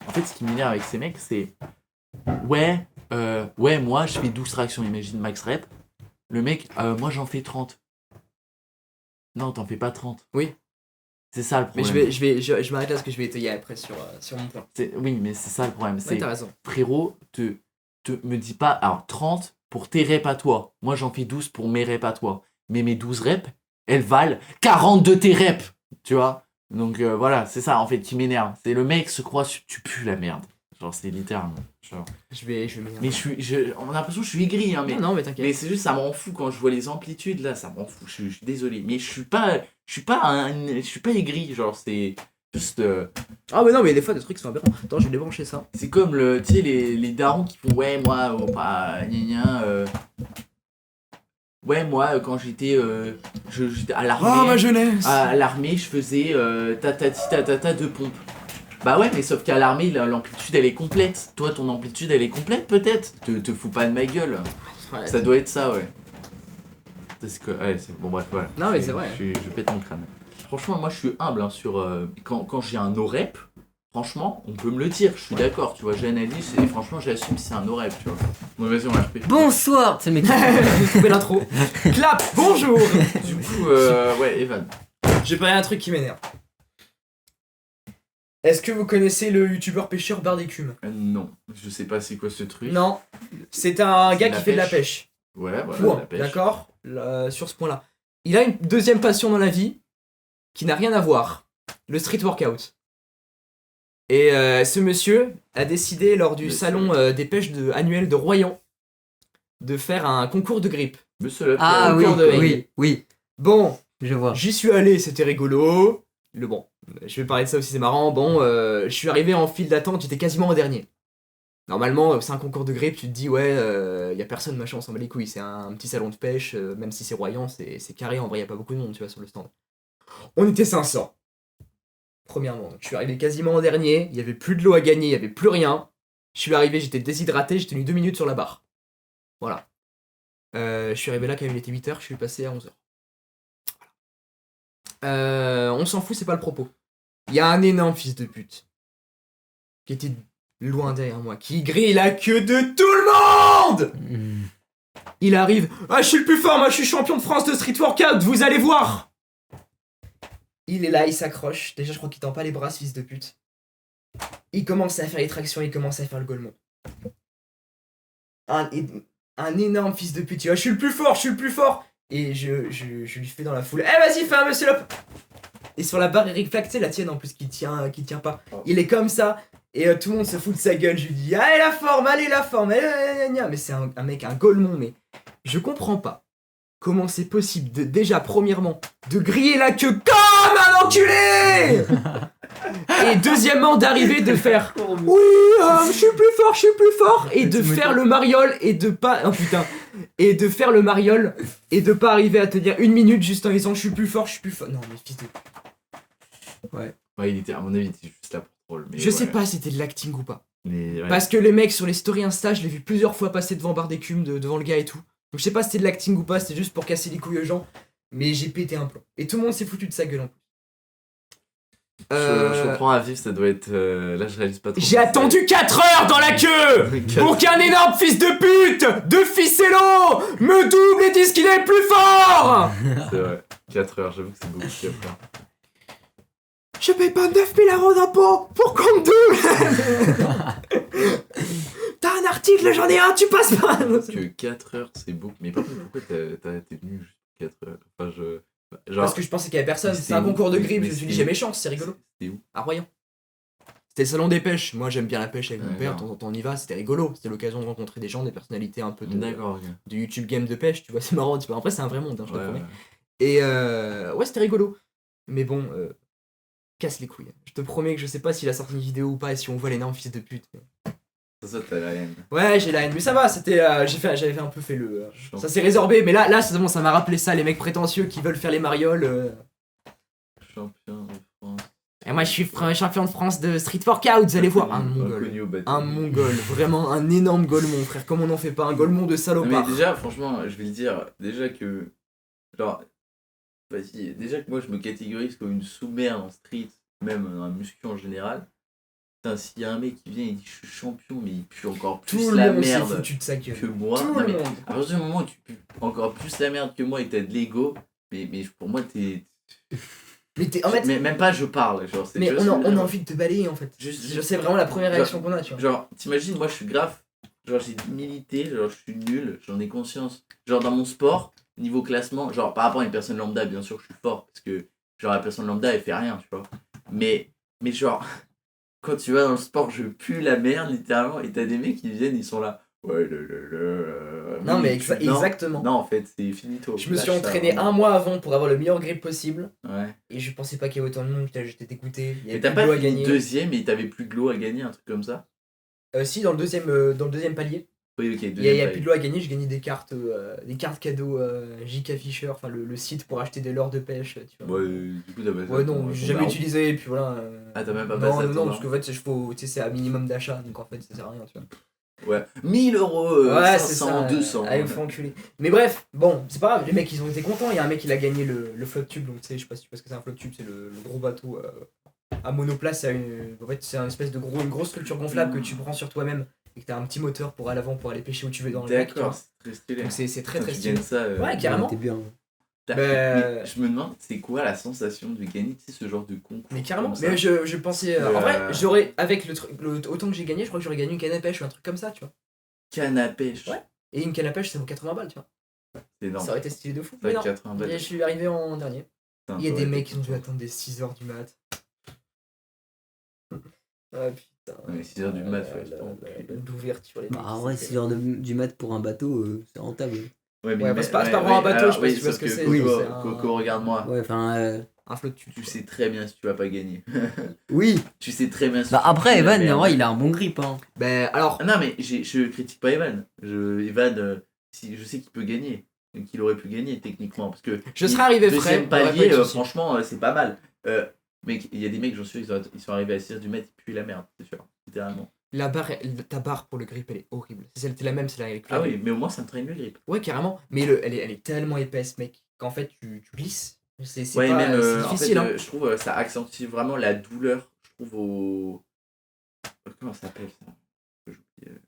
En fait, ce qui m'énerve avec ces mecs, c'est. Ouais, moi, je fais 12 tractions, imagine max rep. Le mec, moi, j'en fais 30. Non, t'en fais pas 30. Oui. C'est ça le Mais problème. je m'arrête là parce que je vais étayer après sur mon point. Oui, mais c'est ça le problème. Ouais, C'est, t'as raison. frérot, me dis pas, alors 30 pour tes reps à toi. Moi, j'en fais 12 pour mes reps à toi. Mais mes 12 reps, elles valent 40 de tes reps. Tu vois. Donc voilà, c'est ça en fait qui m'énerve. C'est le mec se croit, tu pues la merde. Genre, c'est littéralement. Genre. Je vais m'énerver. Mais on a l'impression que je suis aigri, hein, mais. Non, mais Mais t'inquiète. c'est juste, ça m'en fout quand je vois les amplitudes là, ça m'en fout. Je suis désolé, mais je suis pas aigri. Genre, c'est juste. Ah, mais non, mais des fois, des trucs sont aberrants. Attends, je vais débrancher ça. C'est comme tu sais, les darons qui font ouais, moi, pas gna gna, ouais, moi, quand j'étais j'étais à l'armée. jeunesse. À l'armée, je faisais tatati de pompe. Bah ouais, mais sauf qu'à l'armée, l'amplitude elle est complète. Toi, ton amplitude elle est complète peut-être. Te fous pas de ma gueule. Ouais. Ça doit être ça, ouais. Parce que, ouais, bon, bref, voilà. Non, mais c'est vrai. Je pète mon crâne. Franchement, moi je suis humble hein, sur. Quand j'ai un no-rep, franchement, on peut me le dire, je suis d'accord, tu vois. J'analyse et franchement, j'assume si c'est un no-rep, tu vois. Bon, vas-y, on va RP. Bonsoir, c'est le mec. J'ai coupé l'intro. Clap, bonjour. Du coup, ouais, Evan. J'ai parlé d'un truc qui m'énerve. Est-ce que vous connaissez le youtubeur pêcheur Barre d'écume? Non, je sais pas c'est quoi ce truc. Non. C'est un C'est gars de la qui fait de la pêche. pêche. Ouais, voilà, Point, la pêche. d'accord. Sur ce point-là. Il a une deuxième passion dans la vie qui n'a rien à voir. Le street workout. Et ce monsieur a décidé lors du Monsieur. salon des pêches annuel de Royan de faire un concours de grippe. Monsieur le Ah oui, Encore de oui, Bon, je vois. j'y suis allé, c'était rigolo. Je vais parler de ça aussi, c'est marrant. Bon, je suis arrivé en file d'attente, j'étais quasiment en dernier. Normalement, c'est un concours de grippe, tu te dis, ouais, y a personne, machin, on s'en bat les couilles. C'est un petit salon de pêche, même si c'est Royan, c'est carré, en vrai, y a pas beaucoup de monde, tu vois, sur le stand. On était 500. Premièrement, je suis arrivé quasiment en dernier, il y avait plus de l'eau à gagner, il y avait plus rien. Je suis arrivé, j'étais déshydraté, j'ai tenu 2 minutes sur la barre. Voilà. Je suis arrivé là quand il était 8h, je suis passé à 11h. On s'en fout, c'est pas le propos. Il y a un énorme fils de pute qui était loin derrière moi, qui grille la queue de tout le monde. Hmm. Il arrive, ah je suis le plus fort, moi je suis champion de France de street workout, vous allez voir. Il est là, il s'accroche. Déjà je crois qu'il tend pas les bras, ce fils de pute. Il commence à faire les tractions, il commence à faire le golemon. Un énorme fils de pute, il dit, ah, je suis le plus fort, je suis le plus fort. Et je lui fais dans la foule, eh vas-y fais un muscle up. Et sur la barre Eric Flack, tu sais la tienne en plus qui tient pas. Il est comme ça, et tout le monde se fout de sa gueule. Je lui dis, allez la forme, mais c'est un mec, un golemon, mais je comprends pas comment c'est possible déjà premièrement de griller la queue comme un enculé. Et deuxièmement d'arriver de faire oui je suis plus fort et de faire le mariole et de pas et de faire le mariole et de pas arriver à tenir 1 minute juste en disant je suis plus fort. Non mais fils de... Ouais, il était, à mon avis, il était juste là pour troll. Mais Je sais ouais. pas si c'était de l'acting ou pas. Mais ouais. Parce que les mecs sur les stories Insta, je l'ai vu plusieurs fois passer devant Barre d'écume, devant le gars et tout. Donc je sais pas si c'était de l'acting ou pas, c'était juste pour casser les couilles aux gens. Mais j'ai pété un plomb. Et tout le monde s'est foutu de sa gueule en plus. Je comprends à vivre, ça doit être. Là, je réalise pas trop. J'ai attendu 4 heures dans la queue pour qu'un énorme fils de pute de Ficello me double et dise qu'il est le plus fort. C'est vrai, 4 heures, j'avoue que c'est beaucoup 4 heures. Je paye pas 9000 € d'impôts pour qu'on me double. T'as un article, j'en ai un, tu passes pas. Que 4 heures, c'est beaucoup. Mais par contre, pourquoi t'es venu juste 4 heures? Enfin, genre. Parce que je pensais qu'il y avait personne, Mais c'est un c'était où? concours de grippe, Mais je me suis dit c'était j'ai où? mes chances, c'est rigolo. C'était où? À Royan. C'était le salon des pêches, moi j'aime bien la pêche avec mon Ouais, père, de non. temps en temps on y va, c'était rigolo, c'était l'occasion de rencontrer des gens, des personnalités un peu D'accord, ok. de YouTube game de pêche, tu vois, c'est marrant, tu vois. Après c'est un vrai monde, hein, je te Ouais, promets. ouais. Et ouais, c'était rigolo. Mais bon, casse les couilles. Je te promets que je sais pas s'il a sorti une vidéo ou pas et si on voit l'énorme fils de pute. Mais... Ça, t'as la haine. Ouais, j'ai la haine, mais ça va, c'était. J'avais un peu fait le. Chiant. Ça s'est résorbé, mais là c'est bon, ça m'a rappelé ça, les mecs prétentieux qui veulent faire les marioles. Champion de France. Et moi je suis champion de France de Street Workout, vous allez voir. Un mongol. Inconnu au bâtiment. Un mongol, vraiment un énorme golemon, frère. Comme on n'en fait pas, un golemon de Non, salopard. mais déjà, franchement, je vais le dire, déjà que. Genre. Vas-y, déjà que moi je me catégorise comme une sous-merde en street, même dans la muscu en général. Putain, s'il y a un mec qui vient et dit je suis champion, mais il pue encore plus Tout la le monde s'est merde foutu de sa gueule. que moi. Tout Non, le mais monde. à partir du moment où tu pues encore plus la merde que moi et t'as de l'ego, mais pour moi t'es. Mais t'es, en fait, Mais même pas je parle, genre c'est. mais tu vois on ce a, que je veux on a dire envie de te balayer en fait. Juste- C'est vraiment la première réaction qu'on a, tu vois. Genre, t'imagines, moi je suis grave. Genre, j'ai milité, genre, je suis nul, j'en ai conscience. Genre, dans mon sport, niveau classement, genre, par rapport à une personne lambda, bien sûr, je suis fort. Parce que, genre, la personne lambda, elle fait rien, tu vois. Mais genre, quand tu vas dans le sport, je pue la merde, littéralement. Et t'as des mecs qui viennent, ils sont là. Ouais, Non, oui, mais tu- non, exactement. Non, en fait, c'est finito. Je me suis Lâche entraîné ça, un mois avant pour avoir le meilleur grip possible. Ouais. Et je pensais pas qu'il y avait autant de monde, putain, j'étais dégoûté. Il y Mais avait t'as plus de l'eau pas à fini gagner. deuxième et t'avais plus de l'eau à gagner, un truc comme ça? Si, dans le deuxième palier. Oui, ok, Il y a deuxième plus de l'eau à gagner, je gagnais des cartes cadeaux JK Fisher, enfin le site pour acheter des leurres de pêche, tu vois. Ouais, du coup, t'as pas Ouais, non, j'ai jamais utilisé. utilisé, et puis voilà. Ah, t'as même pas non, passé à non, ton parce qu'en fait, c'est à minimum d'achat, donc en fait, ça sert à rien, tu vois. Ouais, 1000 euros, Ouais, c'est 500, ça. 200. Allez, faut enculer. Mais bref, bon, c'est pas grave, les mecs ils ont été contents. Il y a un mec il a gagné le float tube, donc tu sais, je sais pas si tu vois ce que c'est un float tube, c'est le gros bateau à monoplace. En fait, c'est une espèce de une grosse structure gonflable que tu prends sur toi-même et que t'as un petit moteur pour à l'avant pour aller pêcher où tu veux dans le lac. tu vois. D'accord, c'est très stylé. Donc c'est très Quand très tu stylé. gagnes ça. Ouais, carrément. T'es bien. Bah- Je me demande, c'est quoi la sensation de gagner ce genre de concours? Mais carrément. comme ça. Mais je pensais. En vrai, j'aurais, avec autant que j'ai gagné, je crois que j'aurais gagné une canne à pêche ou un truc comme ça, tu vois. Canne à pêche. Ouais. Et une canne à pêche, ça vaut 80 balles, tu vois. C'est énorme. Ça aurait été stylé de fou. Ça Mais va non. 80 balles. Et je suis arrivé en dernier. Putain, Il y a ça des aurait mecs été qui ont dû content. attendre des 6h du mat. Ah putain. Ouais, 6h du mat, ouais, La- c'est pas la- L'ouverture, les Bah, mecs, en vrai, c'était- 6h du mat pour un bateau, c'est rentable. Ouais, Ouais, bah, c'est pas vraiment un bateau, je sais pas si tu vois ce que c'est. Oui, c'est un- Coco, regarde-moi. Ouais, enfin. Un flotte tube. Tu sais très bien si tu vas pas gagner. Oui. Tu sais très bien si Bah, tu après, fais la Evan, merde. en vrai, il a un bon grip. Hein. Ben alors, Ah non, mais je critique pas Evan. Evan, si, je sais qu'il peut gagner. Qu'il aurait pu gagner techniquement. Parce que je serais arrivé frais. deuxième j'aurais pas palier, eu de soucis. franchement, c'est pas mal. Mais il y a des mecs, j'en suis sûr, ils sont arrivés à 6h du mat, ils puent la merde, c'est sûr. Littéralement. La barre, ta barre pour le grip, elle est horrible. C'est la même, c'est la Ah oui, mais au moins ça me traîne le grip. Ouais, carrément. Mais elle est tellement épaisse, mec, qu'en fait, tu glisses. C'est Ouais, pas, même c'est en difficile, fait, hein. je trouve ça accentue vraiment la douleur. Je trouve au. Comment ça s'appelle ça? J'ai oublié.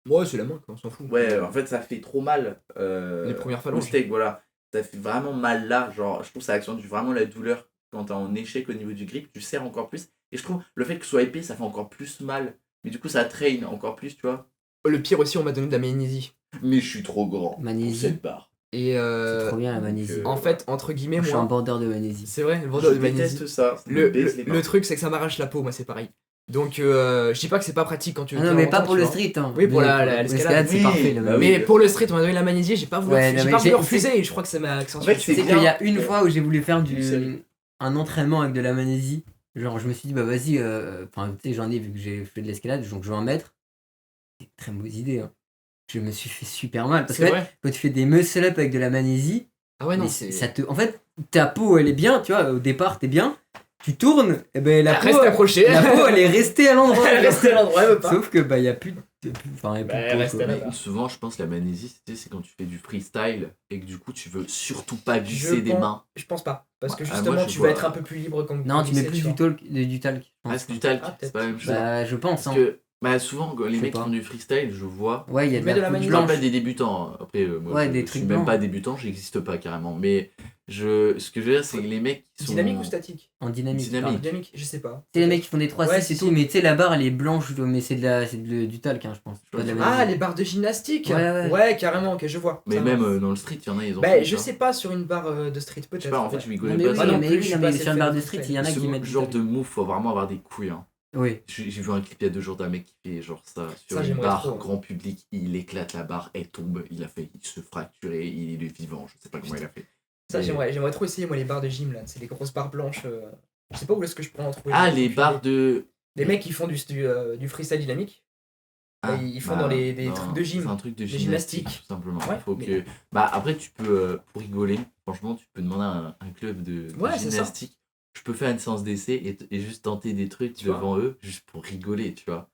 Ouais, c'est la main, quoi, on s'en fout. Ouais, en fait, ça fait trop mal. Les premières au phalanges. steak, voilà. Ça fait vraiment mal là. Genre, je trouve que ça accentue vraiment la douleur quand t'es en échec au niveau du grip. Tu serres encore plus. Et je trouve le fait que ce soit épais, ça fait encore plus mal. Mais du coup, ça traîne encore plus, tu vois. Le pire aussi, on m'a donné de la magnésie. Mais je suis trop grand pour Magnésie. cette barre. Et C'est trop bien la magnésie. en fait, entre guillemets, Moi, je suis un moi, border de magnésie. c'est vrai, le Je vendeur de magnésie. déteste ça. Ça me baise les mains. Le truc, c'est que ça m'arrache la peau, moi, c'est pareil. Donc, je dis pas que c'est pas pratique quand tu veux Ah non, faire mais longtemps, pas pour tu le vois. street. Hein. Oui, pour Mais l'escalade. c'est Oui, parfait. La bah magnésie. Mais pour le street, on m'a donné la magnésie, j'ai pas voulu, Ouais, non, mais pas voulu j'ai- refuser et je crois que ça m'a accentué. En fait, Tu sais bien. qu'il y a une fois où j'ai voulu faire Une série. un entraînement avec de la magnésie. Genre, je me suis dit, bah vas-y, enfin, tu sais, j'en ai vu que j'ai fait de l'escalade, donc je vais en mettre. C'est une très mauvaise idée. Hein. Je me suis fait super mal. Parce C'est que vrai. quand tu fais des muscle-up avec de la magnésie, Ah ouais, non, mais c'est. ça te... en fait, ta peau, elle est bien, tu vois, au départ, t'es bien. Tu tournes, et ben la peau, Reste accroché. la peau, elle est restée à l'endroit. Elle reste à l'endroit, elle veut pas. Sauf que, bah, il y a plus de. Enfin, y a plus Bah, de elle peau, reste quoi. là. Mais souvent, je pense que la magnésie, c'est quand tu fais du freestyle et que du coup, tu veux surtout pas Je glisser des pense- mains. Je pense pas. Parce que Ah, justement, moi, je tu vois- vas être un peu plus libre quand Non, tu mets glisser, plus vois. du talc. je pense. Ah, c'est du talc, Ah, peut-être. c'est pas la même chose. Bah, je pense. Parce Hein. que bah, souvent, quand les Je sais mecs qui pas. font du freestyle, je vois. Ouais, il y a Tu de mets la de la poudre Je magnésie. parle blanche. pas des débutants. Après, moi, Ouais, je, des je suis trucs même blancs. pas débutant, j'existe pas carrément. Mais ce que je veux dire, c'est que les mecs qui sont. Dynamique ou statique? En dynamique. Dynamique. Dynamique, je sais pas. C'est les mecs qui font des 3-6 Ouais, et c'est tout, tout. mais tu sais, la barre elle est blanche, mais c'est du talc, hein, je pense. Pas de la Ah, magnésie. les barres de gymnastique. Ouais. Carrément, ok, je vois. Mais Ça même marche. dans le street, il y en a, ils ont. Bah, fait je ça. sais pas sur une barre de street, Je peut-être. sais pas, en fait, je m'y Non, connais mais pas. oui, Ah non mais plus, oui, je suis non, pas mais assez sur une fan barre de de street, il y en a Ce qui mettent. genre de move, faut vraiment avoir des couilles. Hein. Oui. J'ai vu un clip il y a 2 jours d'un mec qui fait genre ça sur Ça, une j'aimerais barre trop, hein. grand public, il éclate la barre, elle tombe, il se fracturé, il est vivant, je sais pas comment il a fait. Ça, Mais- j'aimerais trop essayer, moi, les barres de gym, là. C'est les grosses barres blanches. Je sais pas où est-ce que je pourrais en trouver. Ah, J'ai les aucune barres idée. de. Les mecs qui font du freestyle dynamique. Ah, Ils font dans des non, trucs de gym. C'est un truc de des gymnastique, gymnastiques. tout simplement. Ouais, Faut mais- que... Bah, après, tu peux, pour rigoler, franchement, tu peux demander à un club de Ouais, c'est ça. gymnastique. Je peux faire une séance d'essai et juste tenter des trucs Tu vois. devant eux, juste pour rigoler, tu vois.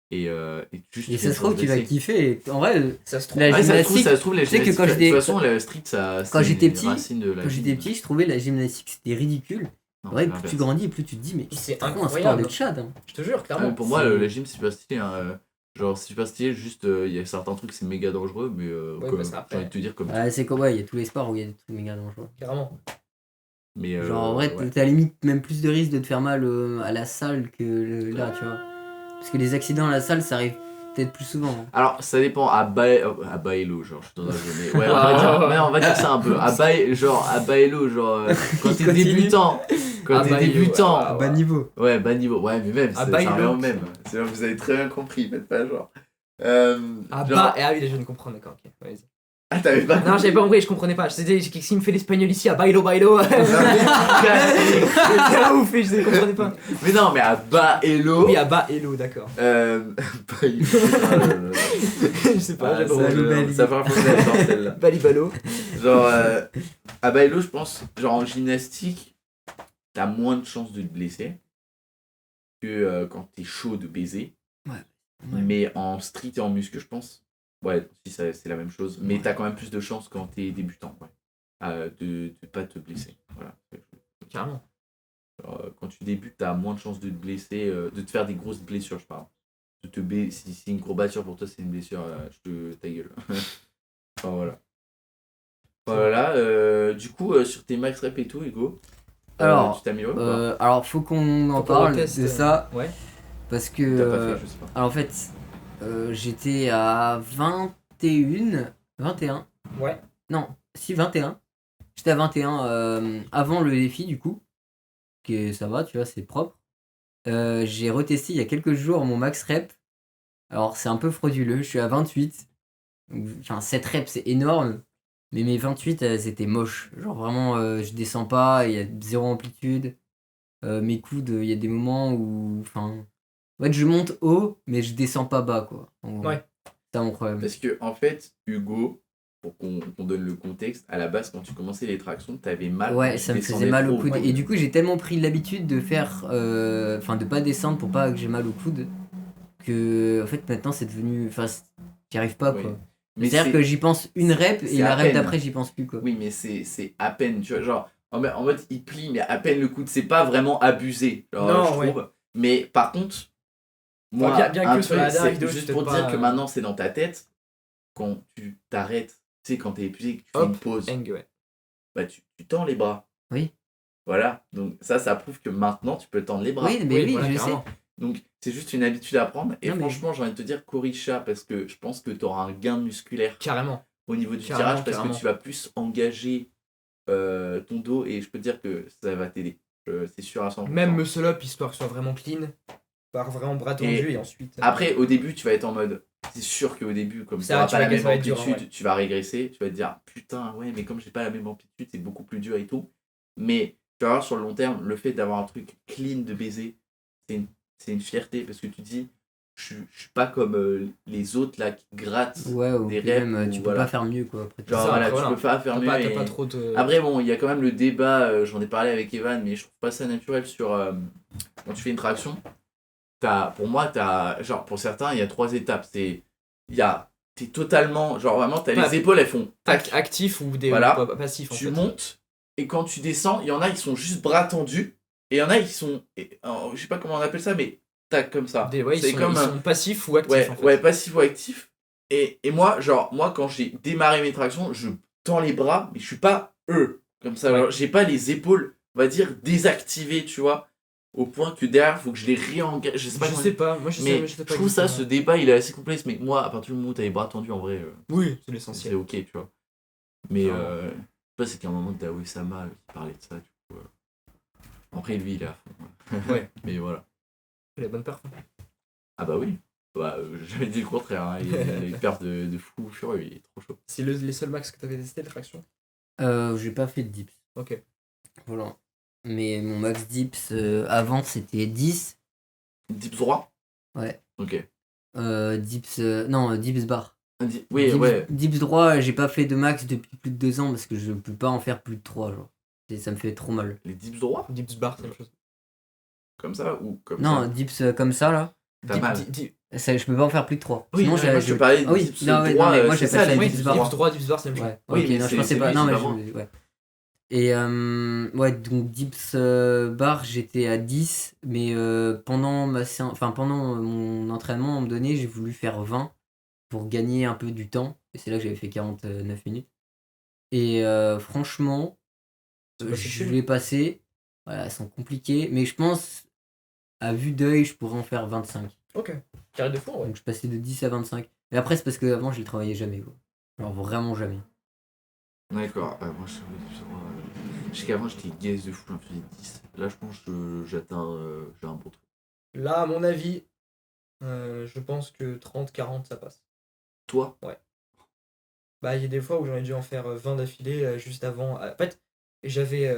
Et juste Et tu fais ça se trouve, une tu vas séance d'essai. kiffer. En vrai, Ça se trouve. La Ouais, gymnastique, ça se trouve, la tu sais que gymnastique, quand de j'étais- toute façon, la street, ça, quand c'est j'étais les petit, racines de la quand j'étais gym. petit, je trouvais la gymnastique c'était ridicule. Non, En vrai, c'est plus tu l'inverse. grandis, plus tu te dis, mais C'est trop un sport incroyable. de tchad. Hein. Je te jure, Ah, clairement. mais pour moi, c'est- la gym, c'est super stylé. Hein. Genre, c'est super stylé, juste, il y a certains trucs, c'est méga dangereux, mais Ouais, comme, bah, ça, après. j'ai envie de te dire, comme tout. Ouais, c'est quoi, ouais, il y a tous les sports où il y a des trucs méga dangereux. Carrément. Mais, Genre, en vrai, ouais. t'as limite même plus de risque de te faire mal à la salle que là, tu vois. Parce que les accidents à la salle, ça arrive peut-être plus souvent. Hein. Alors, ça dépend, à Baello, genre, je suis dans un jeu, mais ouais, on va dire ça un peu. À Baello, genre, quand t'es Continue. débutant, À Baello, Ah, Bas niveau. ouais, bas niveau, ouais, mais même, À ça Baello. revient au même. Vous avez très bien compris, faites pas genre. Ah genre- bah, ah oui, je ne comprends, d'accord, ok, vas-y. Ah, t'avais pas Non, j'avais pas compris, je comprenais pas. Je disais, qu'est-ce qui me fait l'espagnol ici à bailo bailo compris. C'est un ouf, et je ne comprenais pas. Mais non, mais à Baello. Oui, à bas hello, d'accord. Baello. Je sais pas, Ah, j'avais ça- compris. Bali. ça fera penser à ça, celle-là. Balibalo. Genre, à Baello, je pense, genre en gymnastique, t'as moins de chances de te blesser que quand t'es chaud de baiser. Ouais. Mais en street et en muscu, je pense, ouais, si c'est la même chose. Mais Ouais. t'as quand même plus de chances quand t'es débutant, ouais, de pas te blesser. Voilà. Carrément. Genre, quand tu débutes, t'as moins de chances de te blesser, de te faire des grosses blessures, je parle. Si c'est une courbature pour toi, c'est une blessure, ta gueule. Enfin, voilà. Voilà, du coup, sur tes max rep et tout, Hugo, Alors, tu t'améliores ou pas alors, faut qu'on en Faut qu'on parle reteste, de ça. Ouais. Parce T'as que. pas fait, je sais pas. Alors, en fait, j'étais à 21. Ouais. Non, si 21. J'étais à 21 avant le défi du coup. Ça va, tu vois, c'est propre. J'ai retesté il y a quelques jours mon max rep. Alors c'est un peu frauduleux, je suis à 28. Enfin 7 reps c'est énorme. Mais mes 28 c'était moche. Genre vraiment je descends pas, il y a zéro amplitude. Mes coudes, il y a des moments où. Enfin. En fait je monte haut mais je descends pas bas quoi. En gros. Ouais. C'est ça mon problème. Parce que, en fait, Hugo, pour qu'on donne le contexte, à la base, quand tu commençais les tractions, t'avais mal. Ouais, quand tu ça me faisait descendais mal au trop. coude. ouais. Et du coup, j'ai tellement pris l'habitude de faire. Enfin, de pas descendre pour pas que j'ai mal au coude. Que, en fait, maintenant, c'est devenu. Enfin, j'y arrive pas, Oui. quoi. Mais C'est-à-dire que j'y pense une rep c'est et la à rep peine. d'après, j'y pense plus, quoi. Oui, mais c'est à peine, tu vois, genre, en mode, il plie, mais à peine le coude, c'est pas vraiment abusé, genre, Non, je ouais. trouve. Mais par contre, moi, bien un que sur la truc, dernière c'est vidéo, juste c'était pour pas, dire que maintenant, c'est dans ta tête, quand tu t'arrêtes, tu sais, quand t'es épuisé, que tu fais Hop, une pause, Eng, ouais. bah, tu tends les bras. Oui. Voilà, donc ça prouve que maintenant, tu peux tendre les bras. Oui, mais oui, voilà, je carrément. sais. Donc, c'est juste une habitude à prendre. Et Non, mais- franchement, j'ai envie de te dire Korisha, parce que je pense que tu auras un gain musculaire Carrément. au niveau du Carrément, tirage, parce carrément. que tu vas plus engager ton dos, et je peux te dire que ça va t'aider. C'est sûr à 100%. Même muscle up, histoire que ce soit vraiment clean. Par vraiment bras tendu et ensuite. Après, au début, tu vas être en mode. C'est sûr qu'au début, comme tu Ça, n'auras tu pas vas la même ça va être dur, amplitude, ouais. tu vas régresser. Tu vas te dire, putain, ouais, mais comme j'ai pas la même amplitude, c'est beaucoup plus dur et tout. Mais tu vas voir, sur le long terme, le fait d'avoir un truc clean de baiser, c'est une fierté, parce que tu dis, je suis pas comme les autres là qui grattent. Ouais, ou Des puis reps, même, ou tu peux voilà. pas faire mieux, quoi. Après, Genre Ça, voilà, après, tu voilà. peux pas faire mieux. T'as et- pas trop de. Après, bon, il y a quand même le débat, j'en ai parlé avec Evan, mais je trouve pas ça naturel sur quand tu fais une traction. Pour moi, genre, pour certains, il y a 3 étapes. T'es totalement, genre vraiment, t'as Pas- les épaules, elles font tac, Actif ou des Voilà. passifs en tu fait. montes, et quand tu descends, il y en a qui sont juste bras tendus, et il y en a qui sont, je sais pas comment on appelle ça, mais tac, comme ça. Ouais, C'est ils sont passifs ou actifs Ouais, en fait. ouais, passif ou actif. Et moi, quand j'ai démarré mes tractions, je tends les bras, mais je suis pas comme ça. Ouais. Alors, j'ai pas les épaules, on va dire, désactivées, tu vois, au point que derrière, faut que je les réengage. Je sais pas Je comment- sais pas, moi je sais mais sais je pas trouve ça, ce exactement. débat, il est assez complexe. Mais moi, à partir du moment où t'as les bras tendus, en vrai, Oui, c'est c'est l'essentiel. ok, tu vois. Mais, Ah. je sais pas, c'est qu'à un moment, Daoui Sama qui parlait de ça, du coup. Après, lui, il est à fond. Ouais. Mais voilà. La bonne perf. Ah bah oui. Bah, j'avais dit le contraire, hein. Il a une perte de fou furieux, il est trop chaud. C'est les seuls max que t'avais testé, les tractions. J'ai pas fait de dips. Ok. Voilà. Mais mon max dips avant c'était 10. Dips droit? Ouais. Ok. Dips. Non, dips bar. Oui, dips, ouais. Dips droit, j'ai pas fait de max depuis plus de 2 ans parce que je peux pas en faire plus de 3, genre. Ça me fait trop mal. Les dips droits? Dips bar, c'est la même chose. Comme ça ou comme Non, ça? dips comme ça là. T'as mal. Ça, je peux pas en faire plus de 3. Oui, Sinon, moi je te parlais de dips non, ouais, droit, non, mais moi c'est j'appelle ça les les Oui, dips dips bar. droit, dips bar, c'est la même chose. Ouais, Oui, ok, mais non, je c'est pensais lui, pas. Non, c'est mais pas moi. ouais. Et ouais, donc dips bar, j'étais à 10, mais pendant pendant mon entraînement, à un moment donné, j'ai voulu faire 20 pour gagner un peu du temps. Et c'est là que j'avais fait 49 minutes. Et franchement, je l'ai passé. Voilà, elles sont compliquées, mais je pense, à vue d'œil, je pourrais en faire 25. Ok. Carré de fond, ouais. Donc je passais de 10 à 25. Et après, c'est parce qu'avant, je les travaillais jamais, quoi. Genre vraiment jamais. D'accord. Moi jusqu'avant j'étais gaze de fou, j'en faisais 10. Là je pense que j'atteins j'ai un bon truc. Là, à mon avis, je pense que 30-40 ça passe. Toi? Bah, il y a des fois où j'en ai dû en faire 20 d'affilée juste avant. En fait, j'avais.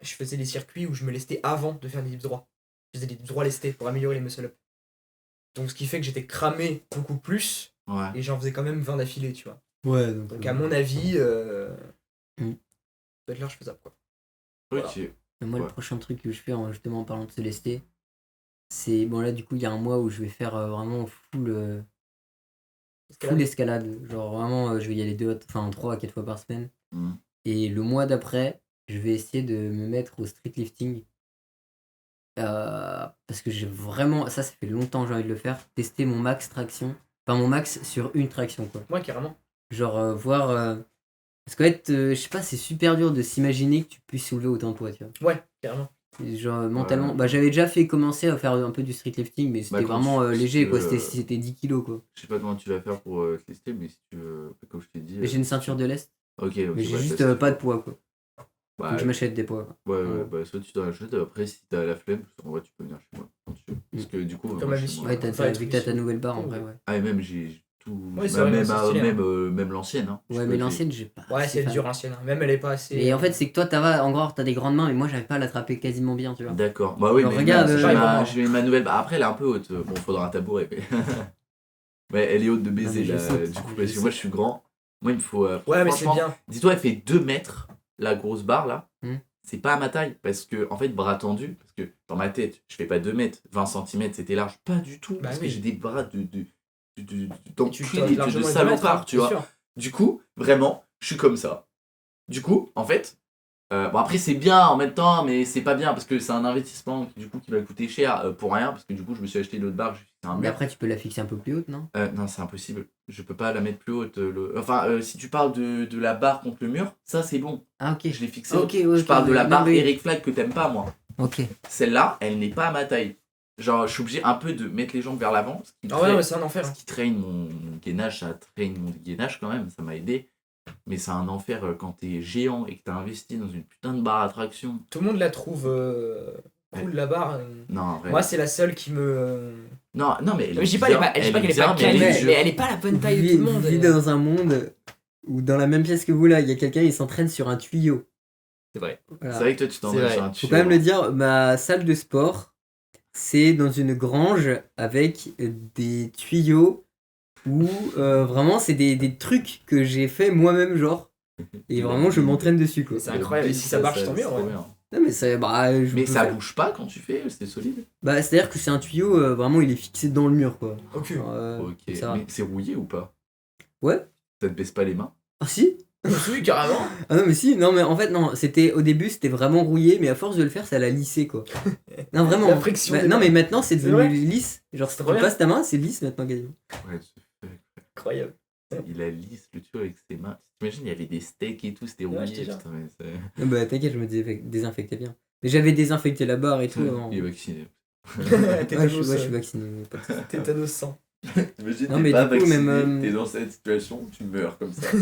Je faisais des circuits où je me lestais avant de faire des dips droits. Je faisais des dips droits lestés pour améliorer les muscle-up. Donc, ce qui fait que j'étais cramé beaucoup plus Ouais. et j'en faisais quand même 20 d'affilée, tu vois. Ouais, Donc, à mon avis, ça Mm. doit être large faisable, quoi. Ok. Moi, le prochain truc que je fais, justement en parlant de se lester, c'est. Bon, là, du coup, il y a un mois où je vais faire vraiment full escalade. Genre, vraiment, je vais y aller 3 à 4 fois par semaine. Mm. Et le mois d'après, je vais essayer de me mettre au street lifting. Parce que j'ai vraiment. Ça fait longtemps que j'ai envie de le faire. Tester mon max traction. Enfin, mon max sur une traction, quoi. Ouais, carrément. Genre, voir. Parce qu'en fait, je sais pas, c'est super dur de s'imaginer que tu puisses soulever autant de poids, tu vois. Ouais, carrément. Et genre, mentalement. Bah, j'avais déjà commencer à faire un peu du street lifting, mais c'était quand vraiment tu- léger, quoi. euh, C'était 10 kilos, quoi. Je sais pas comment tu vas faire pour te lister, mais si tu veux, comme je t'ai dit. Mais j'ai une ceinture de l'Est, Ok, mais j'ai ouais, juste parce que- pas de poids, quoi. Bah, Faut que je m'achète des poids. ouais, bah soit tu t'en achètes, après si t'as la flemme, en vrai tu peux venir chez moi quand tu veux. Parce que du coup, Comme moi, la chez mission. moi- Ouais, Enfin, vu que t'as ta ici. nouvelle barre, en vrai, ouais. Ah, et même j'ai tout. Ouais, c'est bah, vrai, même, c'est stylé, même l'ancienne. Hein. Je Ouais, peux mais te- l'ancienne, j'ai pas. Ouais, c'est fan. dur, l'ancienne. Même elle est pas assez. Mais en fait, c'est que toi, t'as des grandes mains, mais moi, j'arrive pas à l'attraper quasiment bien, tu vois. D'accord. Bah oui, Alors, mais regarde, j'ai vraiment. j'ai ma nouvelle. Bah, après, elle est un peu haute. Bon, faudra un tabouret. Mais... ouais, elle est haute de baiser mais je là. saute, Du coup, je parce que saute. moi je suis grand. Moi, il me faut. Ouais, mais c'est franchement, bien. dis-toi, elle fait 2 mètres, la grosse barre là. Hmm. C'est pas à ma taille. Parce que, en fait, bras tendus, parce que dans ma tête, je fais pas 2 mètres, 20 cm c'était large. Pas du tout. Bah parce oui. que j'ai des bras Tu d'enculé, de largement les salopard, tu vois. bien sûr. Du coup, vraiment, je suis comme ça. Du coup, en fait, bon après c'est bien en même temps, mais c'est pas bien parce que c'est un investissement du coup qui va coûter cher pour rien parce que du coup je me suis acheté l'autre barre, je fixé un Mais mur. après, tu peux la fixer un peu plus haute, non? Non, c'est impossible. Je peux pas la mettre plus haute. Enfin, si tu parles de la barre contre le mur, ça c'est bon. Ah, ok. Je l'ai fixé. Ok, Je parle de la non, barre mais- Eric Flag que t'aimes pas, moi. Ok. Celle-là, elle n'est pas à ma taille. Genre, je suis obligé un peu de mettre les jambes vers l'avant. Ce qui Ah ouais, traîne- ouais, c'est un enfer. ce qui traîne mon gainage, ça traîne mon gainage quand même, ça m'a aidé. Mais c'est un enfer quand t'es géant et que t'as investi dans une putain de barre à traction. Tout le monde la trouve cool, la barre. Non, en vrai. Moi, c'est la seule qui me. Non, mais elle Mais est je dis pas, elle est bien, pas, je dis pas qu'elle est bien, pas mais elle calée, est mais dure. elle est pas la bonne taille de Vivez tout le monde. vivez dans un monde où, dans la même pièce que vous, là, il y a quelqu'un, il s'entraîne sur un tuyau. C'est vrai. Voilà. C'est vrai que toi tu t'en C'est vas vrai. sur un Faut tuyau. quand même le dire, ma salle de sport, c'est dans une grange avec des tuyaux où vraiment c'est des trucs que j'ai fait moi-même, genre. Et vraiment, je m'entraîne dessus, quoi. C'est incroyable, et si ça marche, tant mieux, c'est trop ouais. bien. Non, mais ça, je Mais peux ça faire. bouge pas quand tu fais, c'est solide. Bah, c'est-à-dire que c'est un tuyau, vraiment, il est fixé dans le mur, quoi. Ok. Alors, Ok, ça va. mais c'est rouillé ou pas? Ouais. Ça te baisse pas les mains? Ah, si? Oui, carrément. Ah non, mais si, non, mais en fait, non, au début, c'était vraiment rouillé, mais à force de le faire, ça l'a lissé, quoi. Non, vraiment. La friction Bah, des non, mains. mais maintenant, c'est C'est devenu vrai lisse. Genre, si tu Trop bien. passes ta main, c'est lisse maintenant, quasiment. Ouais, Incroyable. il a lisse le tuyau avec ses mains. T'imagines, il y avait des steaks et tout, c'était Ouais, rouillé. je te jure. Putain, mais c'est- Ah bah, t'inquiète, je me désinfectais bien. Mais j'avais désinfecté la barre et tout avant. Il est vacciné. Ouais, je Tétanos, suis vacciné. mais pas de soucis. Tétanos 100. T'imagines, Non, t'es mais pas du coup, vacciné, même, t'es dans cette situation, tu meurs comme ça. Non,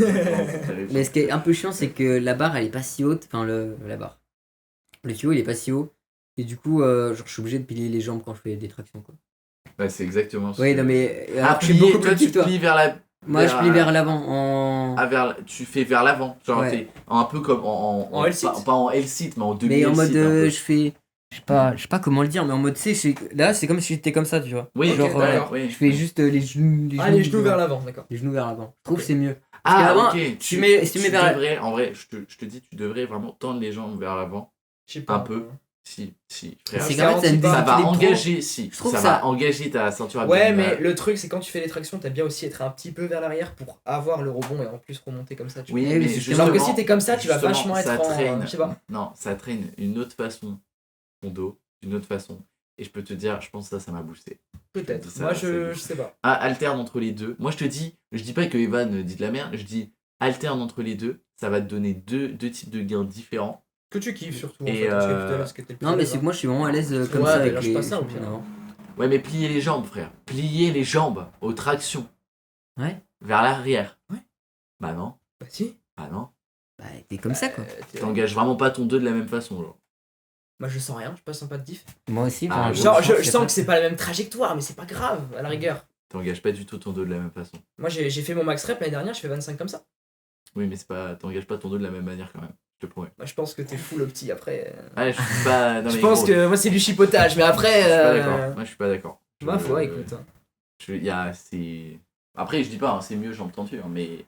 c'est terrible. Mais ce qui est un peu chiant, c'est que la barre, elle est pas si haute. Enfin, la barre. Le tuyau, il est pas si haut. Et du coup, genre, je suis obligé de plier les jambes quand je fais des tractions, quoi. Ouais, c'est exactement ça. Oui, non, mais. alors Ah, que je suis beaucoup plus toi, petit tu que toi. plies vers la. Moi, je plie vers l'avant. tu fais vers l'avant. Genre, Ouais. t'es un peu comme En L-sit. pas en L-sit, mais en demi Mais en mode, L-sit. un peu. je fais. Je sais pas comment le dire, mais en mode, tu sais, là, c'est comme si j'étais comme ça, tu vois. Oui, Genre, d'accord, oui. Je fais juste les genoux. Les genoux vers devant. l'avant, d'accord. Les genoux vers l'avant. Je trouve Ok. que c'est mieux. Ah, qu'avant, ok. tu mets vers- devrais, en vrai, je te dis, tu devrais vraiment tendre les jambes vers l'avant. Je sais pas. Un peu. Si, frère. C'est ça qu'en fait, ça me garantit pas. Ça va déséquilibre trop. engager, si. Je trouve Ça que va ça- engager ta ceinture Ouais, abdominale. mais le truc, c'est quand tu fais les tractions, t'as bien aussi être un petit peu vers l'arrière pour avoir le rebond et en plus remonter comme ça. Tu Oui, Ouais, mais mais c'est vois. Alors que justement, si t'es comme ça, tu vas justement, vachement être ça en. traîne- Je sais pas. Non, ça traîne une autre façon ton dos, d'une autre façon. Et je peux te dire, je pense que ça m'a boosté. Peut-être. Ça, Moi, c'est je bon. sais pas. Ah, alterne entre les deux. Moi, je dis pas que Evan dit de la merde, je dis alterne entre les deux. Ça va te donner deux types de gains différents. Que tu kiffes surtout. En Et, fait, parce que tout à l'heure, ce qui était le plus Non, mais c'est plaisant. que moi, je suis vraiment à l'aise comme Ouais, ça mais avec lâche les. pas ça, au pire. Non. Ouais, mais pliez les jambes, frère. Pliez les jambes aux tractions. Ouais. Vers l'arrière. Ouais. Bah non. Bah si. Bah non. Bah, t'es comme ça, quoi. T'engages vraiment pas ton dos de la même façon, genre. Moi, je sens rien, je passe un pas de diff. Moi aussi, Ah, enfin, Genre, je sais sens pas. que c'est pas la même trajectoire, mais c'est pas grave, à la rigueur. T'engages pas du tout ton dos de la même façon. Moi, j'ai fait mon max rep l'année dernière, je fais 25 comme ça. Oui, mais c'est pas. T'engages pas ton dos de la même manière quand même. Je te promets. Moi, je pense que t'es fou le petit après. Ouais, je suis pas. Non, Je mais pense gros, que moi, c'est du chipotage, mais après. Je suis pas d'accord. Moi, je suis pas d'accord. Ma Je- foi, écoute. hein. c'est. Après, je dis pas, hein, c'est mieux jambes tendues, hein, mais.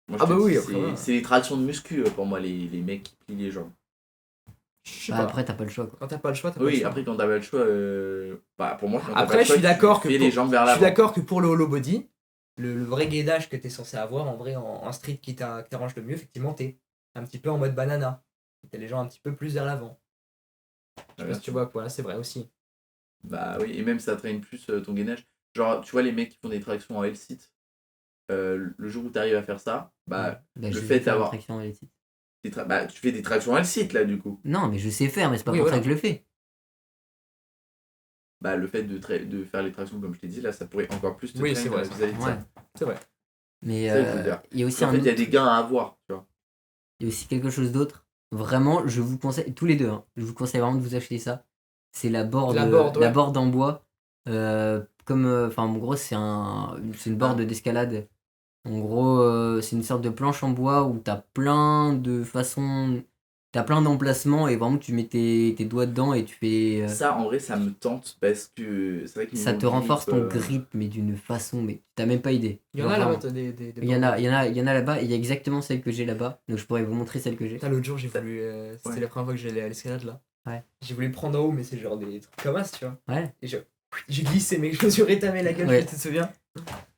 Moi, je Ah te bah dis, oui, c'est- après, ouais. c'est les tractions de muscu pour moi, les mecs qui plient les jambes. Je sais Bah, pas. après, t'as pas le choix, quoi. Quand t'as pas le choix, t'as pas le Oui, choix. après, quand t'avais le choix. Bah, pour moi, quand t'as Après, pas le je choix, suis d'accord tu que fais pour- les jambes vers Je suis l'avant. d'accord que pour le hollow body, le vrai gainage que t'es censé avoir en vrai en street qui t'arrange le mieux, effectivement, t'es un petit peu en mode banana. T'as les gens un petit peu plus vers l'avant. Je sais pas si tu vois quoi, là, c'est vrai aussi. Bah oui, et même ça traîne plus ton gainage. Genre, tu vois, les mecs qui font des tractions en L-sit, le jour où t'arrives à faire ça, bah, Bah, le je fait sais faire d'avoir- la traction électrique. bah, tu fais des tractions en L-sit là, du coup. Non, mais je sais faire, mais c'est pas Oui, pour voilà. ça que je le fais. Bah, le fait de faire les tractions, comme je t'ai dit, là, ça pourrait encore plus te Oui, traîner c'est vrai, vis-à-vis de Ouais. ça. C'est vrai. Mais Ça, il faut le dire. il y a aussi En fait, il y a autre- des gains à avoir, tu vois. il y a aussi quelque chose d'autre. Vraiment, je vous conseille, tous les deux, hein, je vous conseille vraiment de vous acheter ça. C'est la board, La board, ouais. en bois. Enfin, en gros, c'est une board d'escalade. En gros, c'est une sorte de planche en bois où t'as plein de façons, t'as plein d'emplacements et vraiment tu mets tes doigts dedans et tu fais. Ça, en vrai, ça me tente parce que c'est vrai que Ça niveau te renforce ton grip, grip, mais d'une façon, mais t'as même pas idée. Il y en Genre, a là-bas, vraiment. t'as des Il y en a là-bas, et il y a exactement celle que j'ai là-bas. Donc je pourrais vous montrer celle que j'ai. Putain, l'autre jour, j'ai voulu. C'était Ouais. la première fois que j'allais à l'escalade là. Ouais. J'ai voulu prendre en haut, mais c'est genre des trucs comme as, tu vois. Ouais. Et j'ai glissé, mais je me suis rétamé la gueule, Ouais. tu te souviens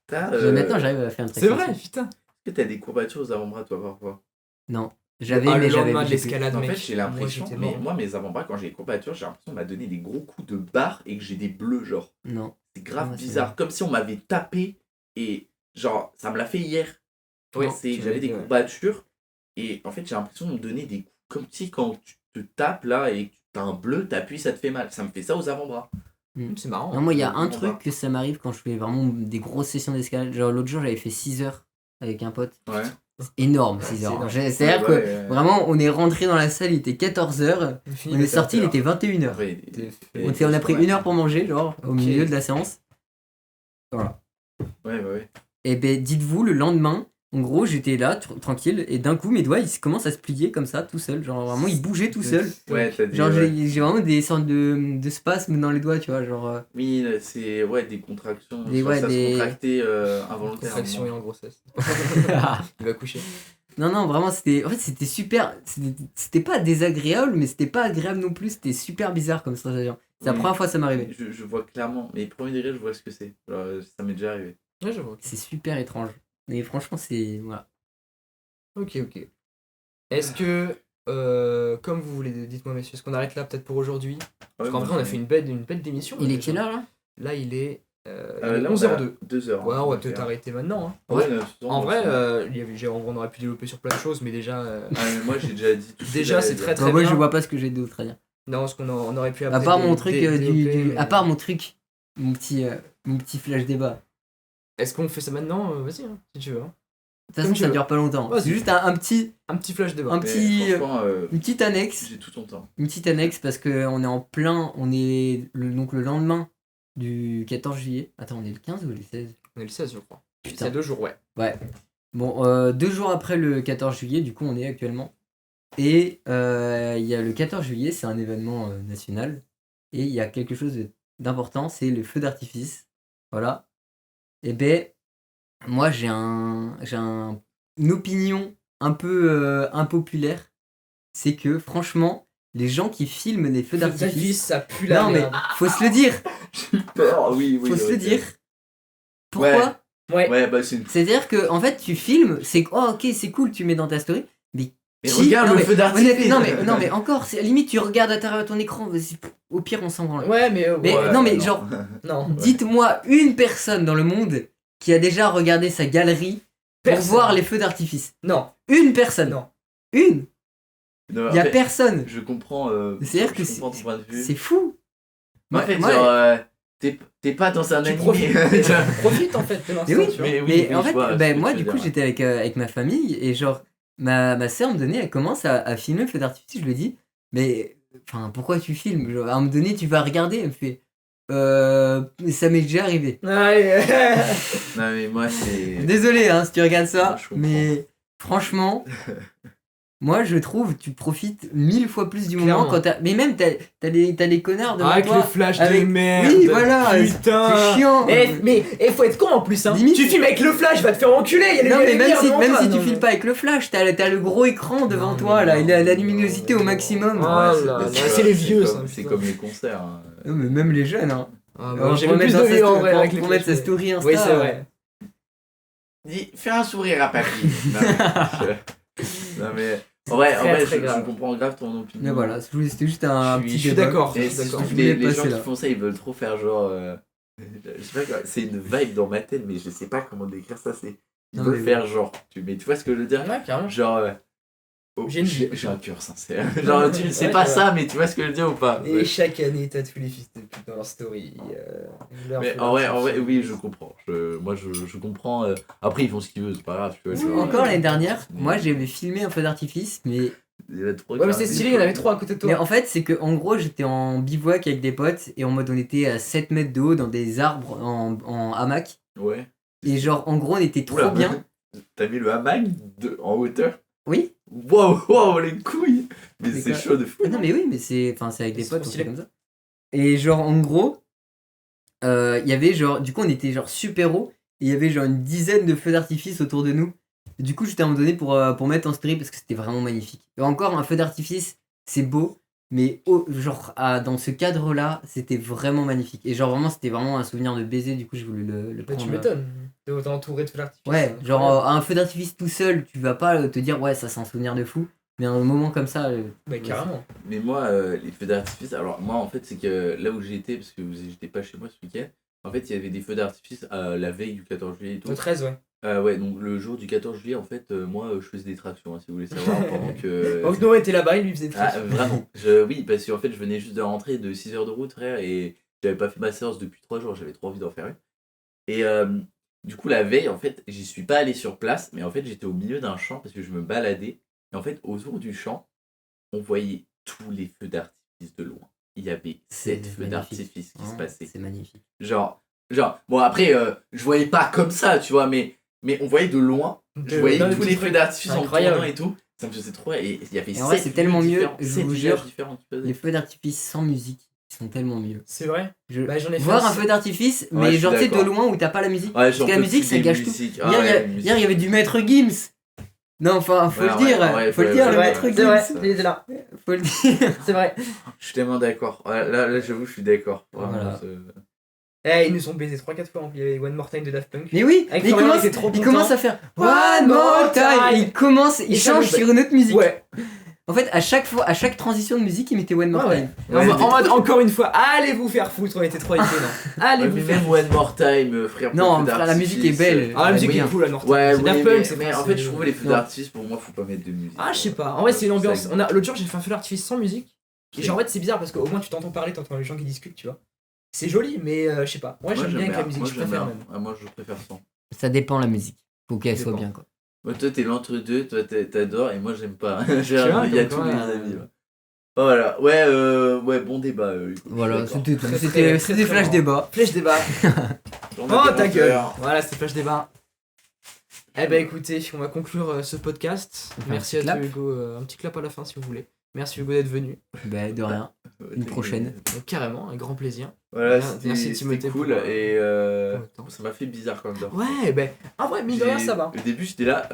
t'as, Maintenant, j'arrive à faire un truc. C'est vrai, putain. est-ce que t'as des courbatures aux avant-bras, toi, parfois? Non. J'avais, Ah, mais le lendemain de j'ai plus. l'escalade, En mec. fait, j'ai l'impression, Moi, j'étais mais mort. moi, mes avant-bras, quand j'ai des courbatures, j'ai l'impression qu'on m'a donné des gros coups de barre et que j'ai des bleus, genre. Non. C'est grave Ouais, c'est bizarre, vrai. comme si on m'avait tapé et genre, ça me l'a fait hier. Ouais, J'avais des courbatures et en fait, j'ai l'impression de me donner des coups comme si quand tu te tapes là et que t'as un bleu, t'appuies, ça te fait mal. Ça me fait ça aux avant-bras. C'est marrant. Non, moi, il y a un Vraiment truc pas. que ça m'arrive quand je fais vraiment des grosses sessions d'escalade. Genre, l'autre jour, j'avais fait 6 heures avec un pote. Ouais. C'est énorme, 6 C'est heures. énorme. C'est-à-dire que vraiment, on est rentré dans la salle, il était 14h. On est sorti, il était 21h. Ouais, On a pris 1 heure pour manger, genre, au Ok. milieu de la séance. Voilà. Ouais. Et ben, dites-vous, le lendemain, en gros, j'étais là, tranquille, et d'un coup, mes doigts, ils commencent à se plier comme ça, tout seul. Genre, vraiment, ils bougeaient tout seuls. Ouais, t'as dit. Genre, ouais. j'ai vraiment des sortes de spasmes dans les doigts, tu vois, genre... Oui, c'est des contractions. Des- Soit ouais, ça des- se contractait involontairement. Contraction et en grossesse. Il va coucher. Non, non, vraiment, c'était super. C'était pas désagréable, mais c'était pas agréable non plus. C'était super bizarre comme sensation. C'est la Oui. première fois que ça m'arrivait. Je vois clairement, mais premier degré, je vois ce que c'est. Alors, ça m'est déjà arrivé. Ouais, je vois. C'est super étrange. Mais franchement, c'est. Voilà. Ok. Est-ce que, comme vous voulez, dites-moi messieurs, est-ce qu'on arrête là peut-être pour aujourd'hui? Parce qu'en vrai, on a fait une belle d'émission. Il là, est déjà. quelle heure là? Là, il est Là, 11h02. 2 heures. Ouais, on va donc, peut-être arrêter maintenant. Hein. Ouais, En vrai, on aurait pu développer sur plein de choses, mais déjà, mais moi j'ai déjà dit tout ce que déjà j'allais c'est dire. très Bah, très moi, bien. je vois pas ce que j'ai d'autre à dire. Non, ce on aurait pu À après part mon truc développer, mais- à part mon truc, mon petit flash débat. Est-ce qu'on fait ça maintenant? Vas-y, hein, si tu veux. hein. De toute façon, Comme tu ça veux. dure pas longtemps. Vas-y. C'est juste un petit, Un petit flash débat. un Mais petit, franchement, une petite annexe. j'ai tout ton temps. Une petite annexe parce qu'on est en plein. On est donc le lendemain du 14 juillet. Attends, on est le 15 ou le 16? On est le 16, je crois. Putain. C'est 2 jours, ouais. Ouais. Bon, 2 jours après le 14 juillet, du coup, on est actuellement. Et il y a le 14 juillet, c'est un événement national. Et il y a quelque chose d'important, c'est le feu d'artifice. Voilà. Et ben, moi, une opinion un peu impopulaire. C'est que, franchement, les gens qui filment les feux d'artifice, ça pue la non, mais merde. faut se le dire. J'ai peur, oui. Faut se le ok. dire. Pourquoi? Ouais. Ouais, bah c'est une. C'est-à-dire que, en fait, tu filmes, c'est ok, c'est cool, tu mets dans ta story, mais Mais qui- regarde non, le mais feu d'artifice. non, mais encore, c'est, à la limite, tu regardes à travers ton écran, vas-y, au pire, on s'en branle. Ouais, mais. Mais Ouais, non, mais non. genre, Non. dites-moi une personne dans le monde qui a déjà regardé sa galerie pour Personne. voir les feux d'artifice. Non. Une personne. Non. Une. Non, Il y a en fait, personne. Je comprends. C'est-à-dire que je comprends ton point de vue. c'est fou. Mais en fait, Moi- genre, t'es pas dans un Tu anime. profites. Tu profites en fait de l'instant. Mais oui, tu vois. Mais oui, Mais oui, en je fait, vois ce ben, que moi, tu du veux coup, dire. j'étais avec ma famille et genre, ma soeur me donnait, elle commence à filmer le feu d'artifice. Je lui dis, mais enfin, pourquoi tu filmes? Genre, à un moment donné, tu vas regarder. Elle me fait, ça m'est déjà arrivé. Ouais. Non, mais moi, c'est. Désolé hein, si tu regardes ça, Ouais, je comprends. mais franchement, moi je trouve tu profites 1000 fois plus du Clairement. moment quand t'as. Mais même t'as les connards devant Avec toi. les flashs avec- de merde. Oui, voilà, Putain. c'est chiant. Mais faut être con en plus, hein. Limite- Tu filmes avec le flash, va te faire enculer. Y a les Non mais lumières même si, devant même toi. si Non, tu mais- files pas avec le flash, t'as le gros écran devant Non, toi mais là, non, il a la non, luminosité non, au maximum. non. Ouais, Oh là là, tu vois, c'est les vieux, comme- ça, C'est putain. comme les concerts. hein. mais même les jeunes hein. Ah, Alors, j'ai pour plus mettre de dans sa vie en story- vrai pour- avec les pour mettre sa flashs, story Insta. Oui, c'est vrai. Dis, fais un sourire à papy. Non, mais. En vrai, Très, très je grave. comprends grave ton opinion. Mais voilà, c'était juste un Je petit Je suis débat. d'accord. Et Je suis c'est d'accord. surtout Je voulais les gens passer qui là. font ça, ils veulent trop faire genre. Je sais pas quoi, c'est une vibe dans ma tête, mais je sais pas comment décrire ça. Ils Non, veulent mais faire genre. Mais tu vois ce que je veux dire? Ouais, carrément. Genre. J'ai une vie. J'ai un cœur sincère. Genre, c'est Ouais, pas tu ça, mais tu vois ce que je veux dire ou pas? Et chaque année, t'as tous les fils de pute dans leur story. Mais en vrai, oui, je comprends. Moi, je comprends. Après, ils font ce qu'ils veulent, c'est pas grave. Tu vois, genre, Encore l'année dernière, mais- moi j'avais filmé un feu d'artifice, mais il y en a trop Ouais, mais qui c'est arrivent. stylé, il y en avait 3 à côté de toi. Mais en fait, c'est que en gros, j'étais en bivouac avec des potes et en mode on était à 7 mètres de haut dans des arbres en hamac. Ouais. Et genre, en gros, on était trop Oula. bien. T'as mis le hamac en hauteur? Oui. Wow, les couilles! Mais Mais c'est quoi chaud de fou. Ah non, mais oui, mais c'est avec des C'est potes, trop on stylé. fait comme ça. Et genre, en gros, il y avait genre, du coup, on était genre super haut et il y avait genre une dizaine de feux d'artifice autour de nous. Et du coup, j'étais à un moment donné pour mettre en story parce que c'était vraiment magnifique. Et encore, un feu d'artifice, c'est beau, mais genre, dans ce cadre-là, c'était vraiment magnifique. Et genre, vraiment, c'était vraiment un souvenir de baiser, du coup, j'ai voulu le Bah, prendre. tu m'étonnes. T'es autant entouré de feux d'artifice. Ouais, c'est genre, incroyable. un feu d'artifice tout seul, tu vas pas te dire, ouais, ça, c'est un souvenir de fou. Mais un moment comme ça. Bah, carrément. Mais moi, les feux d'artifice, alors moi en fait, c'est que là où j'étais, parce que j'étais pas chez moi ce week-end, en fait, il y avait des feux d'artifice la veille du 14 juillet et tout. Le 13, ouais. Ouais, donc le jour du 14 juillet, en fait, moi je faisais des tractions, hein, si vous voulez savoir, pendant que. Donc, Noé était là-bas, il lui faisait des Ah, trucs. vraiment. Oui, parce qu'en fait, je venais juste de rentrer de 6 heures de route, frère, et j'avais pas fait ma séance depuis 3 jours, j'avais trop envie d'en faire une. Et du coup, la veille, en fait, j'y suis pas allé sur place, mais en fait, j'étais au milieu d'un champ parce que je me baladais. Et en fait, autour du champ, on voyait tous les feux d'artifice de loin. Il y avait 7 feux magnifique. d'artifice qui se Hein, passaient. c'est magnifique. Genre, bon, après, je voyais pas comme ça, tu vois, mais on voyait de loin. Je voyais Non, mais tous c'est les feux d'artifice en incroyable. tournant et tout. Ça me faisait trop rire. Et il y avait Et en vrai, 7 c'est tellement lieux mieux, différents, je 7 vous villages jure. différents qui faisaient. Les feux d'artifice sans musique, ils sont tellement mieux. C'est vrai. Je... Bah, j'en ai fait Voir un aussi. feu d'artifice, Ouais, je mais suis genre tu sais de d'accord. loin où t'as pas la musique. Ouais, Parce que la musique, ça gâche tout. musique. Hier, il y avait du Maître Gims. Non, enfin, faut Ouais, le dire, ouais, faut le ouais, dire, ouais, le ouais, Maître ouais, C'est vrai, Gims. il était là. Faut le dire. C'est vrai. Je suis tellement d'accord. Ouais, là, j'avoue, je suis d'accord. Vraiment, Voilà. Eh, ils nous ont baisé 3-4 fois. Il y avait One More Time de Daft Punk. Mais oui, Avec mais il Florian, commence, il était trop il content. commence à faire One One more more time. time. Il commence, il Et ça change me- sur une autre musique. Ouais. En fait, à chaque fois, à chaque transition de musique, il mettait One more Ouais, time. ouais. En mode, encore une fois, allez vous faire foutre, on était trop hypés, non. Allez vous faire Même One More Time, frère. Non, pour les feux frère, la musique est d'artifice, belle. Ah, la musique bien. est cool, One More Time. Ouais, C'est Daft oui, Punk, mais pas- en fait, je trouve les feux Non. d'artifice, pour moi, faut pas mettre de musique. Ah, je sais pas. En vrai, c'est une ambiance. Ça- L'autre jour, j'ai fait un feu d'artifice sans musique. Et genre, en fait, c'est bizarre parce qu'au moins, tu t'entends parler, t'entends les gens qui discutent, tu vois. C'est joli, mais je sais pas. Ouais, j'aime bien avec la musique, Moi, je j'aime préfère bien. même. Ah, moi, je préfère sans. Ça dépend la musique. Faut qu'elle Ça soit dépend. bien quoi. Moi, toi, t'es l'entre-deux, toi, t'adores, et moi, j'aime pas. vois, Il y a comme tous quoi, les avis. Ouais. Voilà, ouais, bon débat. Écoute, Voilà, je suis c'était tout. Très, C'était très, des très flash marrant. débat. Flèche débat. d'accord. J'en ai Oh, des ta gueule. menteurs. Voilà, c'était flash débat. Eh ben écoutez, on va conclure ce podcast. On fait un Merci petit à toi clap. Hugo, un petit clap à la fin si vous voulez. Merci Hugo d'être venu. Bah, de rien. Une prochaine. Donc, carrément, un grand plaisir. Voilà, Merci, Timothée, c'était cool pour, et pour le temps. ça m'a fait bizarre quand même. Ouais, ben en vrai, mine de rien, ça va. Au début, j'étais là,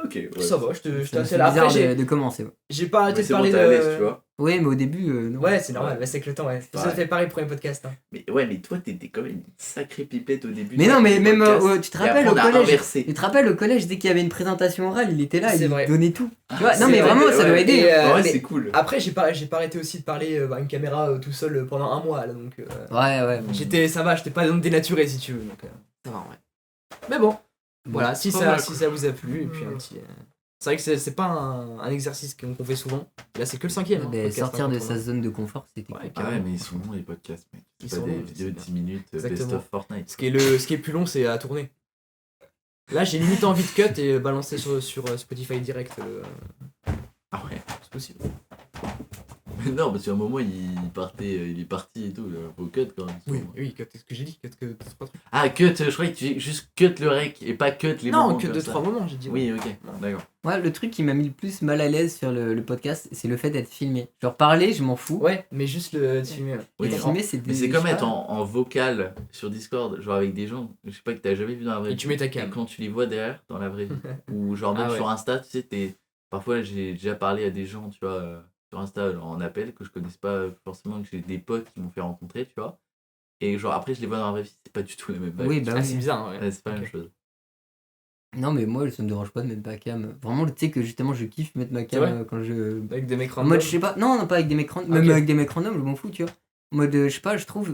ok. Ouais. Ça va, je te C'est assez là. Après, bizarre de commencer. Ouais. j'ai pas arrêté Mais de c'est bon, parler t'es à l'aise, tu de. vois. Ouais, mais au début, non. Ouais, c'est normal, Ouais. bah, c'est que le temps, ouais. Ça Ouais. fait pareil pour les podcasts. Hein. Mais ouais, mais toi, t'étais quand même une sacrée pipette au début. Mais de non, mais ton même, podcast. tu te Et rappelles après, au on a collège. inversé. Tu te rappelles au collège, dès qu'il y avait une présentation orale, il était là, C'est il vrai. donnait tout. Tu vois, non, C'est mais vrai, vraiment, mais ça ouais. doit aider. Et, hein. Ouais, mais- c'est cool. Après, j'ai pas arrêté aussi de parler à une caméra tout seul pendant un mois là, donc Ouais. j'étais pas dénaturé si tu veux, donc ça va en vrai. Mais bon, voilà, si pas ça, mal, si quoi. ça vous a plu, et puis un petit. C'est vrai que c'est pas un exercice qu'on fait souvent. Là, c'est que le 5ème. hein, Mais podcast, sortir hein, de quand on sa a- zone de confort, c'était Ouais, cool. Ah ouais, carrément. mais ils sont longs les podcasts, mec. Ils C'est sont pas des longs, vidéos de c'est 10 minutes, best Exactement. of Fortnite. Ce qui est plus long, c'est à tourner. Là, j'ai limite envie de cut et balancer sur Spotify direct. Ah ouais. C'est possible. Non, parce qu'à un moment, il est parti et tout, faut cut quand même. Oui, cut, c'est ce que j'ai dit, cut que 3 trucs. Ah, cut, je croyais que tu disais juste cut le rec et pas cut les Non, moments cut comme de ça. 3 moments, j'ai dit. Oui, ok, d'accord. Ouais, le truc qui m'a mis le plus mal à l'aise sur le podcast, c'est le fait d'être filmé. Genre parler, je m'en fous. Ouais, mais juste le filmer. Oui, Être mais filmé, c'est Mais c'est comme je sais être pas. en vocal sur Discord, genre avec des gens, je sais pas, que t'as jamais vu dans la vraie Et vie. tu mets ta Et cam. quand tu les vois derrière, dans la vraie vie, ou genre même Ah ouais. sur Insta, tu sais, parfois j'ai déjà parlé à des gens, tu vois, sur Insta en appel, que je connaisse pas forcément, que j'ai des potes qui m'ont fait rencontrer, tu vois. Et genre après, je les vois dans la vraie vie, c'est pas du tout la même vibe. Oui, bah Ah, oui. c'est bizarre, hein, ouais. Ouais, c'est pas la Ok. même chose. Non, mais moi, ça me dérange pas de mettre ma cam. Vraiment, tu sais que justement, je kiffe mettre ma cam vrai quand je. Avec des mecs En random. mode, je sais pas, non, pas avec des mecs random, même Ok. avec des mecs random, je m'en fous, tu vois. En mode, je sais pas, je trouve,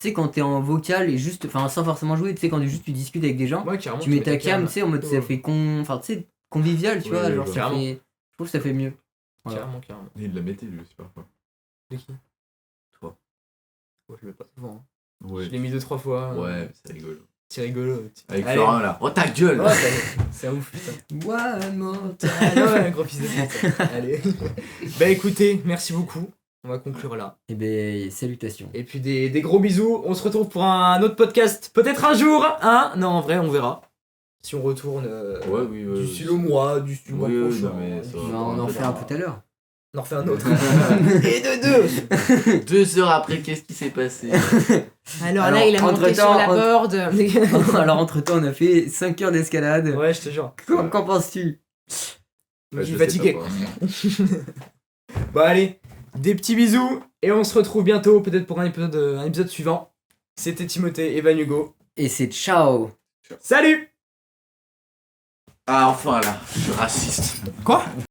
tu sais, quand t'es en vocal et juste, enfin, sans forcément jouer, tu sais, quand juste tu discutes avec des gens, Ouais, carrément, tu mets ta cam, tu sais, en mode, ça Ouais. fait enfin, tu sais, convivial, tu Ouais, vois, ouais, genre, ouais. ça Carrément. fait. Je trouve que ça fait mieux. Voilà. Carrément. Et il la mettait lui aussi parfois. De qui Toi. Ouais, je le mets pas souvent. hein. Ouais. Je l'ai mis 2-3 fois. Ouais, c'est rigolo. C'est rigolo. Avec Allez. Florin là. Oh ta gueule Ouais, c'est un ouf, putain. One more time. Ah ouais, un gros fils de pute. Allez. Bah écoutez, merci beaucoup. On va conclure là. Et ben, salutations. Et puis des gros bisous. On se retrouve pour un autre podcast. Peut-être un jour, hein. Non, en vrai, on verra. Si on retourne Ouais, oui, du style au mois, du style au mois Oui, oui, prochain. non, mais ça va. Non, on en fait un tout à l'heure. On en refait un autre. Et de deux. 2 heures après, qu'est-ce qui s'est passé? Alors, Alors, là, il a monté entre-temps, sur la board. Alors, entre-temps, on a fait 5 heures d'escalade. Ouais, je te jure. Qu'en penses-tu? Je suis sais fatigué. pas. Bon, allez, des petits bisous. Et on se retrouve bientôt, peut-être pour un épisode suivant. C'était Timothée et Van Hugo. Et c'est ciao. Salut! Ah, enfin là, je suis raciste. Quoi?